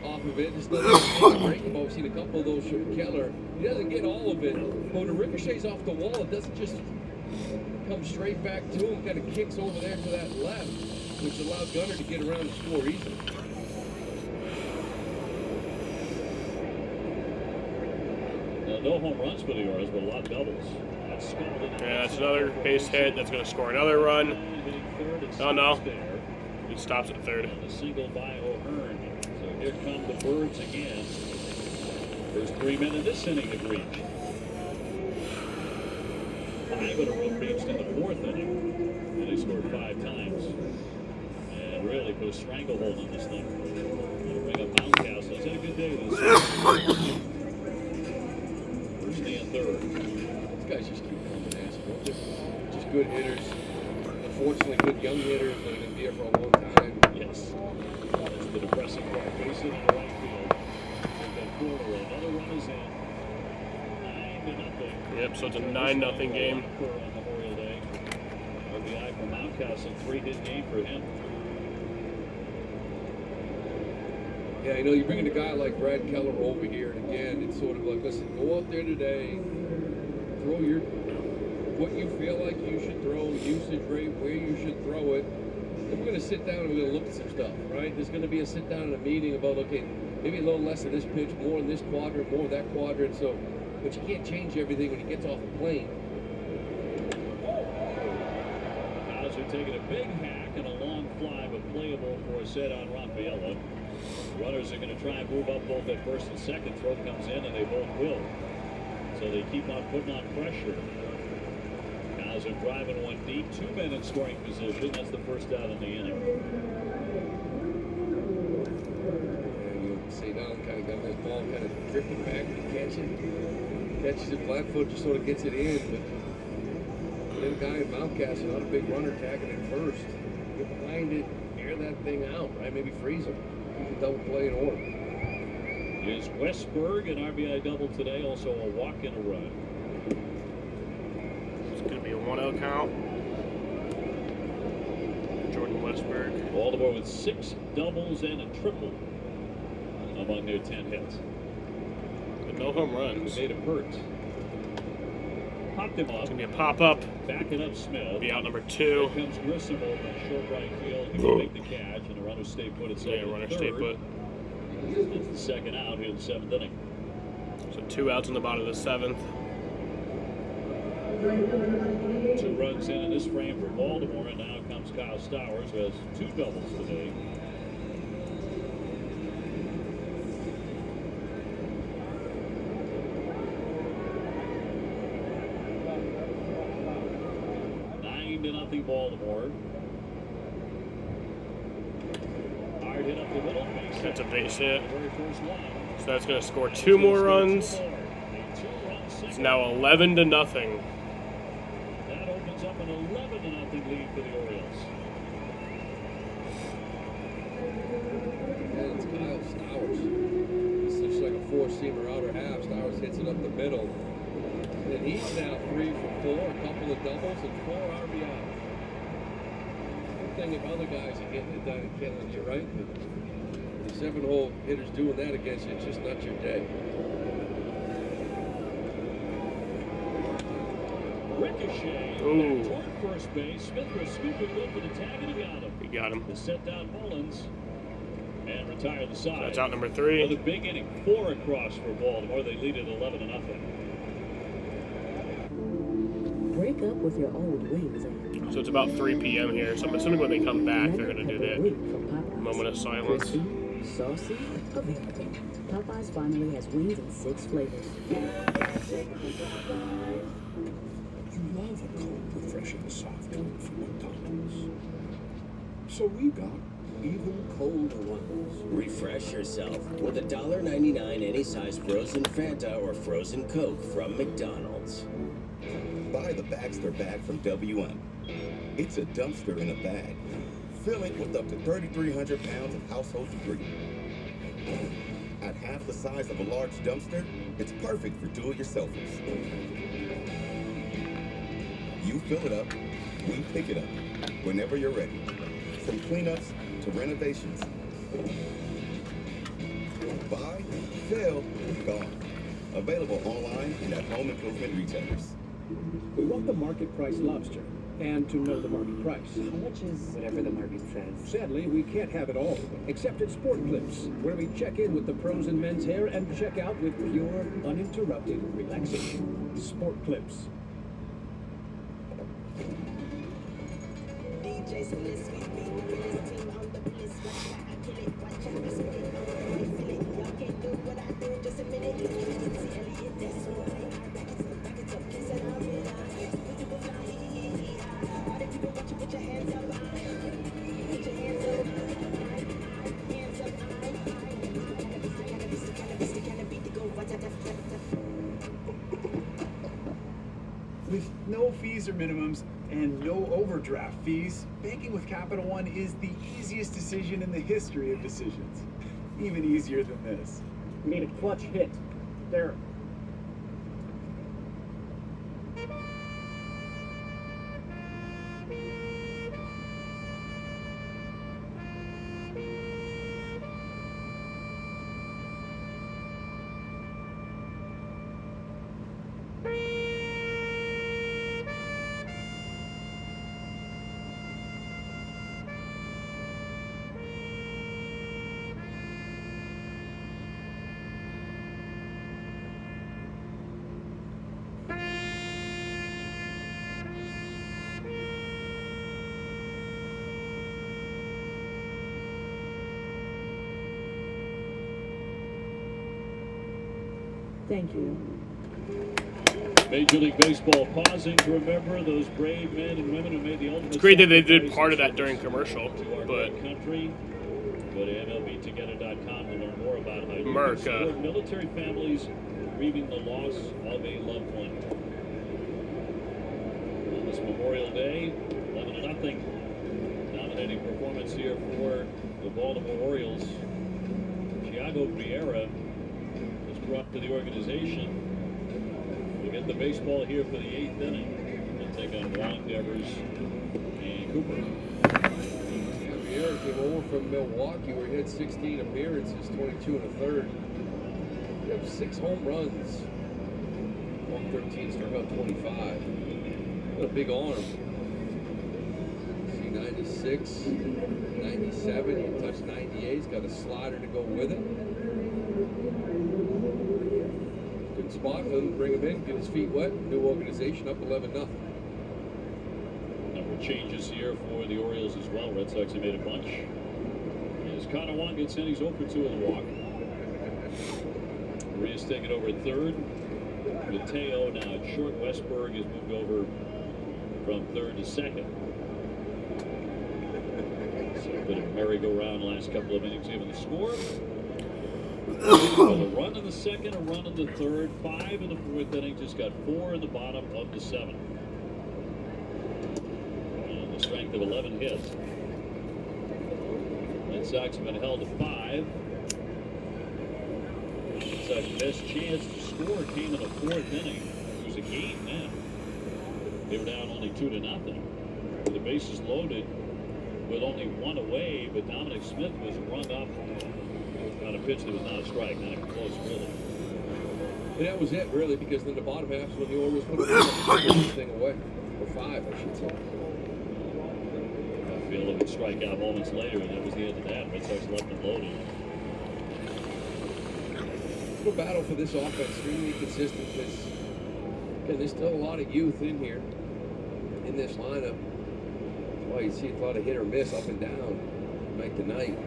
off of it. It's not a breaking ball. We've seen a couple of those from Keller. He doesn't get all of it. But when it ricochets off the wall, it doesn't just come straight back to him. Kind of kicks over there to that left, which allowed Gunnar to get around and score easily. No home runs for the Orioles, but a lot of doubles. Yeah, that's another base hit. That's going to score another run. Oh, no. He stops at third. A single by O'Hearn. So here come the Birds again. First 3 men in this inning have reached. 5 in a row reached in the 4th inning. And they scored 5 times. And really put a stranglehold on this thing. They'll bring up Mountcastle. He's had a good day this year. First and third. These guys just keep coming at us. Just good hitters. Unfortunately, good young hitters that are going to be here for a long time. Yes. That's the depressing part. Base hit in the right field. Take that corner. Another run is in. 9-0. Yep, so it's a 9-0 game. On Memorial Day. RBI for Mountcastle. 3-hit game for him. Yeah, you know, you're bringing a guy like Brad Keller over here, and again, it's sort of like, listen, go out there today, throw what you feel like you should throw, usage rate, where you should throw it. And we're going to sit down and we're going to look at some stuff, right? There's going to be a sit down and a meeting about, okay, maybe a little less of this pitch, more in this quadrant, more of that quadrant. So, but you can't change everything when he gets off the plane. Hauser taking a big hack and a long fly, but playable for a set on Rafaela. Runners are going to try and move up both at first and second. Throw comes in, and they both will. So they keep on putting on pressure. Hauser driving one deep. 2 men in scoring position. That's the first out in the inning. And you see now, kind of got this ball kind of drifting back. He catches it flat foot, just sort of gets it in. But then a guy in Mountcastle, not a big runner, tagging it first. Get behind it, air that thing out, right? Maybe freeze him. Double play in order. Is Westberg an RBI double today? Also a walk and a run. It's going to be a 1-0 count. Jordan Westberg. Baltimore with 6 doubles and a triple among their 10 hits. But no home runs. They made him hurt. Popped him up. It's going to be a pop-up. Backing up Smith. Be out number 2. Here comes Grissom over in short right field. He will make the catch, and the runner stay put at second. Yeah, runner stay put. It's the second out here in the 7th inning. So 2 outs in the bottom of the 7th. 2 runs in this frame for Baltimore, and now comes Kyle Stowers, who has 2 doubles today. Baltimore. Hard hit up the middle. That's a base hit. Very first one. So that's going to score 2 more runs. It's now 11-0. That opens up an 11-0 lead for the Orioles. And it's Kyle Stowers. It's just like a four-seamer outer half. Stowers hits it up the middle. And he's now 3 for 4, a couple of doubles and 4 RBI. One thing if other guys are getting it done in Kennedy, you're right. The 7-hole hitters doing that against you, it's just not your day. Ricochet. Ooh. Toward first base. Smith was scooping up for the tag, and he got him. He got him. To set down Mullins and retire the side. That's out number 3. Another big inning. 4 across for Baltimore. They lead it 11-0. Break up with your old wings and So it's about 3 p.m. here. So I'm assuming when they come back, they're going to do that moment of silence. crispy, saucy, available. Popeyes finally has wings in 6 flavors. You love a cold, refreshing soft drink from McDonald's. So we got even colder ones. Refresh yourself with $1.99 any size frozen Fanta or frozen Coke from McDonald's. Buy the Baxter bag from WM. It's a dumpster in a bag. Fill it with up to 3,300 pounds of household debris. At half the size of a large dumpster, it's perfect for do-it-yourselfers. You fill it up, we pick it up, whenever you're ready. From cleanups to renovations. Buy, fill, gone. Available online and at home improvement retailers. We want the market price lobster and to know the market price. How much is whatever the market says? Sadly, we can't have it all, except at Sport Clips, where we check in with the pros in men's hair and check out with pure, uninterrupted relaxation. Sport Clips. With no fees or minimums and no overdraft fees, banking with Capital One is the easiest decision in the history of decisions. Even easier than this. Need a clutch hit. There. Thank you. Major League Baseball pausing to remember those brave men and women who made the ultimate. It's great that they did part of that during commercial, but country. Go to MLBtogether.com to learn more about how you America. can support military families grieving the loss of a loved one. On this Memorial Day, 11-0. Dominating performance here for the Baltimore Orioles. Thiago Vieira was brought to the organization. We get the baseball here for the 8th inning. They'll take on Juan Devers and Cooper. Vieira came over from Milwaukee where he had 16 appearances, 22 1/3. He had 6 home runs. 113 struck out 25. What a big arm. See 96, 97, he touched 98. He's got a slider to go with it. Good spot for them to bring him in, get his feet wet. New organization up 11-0. Number of changes here for the Orioles as well. Red Sox have made a bunch. As Connor Wong gets in, he's 0 for 2 with a walk. Reyes taking over at third. Mateo now at short. Westberg has moved over from third to second. Bit of merry-go-round last couple of innings, even the score. Well, a run in the second, a run in the third, 5 in the fourth inning, just got 4 in the bottom of the 7th. And the strength of 11 hits. Red Sox have been held to 5. Red Sox best chance to score came in the 4th inning. It was a game then. They were down only 2-0. The bases loaded with only 1 away, but Dominic Smith was rung up on a pitch that was not a strike, not even close, really. And that was it, really, because in the bottom half is when the Orioles put this thing away. Or 5, I should say. I feel like it strikeout moments later, and that was the end of that. Red Sox left and loaded. The battle for this offense, extremely consistent, because again, there's still a lot of youth in here, in this lineup. That's why you see a lot of hit or miss up and down, night to night.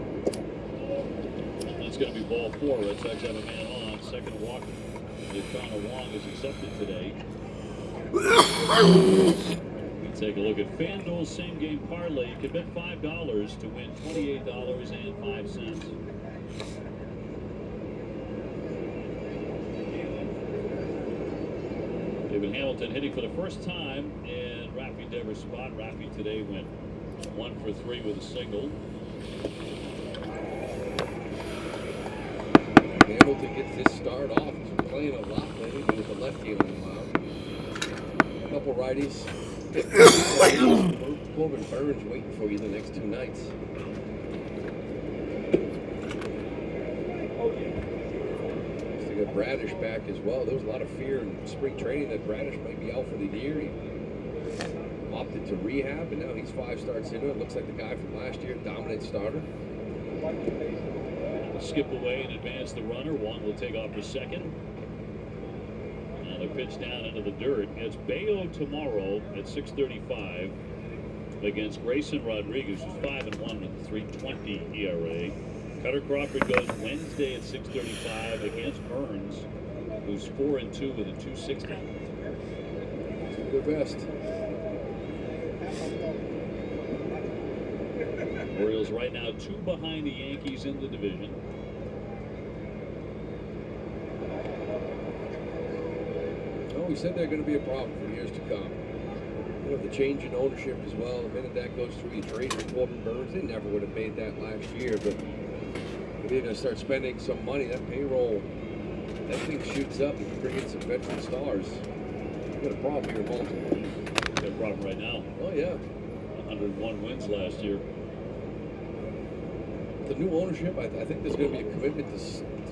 That's going to be ball 4. Red Sox have a man on. Second walk that Connor Wong is accepted today. We take a look at FanDuel's same-game parlay. You can bet $5 to win $28.05. David Hamilton hitting for the first time in Rafi Devers' spot. Rafi today went 1 for 3 with a single. Hamilton gets this start off. He's been playing a lot lately with the lefty on him. A couple righties. Corbin Burns waiting for you the next 2 nights. They got Bradish back as well. There was a lot of fear in spring training that Bradish might be out for the year. He opted to rehab, and now he's 5 starts into it. Looks like the guy from last year, dominant starter. Skip away and advance the runner. Wong will take off for second. And a pitch down into the dirt. It's Bayo tomorrow at 6:35 against Grayson Rodriguez, who's 5-1 with a 3.20 ERA. Cutter Crawford goes Wednesday at 6:35 against Burns, who's 4-2 with a 2.60. Good best. Orioles right now 2 behind the Yankees in the division. Oh, we said they're going to be a problem for years to come. You know, the change in ownership as well. The minute that goes through, you trade for Corbin Burns. They never would have made that last year, but if they're going to start spending some money, that payroll, that thing shoots up. If you bring in some veteran stars, you got a problem here in Baltimore. Got a problem right now. Oh, yeah. 101 wins last year. The new ownership, I think there's going to be a commitment to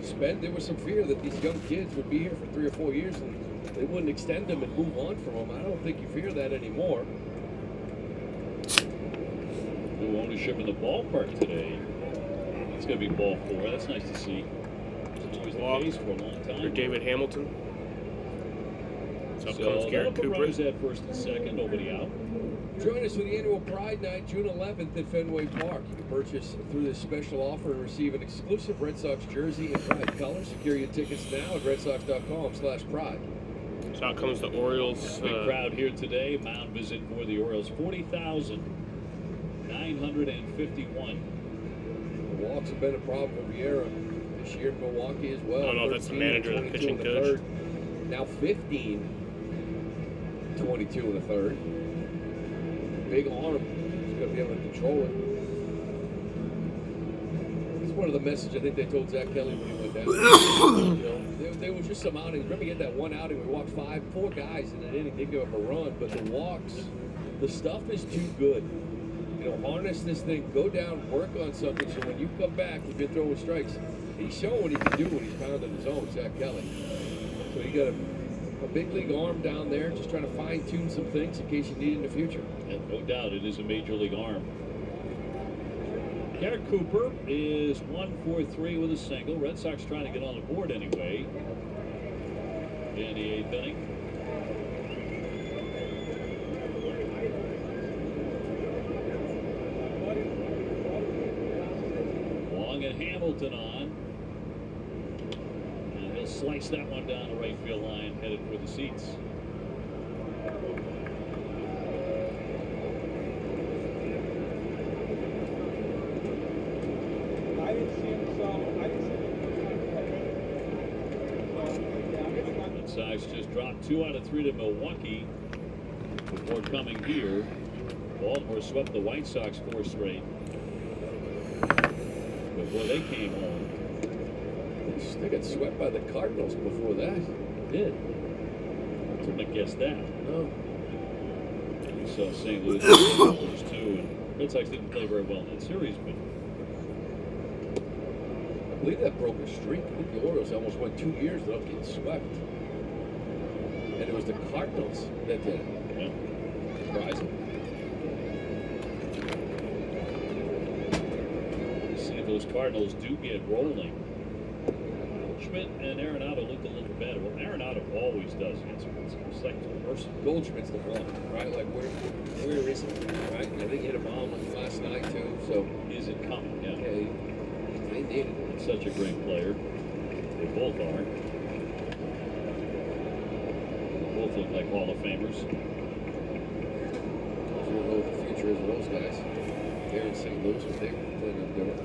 spend. There was some fear that these young kids would be here for 3 or 4 years and they wouldn't extend them and move on from them. I don't think you fear that anymore. New ownership in the ballpark today. It's going to be ball 4. That's nice to see. It's always the case for a long time. For David Hamilton. So So comes Garrett that'll put Cooper. runners at first and second. Nobody out. Join us for the annual Pride Night, June 11th at Fenway Park. You can purchase through this special offer and receive an exclusive Red Sox jersey in Pride color. Secure your tickets now at redsox.com/pride. So out comes the Orioles. Big crowd here today. Mound visit for the Orioles. 40,951. The walks have been a problem for Vieira this year in Milwaukee as well. Oh, no, that's the 13, manager, the 22 pitching in the coach. third. Now 15, 22 in the third. Big arm. He's going to be able to control it. It's one of the messages I think they told Zach Kelly when he went down. There was just some outings. Remember, he had that one outing where we walked 4 guys in an inning. Didn't give up a run, but the walks, the stuff is too good. You know, harness this thing, go down, work on something, so when you come back, if you're throwing strikes, he's showing what he can do when he's pounding his own, Zach Kelly. So you got a big league arm down there, just trying to fine-tune some things in case you need it in the future. And no doubt it is a major league arm. Garrett Cooper is 1 for 3 with a single. Red Sox trying to get on the board anyway in the 8th inning. Wong and Hamilton on. And he'll slice that one down the right field line, headed for the seats. didn't see him, so I didn't see him. Red Sox just dropped 2 out of 3 to Milwaukee before coming here. Baltimore swept the White Sox 4 straight before they came home. They got swept by the Cardinals before that. They did. Couldn't have guessed that. No. We saw St. Louis Cardinals too, and Red Sox didn't play very well in that series, but I believe that broke a streak. I think the Orioles almost went 2 years without getting swept. And it was the Cardinals that did it. Yeah. Surprising. See if those Cardinals do get rolling. Schmidt and Arenado looked a little better. Well, Arenado always does against Red Sox. It's like the person. Goldschmidt's the one, right? Like, where is he, right? I think he hit a bomb last night, too, so. Is it coming? Yeah. Okay. They need it. Such a great player. They both are. Both look like Hall of Famers. I don't know what the future is of those guys. They're in St. Louis, what they're planning on doing.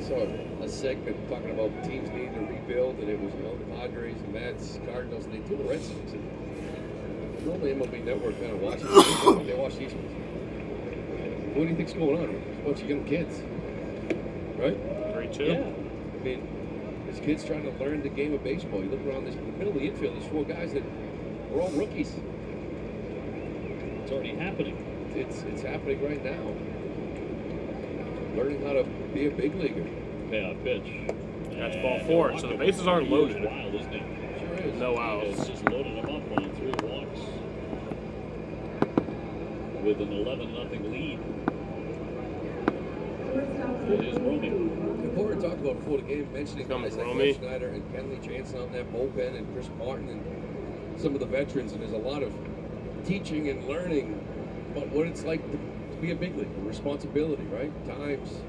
So a segment talking about teams needing to rebuild, and it was, you know, the Padres, the Mets, Cardinals, and they do the Red Sox. And normally MLB Network kind of watches them. They watch these ones. What do you think's going on? It's a bunch of young kids, right? Great too. Yeah. I mean, this kid's trying to learn the game of baseball. You look around this middle of the infield, these 4 guys that are all rookies. It's already happening. It's happening right now. Learning how to be a big leaguer. Payout pitch. That's ball 4, so the bases aren't loaded. Wild, isn't it? Sure is. No outs. It's just loaded them up on 3 walks with an 11-0 lead. It is Romy. Important to talk about before the game, mentioning guys like Romy. Schneider and Kenley Jansen on that bullpen, and Chris Martin and some of the veterans, and there's a lot of teaching and learning about what it's like to be a big league, responsibility, right? Times,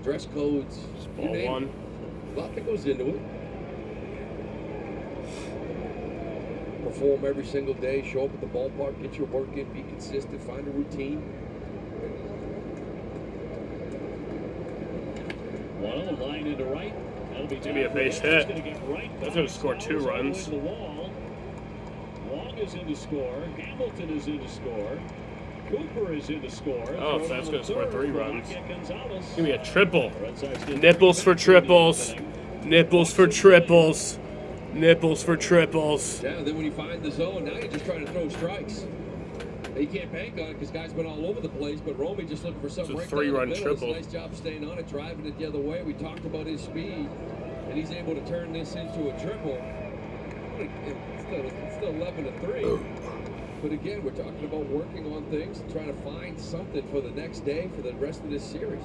dress codes, you Ball name 1. it. A lot that goes into it. Perform every single day, show up at the ballpark, get your work in, be consistent, find a routine. One on the line into right. That'll be Gonna be a base hit. Right. That's gonna score 2 runs. The wall. Long is in to score. Hamilton is in to score. Cooper is in to score. Oh, so that's gonna score 3 runs. Gonzalez. Give me a triple. Red Sox get Nipples for triples. Nipples for triples. Nipples for triples. Yeah, then when you find the zone, now you're just trying to throw strikes. You can't bank on it because guys been all over the place, but Romy just looking for something right down the 3-run middle. It's a triple. nice job staying on it, driving it the other way. We talked about his speed, and he's able to turn this into a triple. It's still 11-3. But again, we're talking about working on things and trying to find something for the next day, for the rest of this series.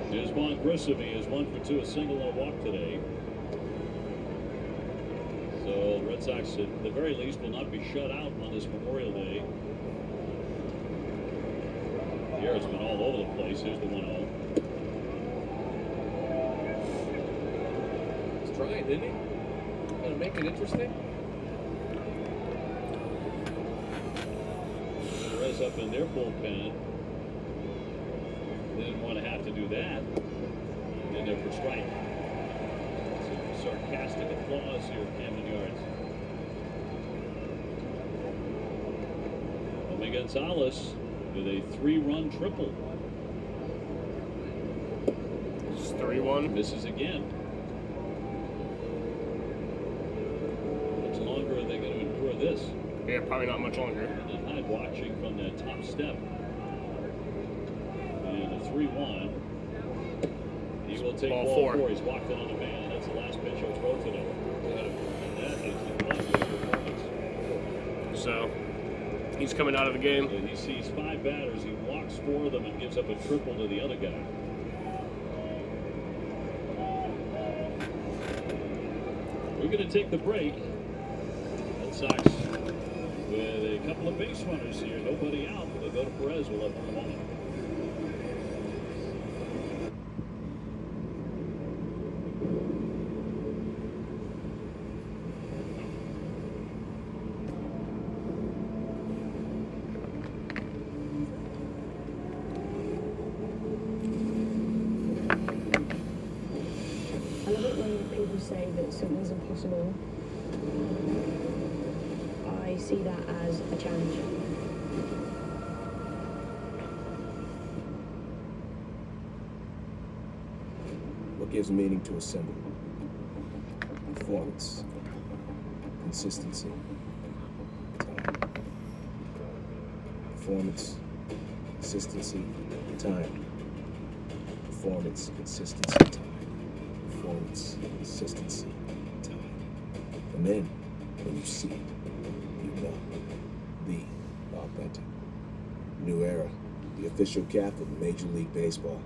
Here's Vaughn Grissom. He is 1 for 2, a single and a walk today. So Red Sox, at the very least, will not be shut out on this Memorial Day. Garrett's been all over the place. Here's the 1-0. He's trying, didn't he? Gonna make it interesting. Perez up in their bullpen. They didn't want to have to do that. And they're for strike. Some sarcastic applause here at Camden Yards. Romy Gonzalez with a 3-run triple. It's 3-1. Misses again. How much longer are they going to endure this? Yeah, probably not much longer. And Hyde watching from the top step. And a 3-1. He will take Ball ball 4. 4. He's walked it on the man. That's the last pitch he'll throw today. And that is the performance. So he's coming out of the game. So he sees 5 batters. He walks 4 of them and gives up a triple to the other guy. We're going to take the break. Red Sox with a couple of base runners here. Nobody out. They go to Perez. We'll have one in a moment. say that something's impossible, I see that as a challenge. What gives meaning to a symbol? Performance, consistency, time. Performance, consistency, time. Performance, consistency, time. Performance, consistency, time. And then, when you see it, you know. Be authentic. New era, the official cap of Major League Baseball.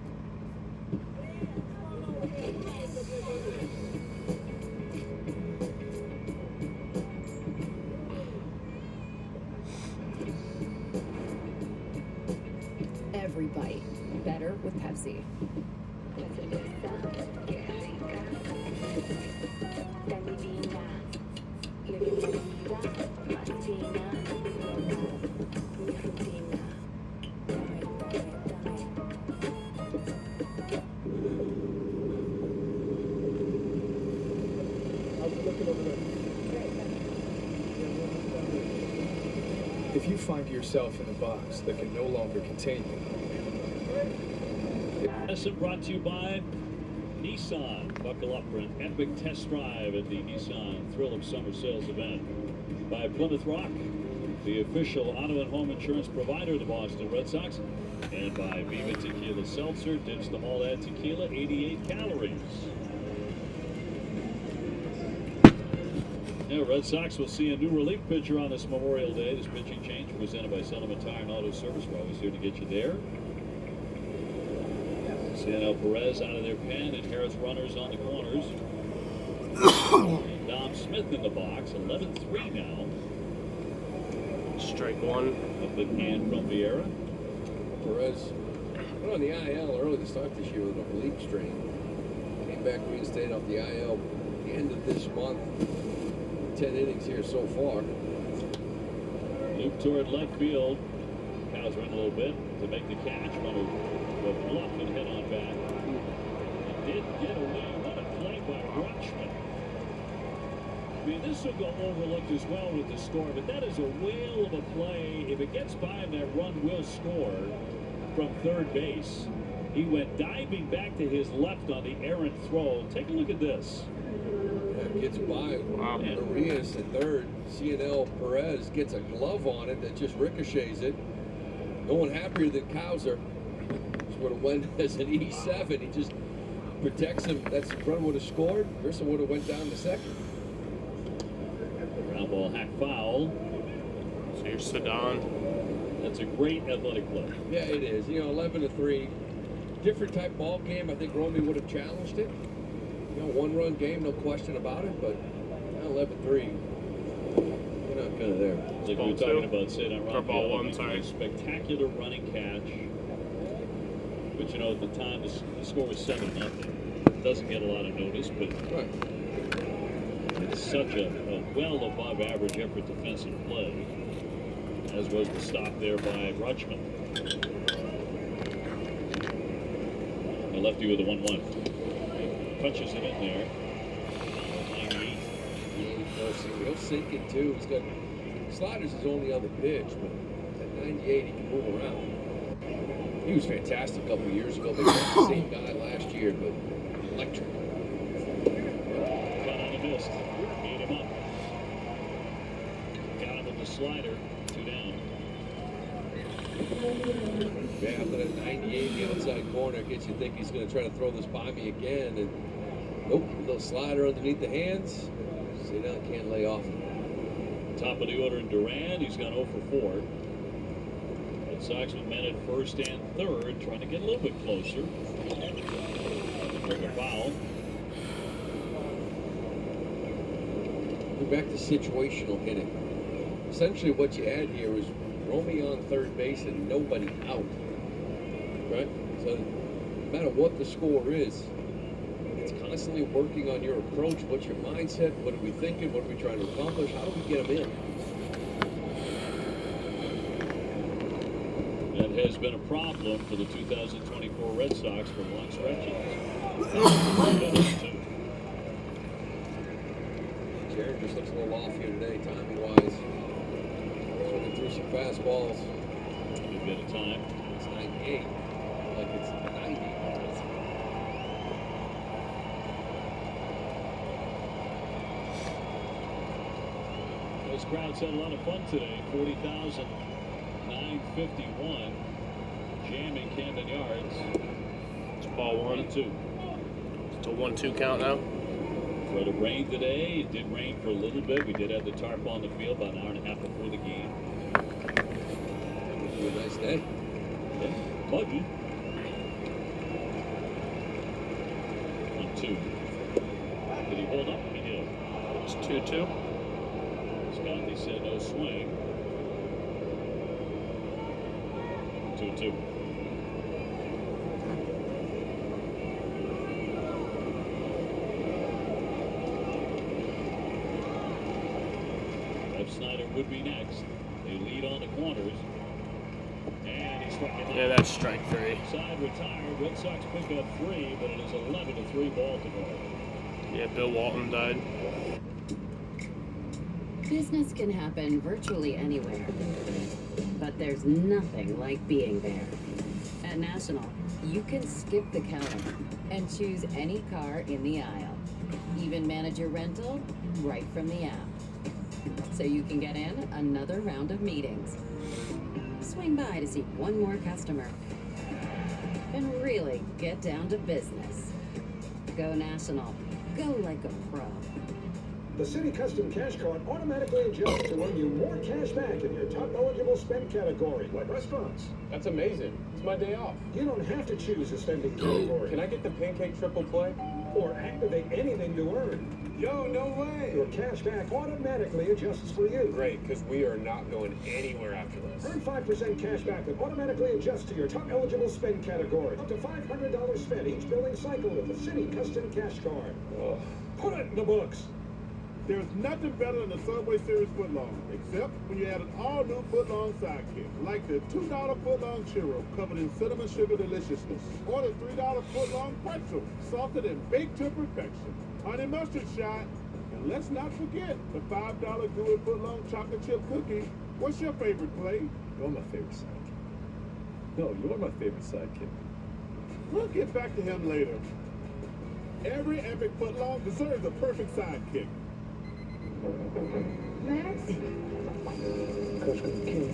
Every bite better with Pepsi. If you find yourself in a box that can no longer contain you, Lesson brought to you by Nissan. Buckle up for an epic test drive at the Nissan Thrill of Summer Sales event. By Plymouth Rock, the official auto and home insurance provider of the Boston Red Sox. And by Viva Tequila Seltzer. Ditch the malt, add tequila, 88 calories. Yeah, Red Sox will see a new relief pitcher on this Memorial Day. This pitching change presented by Sullivan Tire and Auto Service. We're always here to get you there. Cianel Perez out of their pen and Harris runners on the corners. And Dom Smith in the box, 11-3 now. Strike one. A big hand from Vieira. Perez went on the IL early to start this year with an oblique strain. Came back reinstated off the IL at the end of this month. 10 innings here so far. Loop toward left field. Cows run a little bit to make the catch. Runner will bluff and head on back. He did get away. What a play by Rutschman. I mean, this will go overlooked as well with the score, but that is a whale of a play. If it gets by him, that run will score from third base. He went diving back to his left on the errant throw. Take a look at this. Yeah, gets by Arias at third. Cianel Perez gets a glove on it that just ricochets it. No one happier than Cowser. Just would have went as an E7. He just protects him. That's run would have scored. Grissom would have went down to second. Ground ball, hack foul. So here's Sedan. That's a great athletic play. Yeah, it is. You know, 11-3. Different type ball game. I think Romy would have challenged it. You know, one-run game, no question about it, but 11-3. You're not good there. Like we were talking about Sid on Rock. Ball one, sorry. Spectacular running catch. But you know, at the time, the score was 7-0. It doesn't get a lot of notice, but it's such a well above average effort defensive play, as was the stop there by Rutschman. The lefty with a 1-1. Punches it in there. 98. He'll sink it too. He's got sliders is only on the pitch, but at 98 he can move around. He was fantastic a couple of years ago. They were the same guy last year, but electric. Got on the mist. Beat him up. Got him with the slider. 2 down. Yeah, after that 98 in the outside corner gets you think he's going to try to throw this by me again, and nope, a little slider underneath the hands. Cianel can't lay off. Top of the order in Duran. He's gone 0 for 4. Red Sox with men at first and third, trying to get a little bit closer. Bring a foul. We're back to situational hitting. Essentially what you had here was Romy on third base and nobody out. Right? So no matter what the score is, it's constantly working on your approach. What's your mindset? What are we thinking? What are we trying to accomplish? How do we get them in? That has been a problem for the 2024 Red Sox for long stretches. Aaron just looks a little off here today, timing-wise. Swinging through some fastballs. Good bit of time. It's 98. Like it's 90. Those crowds had a lot of fun today. 40,951 jamming Camden Yards. It's ball 1-2. It's a 1-2 count now. Threat of rain today. It did rain for a little bit. We did have the tarp on the field about an hour and a half before the game. It was a nice day. Yeah, muggy. 1-2. Did he hold up? He did. It's 2-2. Scotty said no swing. 2-2. Snyder would be next. They lead on the corners. And he struck it. Yeah, that's strike 3. Side retired. Red Sox pick up 3, but it is 11-3 Baltimore. Yeah, Bill Walton died. Business can happen virtually anywhere, but there's nothing like being there. At National, you can skip the counter and choose any car in the aisle. Even manage your rental right from the app. So you can get in another round of meetings. Swing by to see one more customer. And really get down to business. Go National. Go like a pro. The City Custom Cash Card automatically adjusts to earn you more cash back in your top eligible spend category, like restaurants. That's amazing. It's my day off. You don't have to choose a spending category. Can I get the pancake triple play? Or activate anything to earn. Yo, no way! Your cash back automatically adjusts for you. Great, because we are not going anywhere after this. Earn 5% cash back that automatically adjusts to your top eligible spend category. Up to $500 spent each billing cycle with the City Custom Cash Card. Ugh. Put it in the books. There's nothing better than the Subway Series footlong, except when you add an all-new footlong sidekick, like the $2 footlong churro covered in cinnamon sugar deliciousness, or the $3 footlong pretzel, salted and baked to perfection, honey mustard shot, and let's not forget the $5 gooey footlong chocolate chip cookie. What's your favorite play? You're my favorite sidekick. No, you're my favorite sidekick. We'll get back to him later. Every epic footlong deserves a perfect sidekick. Max? Coach gonna kill me.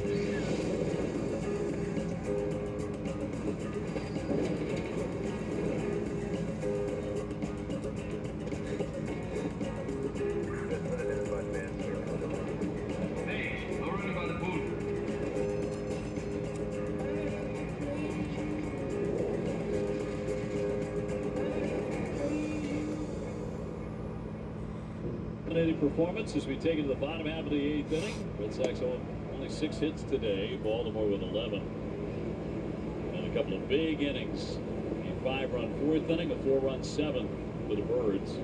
Performance as we take it to the bottom half of the 8th inning. Red Sox only 6 hits today. Baltimore with 11. And a couple of big innings. A 5-run 4th inning, a 4-run 7th for the Birds.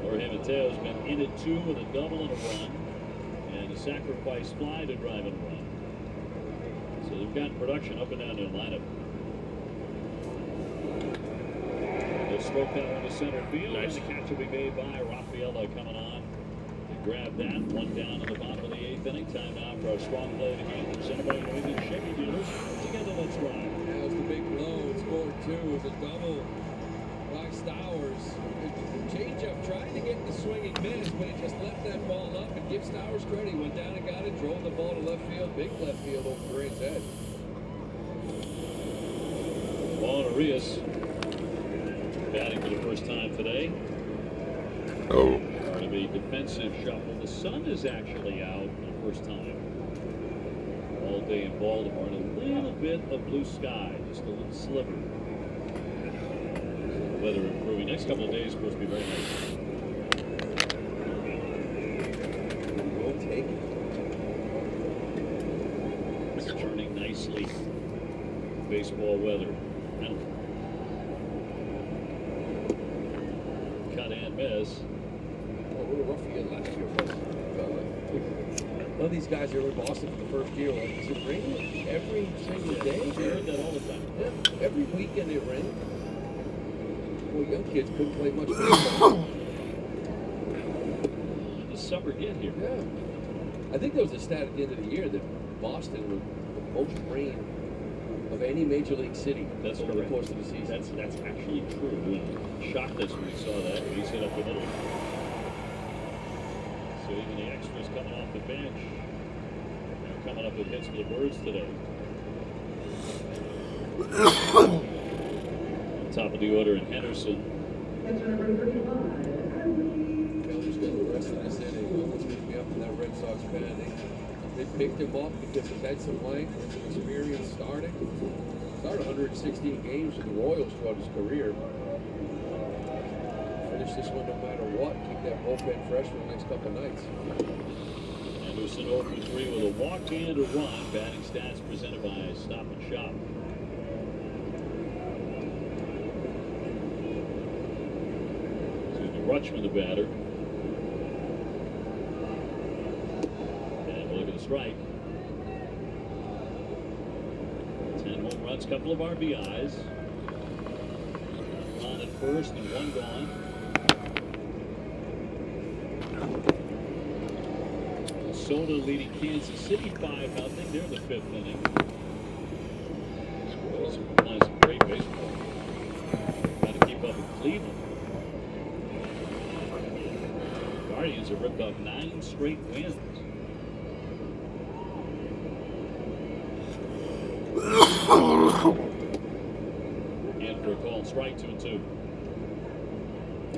Jorge Mateo's been in it 2 with a double and a run. And a sacrifice fly to drive and run. So they've got production up and down their lineup. Stroke that one to center field. Nice. And the catch will be made by Rafaela coming on. They grab that. 1 down in the bottom of the 8th inning. Time now for a strong play to game. Presented by New England Chevy Dealers. Together, let's ride. That was the big blow. It scored 2. It was a double by Stowers. Changeup trying to get the swing and miss, but he just left that ball up and give Stowers credit. He went down and got it, drove the ball to left field. Big left field over Gray's head. Ball to Rios. Batting for the first time today. Oh. Part of a defensive shuffle. The sun is actually out for the first time all day in Baltimore, and a little bit of blue sky, just a little sliver. Weather improving. Next couple of days supposed to be very nice. We'll take it. It's turning nicely. Baseball weather. And miss. Well, we were rough again last year. One of these guys are in Boston for the first year. Like, is it raining every single day? We heard that all the time. Yeah, every weekend it rained. Well, young kids couldn't play much baseball. summer get here. Yeah. I think there was a stat at the end of the year that Boston was the most rain of any major league city. That's over correct. the course of the season. That's actually true. And shocked us when we saw that. He's hit up the middle. So even the extras coming off the bench, they're coming up with hits for the Birds today. Top of the order in Henderson. Keller's got the rest of this inning. Almost going to be up in that Red Sox pen. They picked him up because he's had some length and some experience starting. Started 116 games with the Royals throughout his career. Finish this one no matter what. Keep that bullpen fresh for the next couple nights. Henderson 0 for 3 with a walk and a run. Batting stats presented by Stop and Shop. Rutschman, the batter. And look at the strike. 10 home runs, couple of RBIs. One on at first and one gone. Minnesota leading Kansas City 5-0. They're in the 5th inning. Playing some great baseball. Got to keep up with Cleveland. Guardians have ripped off 9 straight wins. In for a call, strike 2-2.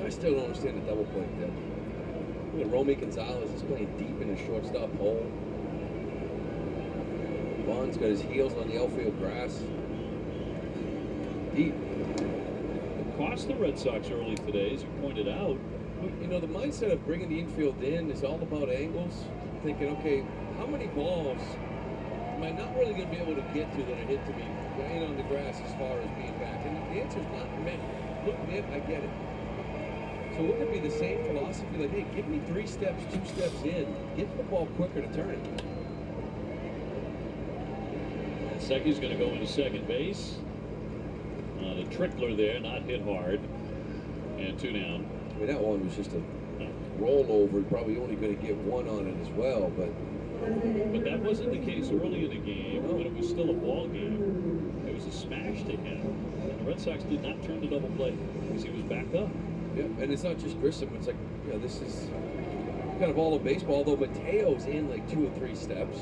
I still don't understand the double play there. Romy Gonzalez is playing deep in the shortstop hole. Vaughn's got his heels on the outfield grass. Deep. It cost the Red Sox early today, as you pointed out. You know, the mindset of bringing the infield in is all about angles. Thinking, okay, how many balls am I not really going to be able to get to that are hit to me laying on the grass as far as being back? And the answer is not many. Look, Nip, I get it. So wouldn't it be the same philosophy? Like, hey, give me 3 steps, 2 steps in. Get the ball quicker to turn it. Secchi's going to go into second base. The trickler there, not hit hard. And 2 down. I mean, that one was just a rollover. Probably only going to get 1 on it as well, but that wasn't the case early in the game when it was still a ball game. It was a smash to him. And the Red Sox did not turn the double play because he was backed up. Yeah, and it's not just Grissom. It's like, you know, this is kind of all of baseball. Although Mateo's in like 2 or 3 steps.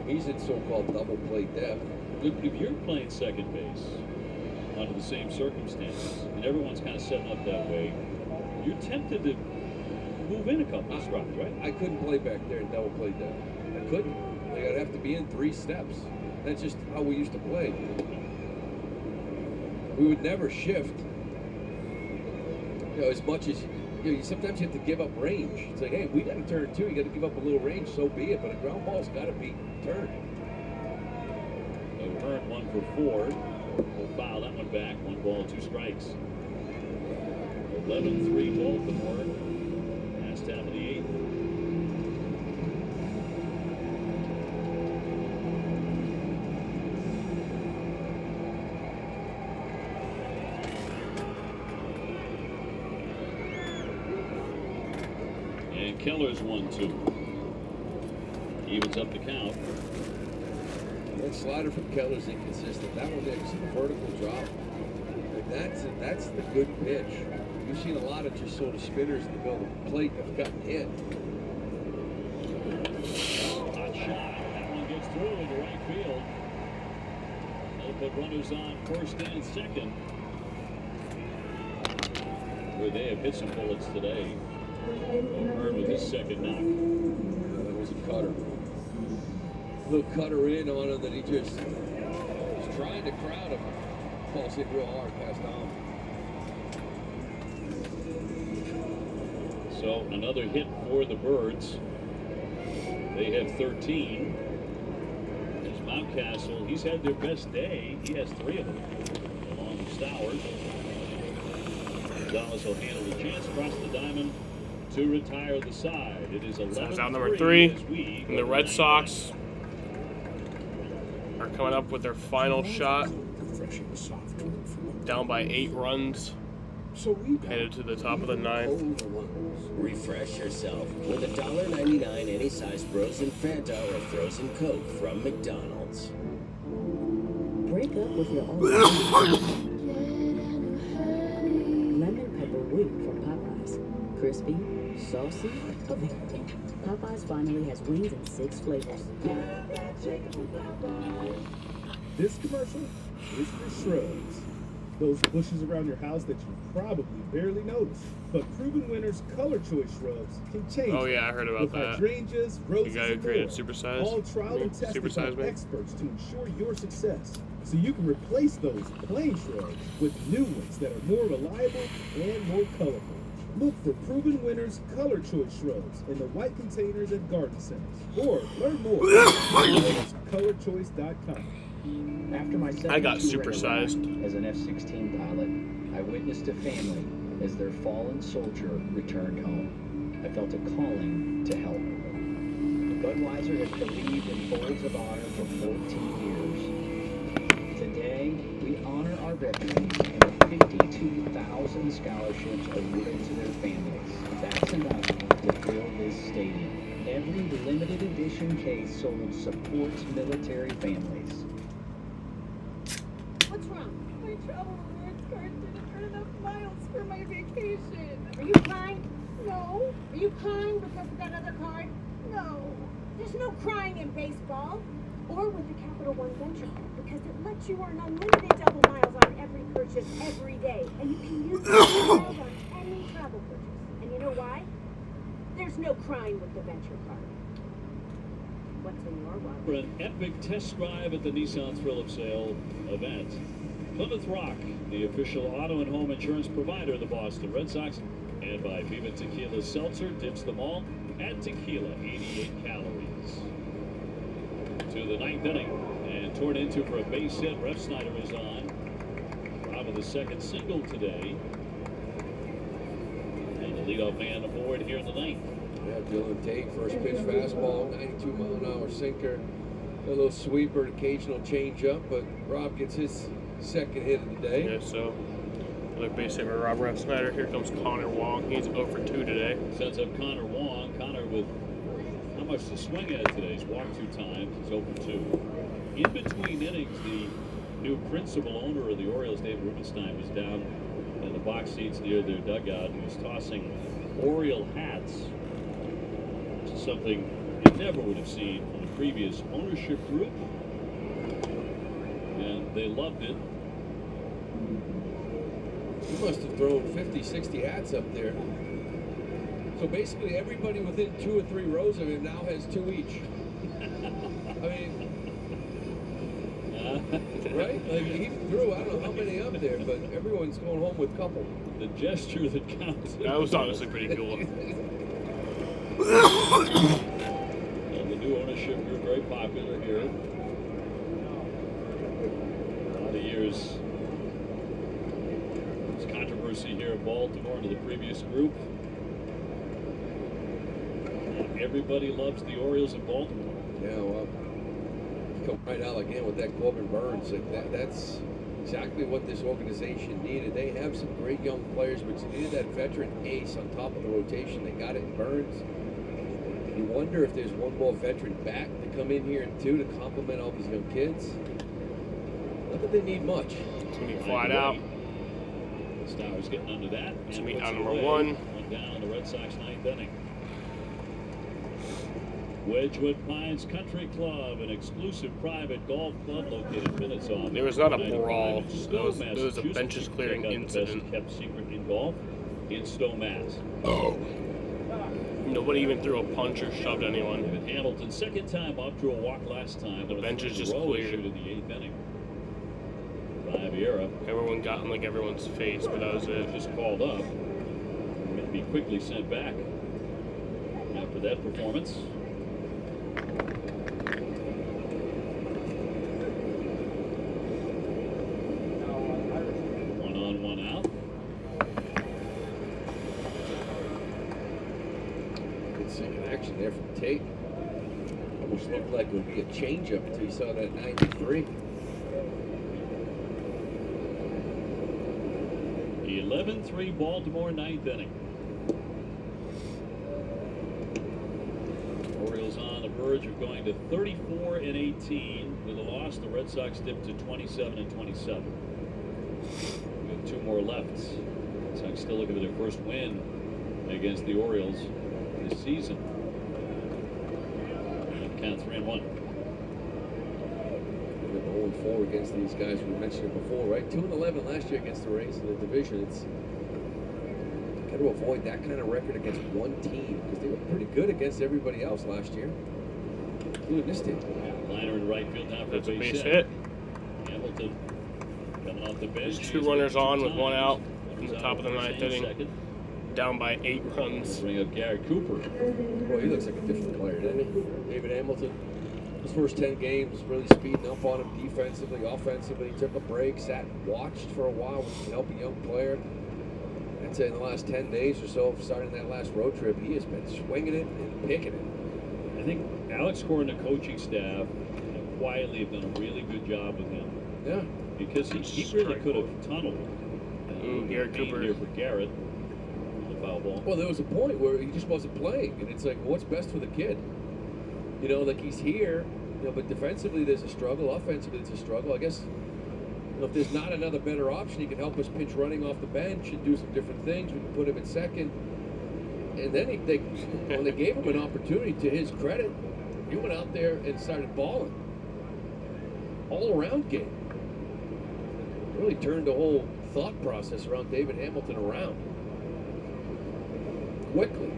He's in so-called double play depth. If you're playing second base under the same circumstances, and everyone's kind of setting up that way, you're tempted to move in a couple of spots, right? I couldn't play back there in double play depth. I couldn't. Like, I'd have to be in 3 steps. That's just how we used to play. We would never shift. You know, as much as sometimes you have to give up range. It's like, hey, we got to turn too. You got to give up a little range, so be it. But a ground ball's got to be turned. So Hearn 1 for 4. We'll foul that one back. 1 ball, 2 strikes. 11-3 Baltimore. Last half of the 8th. And Keller's 1-2. Evens up the count. That slider from Keller's inconsistent. That one there, you see the vertical drop. Like that's the good pitch. You've seen a lot of just sort of spinners in the middle of the plate that have gotten hit. Hot shot. That one gets through into right field. They'll put runners on first and second. Where they have hit some bullets today. Hearn with his second knock. That was a cutter. Little cutter in on him that he just was trying to crowd him. Ball's hit real hard past Tom. So another hit for the Birds. They have 13. There's Mountcastle. He's had their best day. He has 3 of them, along with Stowers. Gonzalez will handle the chance across the diamond to retire the side. It is 11-3. That's out number 3. And the Red Sox are coming up with their final shot. Down by 8 runs. So we got Headed to the top of the ninth. colder ones. Refresh yourself with $1.99 any size frozen Fanta or frozen Coke from McDonald's. Break up with your own. Lemon pepper wing from Popeyes. Crispy, saucy, available. Popeyes finally has wings in 6 flavors. This commercial is for shrubs. Those bushes around your house that you probably barely notice. But Proven Winners Color Choice shrubs can change. Oh yeah, I heard about with that. hydrangeas, roses, The guy who and created more. Supersize. All trial and tested Supersize by Me. experts to ensure your success. So you can replace those plain shrubs with new ones that are more reliable and more colorful. Look for Proven Winners Color Choice shrubs in the white containers at garden centers. Or learn more at colorchoice.com. After my I got 72 supersized. as an F-16 pilot, I witnessed a family as their fallen soldier returned home. I felt a calling to help. Budweiser has believed in Folds of Honor for 14 years. Today, we honor our veterans and 52,000 scholarships awarded to their families. That's enough to fill this stadium. Every limited edition case sold supports military families. What's wrong? My travel rewards card didn't earn enough miles for my vacation. Are you crying? No. Are you crying because of that other card? No. There's no crying in baseball. Or with the Capital One Venture Card, because it lets you earn unlimited double miles on every purchase every day. And you can use those miles on any travel purchase. And you know why? There's no crying with the Venture Card. What's in your wallet? For an epic test drive at the Nissan Thrill of Sale event. Plymouth Rock, the official auto and home insurance provider of the Boston Red Sox, and by Viva Tequila Seltzer, ditch them all. Add tequila, 88 calories. To the ninth inning, and torn into for a base hit. Ref Snyder is on. Rob with the second single today. And the leadoff man aboard here in the ninth. Yeah, Dylan Tate, first pitch fastball, 92-mile-an-hour sinker, a little sweeper, occasional changeup, but Rob gets his second hit of the day. Yeah, so another base hit by Rob Ref Snyder. Here comes Connor Wong. He's 0 for 2 today. Sets up Connor Wong. Connor with not much to swing at today. He's walked 2 times. He's 0 for 2. In between innings, the new principal owner of the Orioles, David Rubenstein, was down in the box seats near their dugout. He was tossing Oriole hats, which is something you never would have seen from the previous ownership group. And they loved it. He must have thrown 50, 60 hats up there. So basically everybody within 2 or 3 rows of him now has 2 each. I mean, right? Like he threw, I don't know how many up there, but everyone's going home with a couple. The gesture that counts. That was honestly pretty cool. And the new ownership group, very popular here. A lot of years. There's controversy here in Baltimore under the previous group. And everybody loves the Orioles in Baltimore. Yeah, well, come right out again with that Corbin Burns. Like that's exactly what this organization needed. They have some great young players, but you needed that veteran ace on top of the rotation. They got it in Burns. You wonder if there's one more veteran back to come in here too to complement all these young kids. Not that they need much. It's going to be flat out. Stowers getting under that. It's going to be puts out it number away. 1. 1 down in the Red Sox ninth inning. Wedgewood Pines Country Club, an exclusive private golf club located minutes on. There was not a 95 brawl. in Stowe, There was a Massachusetts. benches clearing Check out the incident. best kept secret in golf in Stowe, Mass. Oh. Nobody even threw a punch or shoved anyone. David Hamilton, second time up, drew a walk last time. The bench is just cleared cleared. in the 8th inning. Riviera. Everyone got in like everyone's face, but that was it. Just called up. Going to be quickly sent back after that performance. One on, one out. Good second action there from Tate. Almost looked like it would be a changeup until you saw that 93. 11-3 Baltimore, 9th inning. Orioles on the verge of going to 34-18. With a loss, the Red Sox dipped to 27-27. We have 2 more left. Red Sox still looking for their first win against the Orioles this season. Count 3-1. 0-4 against these guys. We mentioned it before, right? 2-11 last year against the Rays in the division. It's got to avoid that kind of record against one team because they were pretty good against everybody else last year, including this team. Liner in right field now for That's a base hit. Hamilton coming off the bench. There's 2 runners on with 1 out in the top of the 9th inning. Down by 8 runs. Bring up Garrett Cooper. Boy, he looks like a different player, doesn't he? David Hamilton. His first 10 games really speeding up on him defensively, offensively. He took a break, sat and watched for a while, which can help a young player. I'd say in the last 10 days or so, starting that last road trip, he has been swinging it and picking it. I think Alex Cora and the coaching staff quietly have done a really good job with him. Yeah. Because he really could have tunneled. Garrett Cooper. Here for Garrett. The foul ball. Well, there was a point where he just wasn't playing, and it's like, what's best for the kid? You know, like he's here, you know, but defensively there's a struggle, offensively it's a struggle. I guess, you know, if there's not another better option, he can help us pinch running off the bench and do some different things. We can put him at second. And then when they gave him an opportunity, to his credit, he went out there and started balling. All-around game. Really turned the whole thought process around David Hamilton around. Quickly.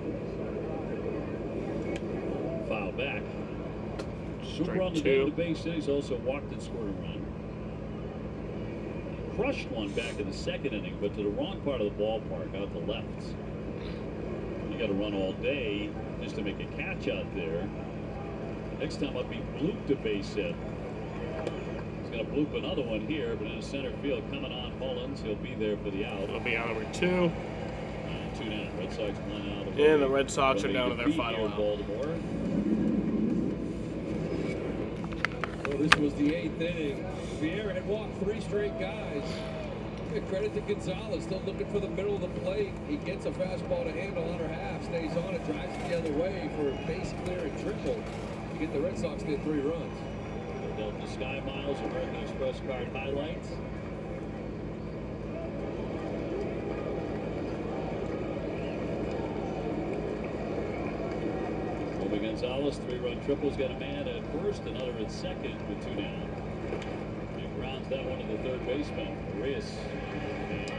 Foul back. Super on the day to base hit. He's also walked and scored a run. Crushed one back in the 2nd inning, but to the wrong part of the ballpark, out the left. You got to run all day just to make a catch out there. Next time up, he blooped a base hit. He's going to bloop another one here, but in the center field, coming on Mullins. He'll be there for the out. It'll be out number 2. 2 down. Red Sox 1 out. And the Red Sox are down to their final out. Baltimore. Well, this was the 8th inning. Vieira had walked 3 straight guys. Give credit to Gonzalez, still looking for the middle of the plate. He gets a fastball to handle on her half, stays on it, drives it the other way for a base clear and triple to get the Red Sox to 3 runs. Delta Sky Miles, American Express card highlights. Gonzalez, 3-run triple's got a man at first, another at second with 2 down. He grounds that one to the third baseman, Reyes, and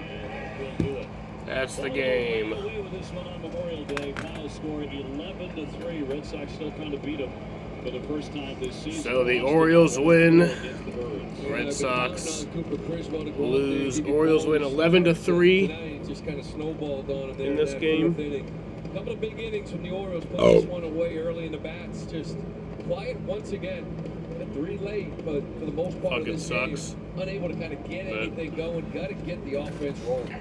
he'll do it. That's the game. Away with this one on Memorial Day. Final score 11-3. Red Sox still trying to beat them for the first time this season. So the Orioles win. Red Sox lose. Orioles win 11-3 just kind of snowballed on him there in this game. Couple of big innings from the Orioles. Put this one away early in the bats. Just quiet once again. At 3 late, but for the most part of this game, unable to kind of get anything going. Got to get the offense rolling.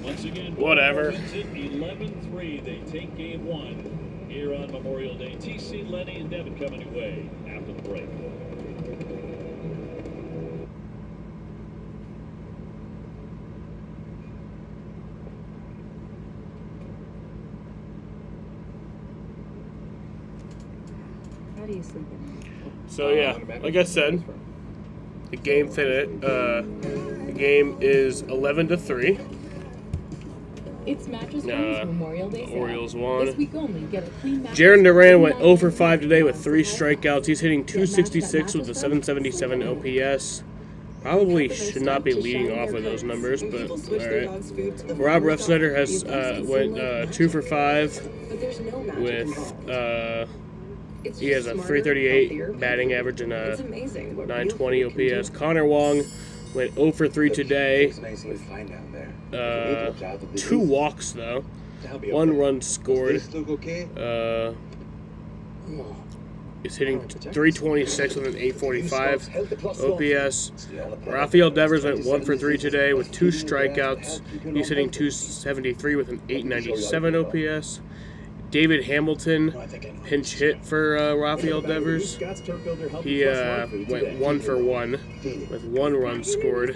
Once again, whatever. 11-3. They take game 1 here on Memorial Day. TC, Lenny, and Devin coming your way after the break. How do you sleep at night? So yeah, like I said, the game finished. The game is 11-3. It's Mattress Firm's Memorial Day sale. Orioles won. This week only, get a clean mattress. Jaron Duran went 0 for 5 today with 3 strikeouts. He's hitting 266 with a 777 OPS. Probably should not be leading off with those numbers, but all right. Rob Refsnyder has went 2 for 5 with he has a 338 batting average and a 920 OPS. Connor Wong went 0 for 3 today with 2 walks though, 1 run scored. Is hitting 326 with an 845 OPS. Rafael Devers went 1 for 3 today with 2 strikeouts. He's hitting 273 with an 897 OPS. David Hamilton pinch hit for Rafael Devers. He went 1 for 1 with 1 run scored.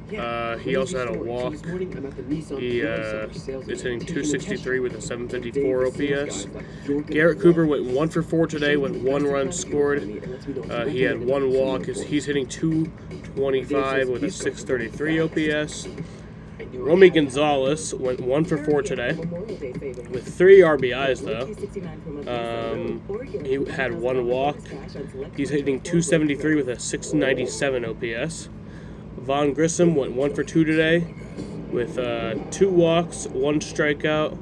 He also had a walk. He is hitting 263 with a 754 OPS. Garrett Cooper went 1 for 4 today with 1 run scored. He had 1 walk. He's hitting 225 with a 633 OPS. Romy Gonzalez went 1 for 4 today with 3 RBIs though. He had 1 walk. He's hitting 273 with a 697 OPS. Vaughn Grissom went 1 for 2 today with 2 walks, 1 strikeout.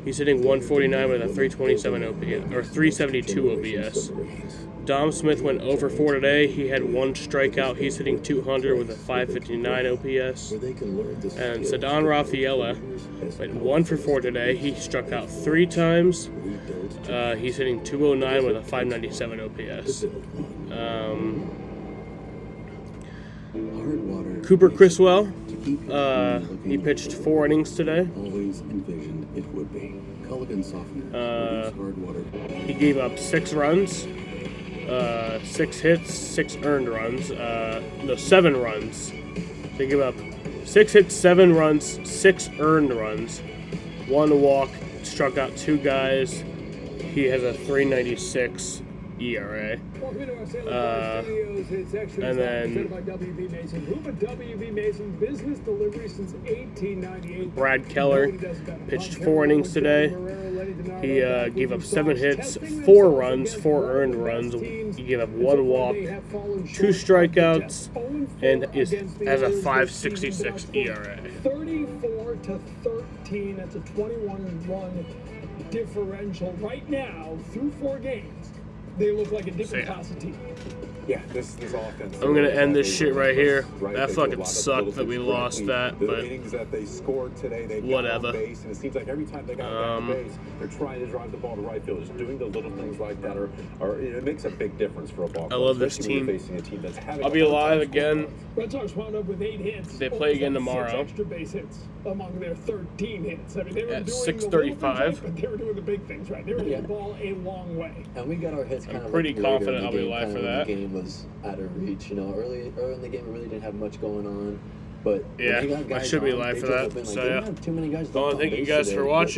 He's hitting 149 with a 327 OPS or 372 OPS. Dom Smith went 0 for 4 today. He had 1 strikeout. He's hitting 200 with a 559 OPS. And Ceddanne Rafaela went 1 for 4 today. He struck out 3 times. He's hitting 209 with a 597 OPS. Cooper Criswell, he pitched 4 innings today. He gave up 6 runs, 6 hits, 6 earned runs. 7 runs. They gave up 6 hits, 7 runs, 6 earned runs, 1 walk, struck out 2 guys. He has a 3.96 ERA. And then Brad Keller pitched 4 innings today. He gave up 7 hits, 4 runs, 4 earned runs. He gave up 1 walk, 2 strikeouts, and has a 5.66 ERA. 34-13. That's a 21-run differential right now through 4 games. They look like a different class of team. Yeah, this offense. I'm gonna end this shit right here. That fucking sucked that we lost that, the but innings that they scored today, they got whatever. on base, and it seems like every time they got on base, they're trying to drive the ball to right field. Just doing the little things like that, or it makes a big difference for a ball. I love this especially when team. you're facing a team that's having I'll be live again. Red Sox wound up with 8 hits. They play again tomorrow. 6 extra base hits among their 13 hits. I mean, they were At doing 6:35. the little things right, but they were doing the big things right. They were hitting the ball a long way. And we got our hits kind of pretty later in confident the I'll be game, live kinda for when that. The game was out of reach, you know. Early in the game, it really didn't have much going on. But Yeah, when you got I guys should be on, live they for just that. open, like, So they didn't yeah. have too many guys Well, left on thank you base guys today, for but watching.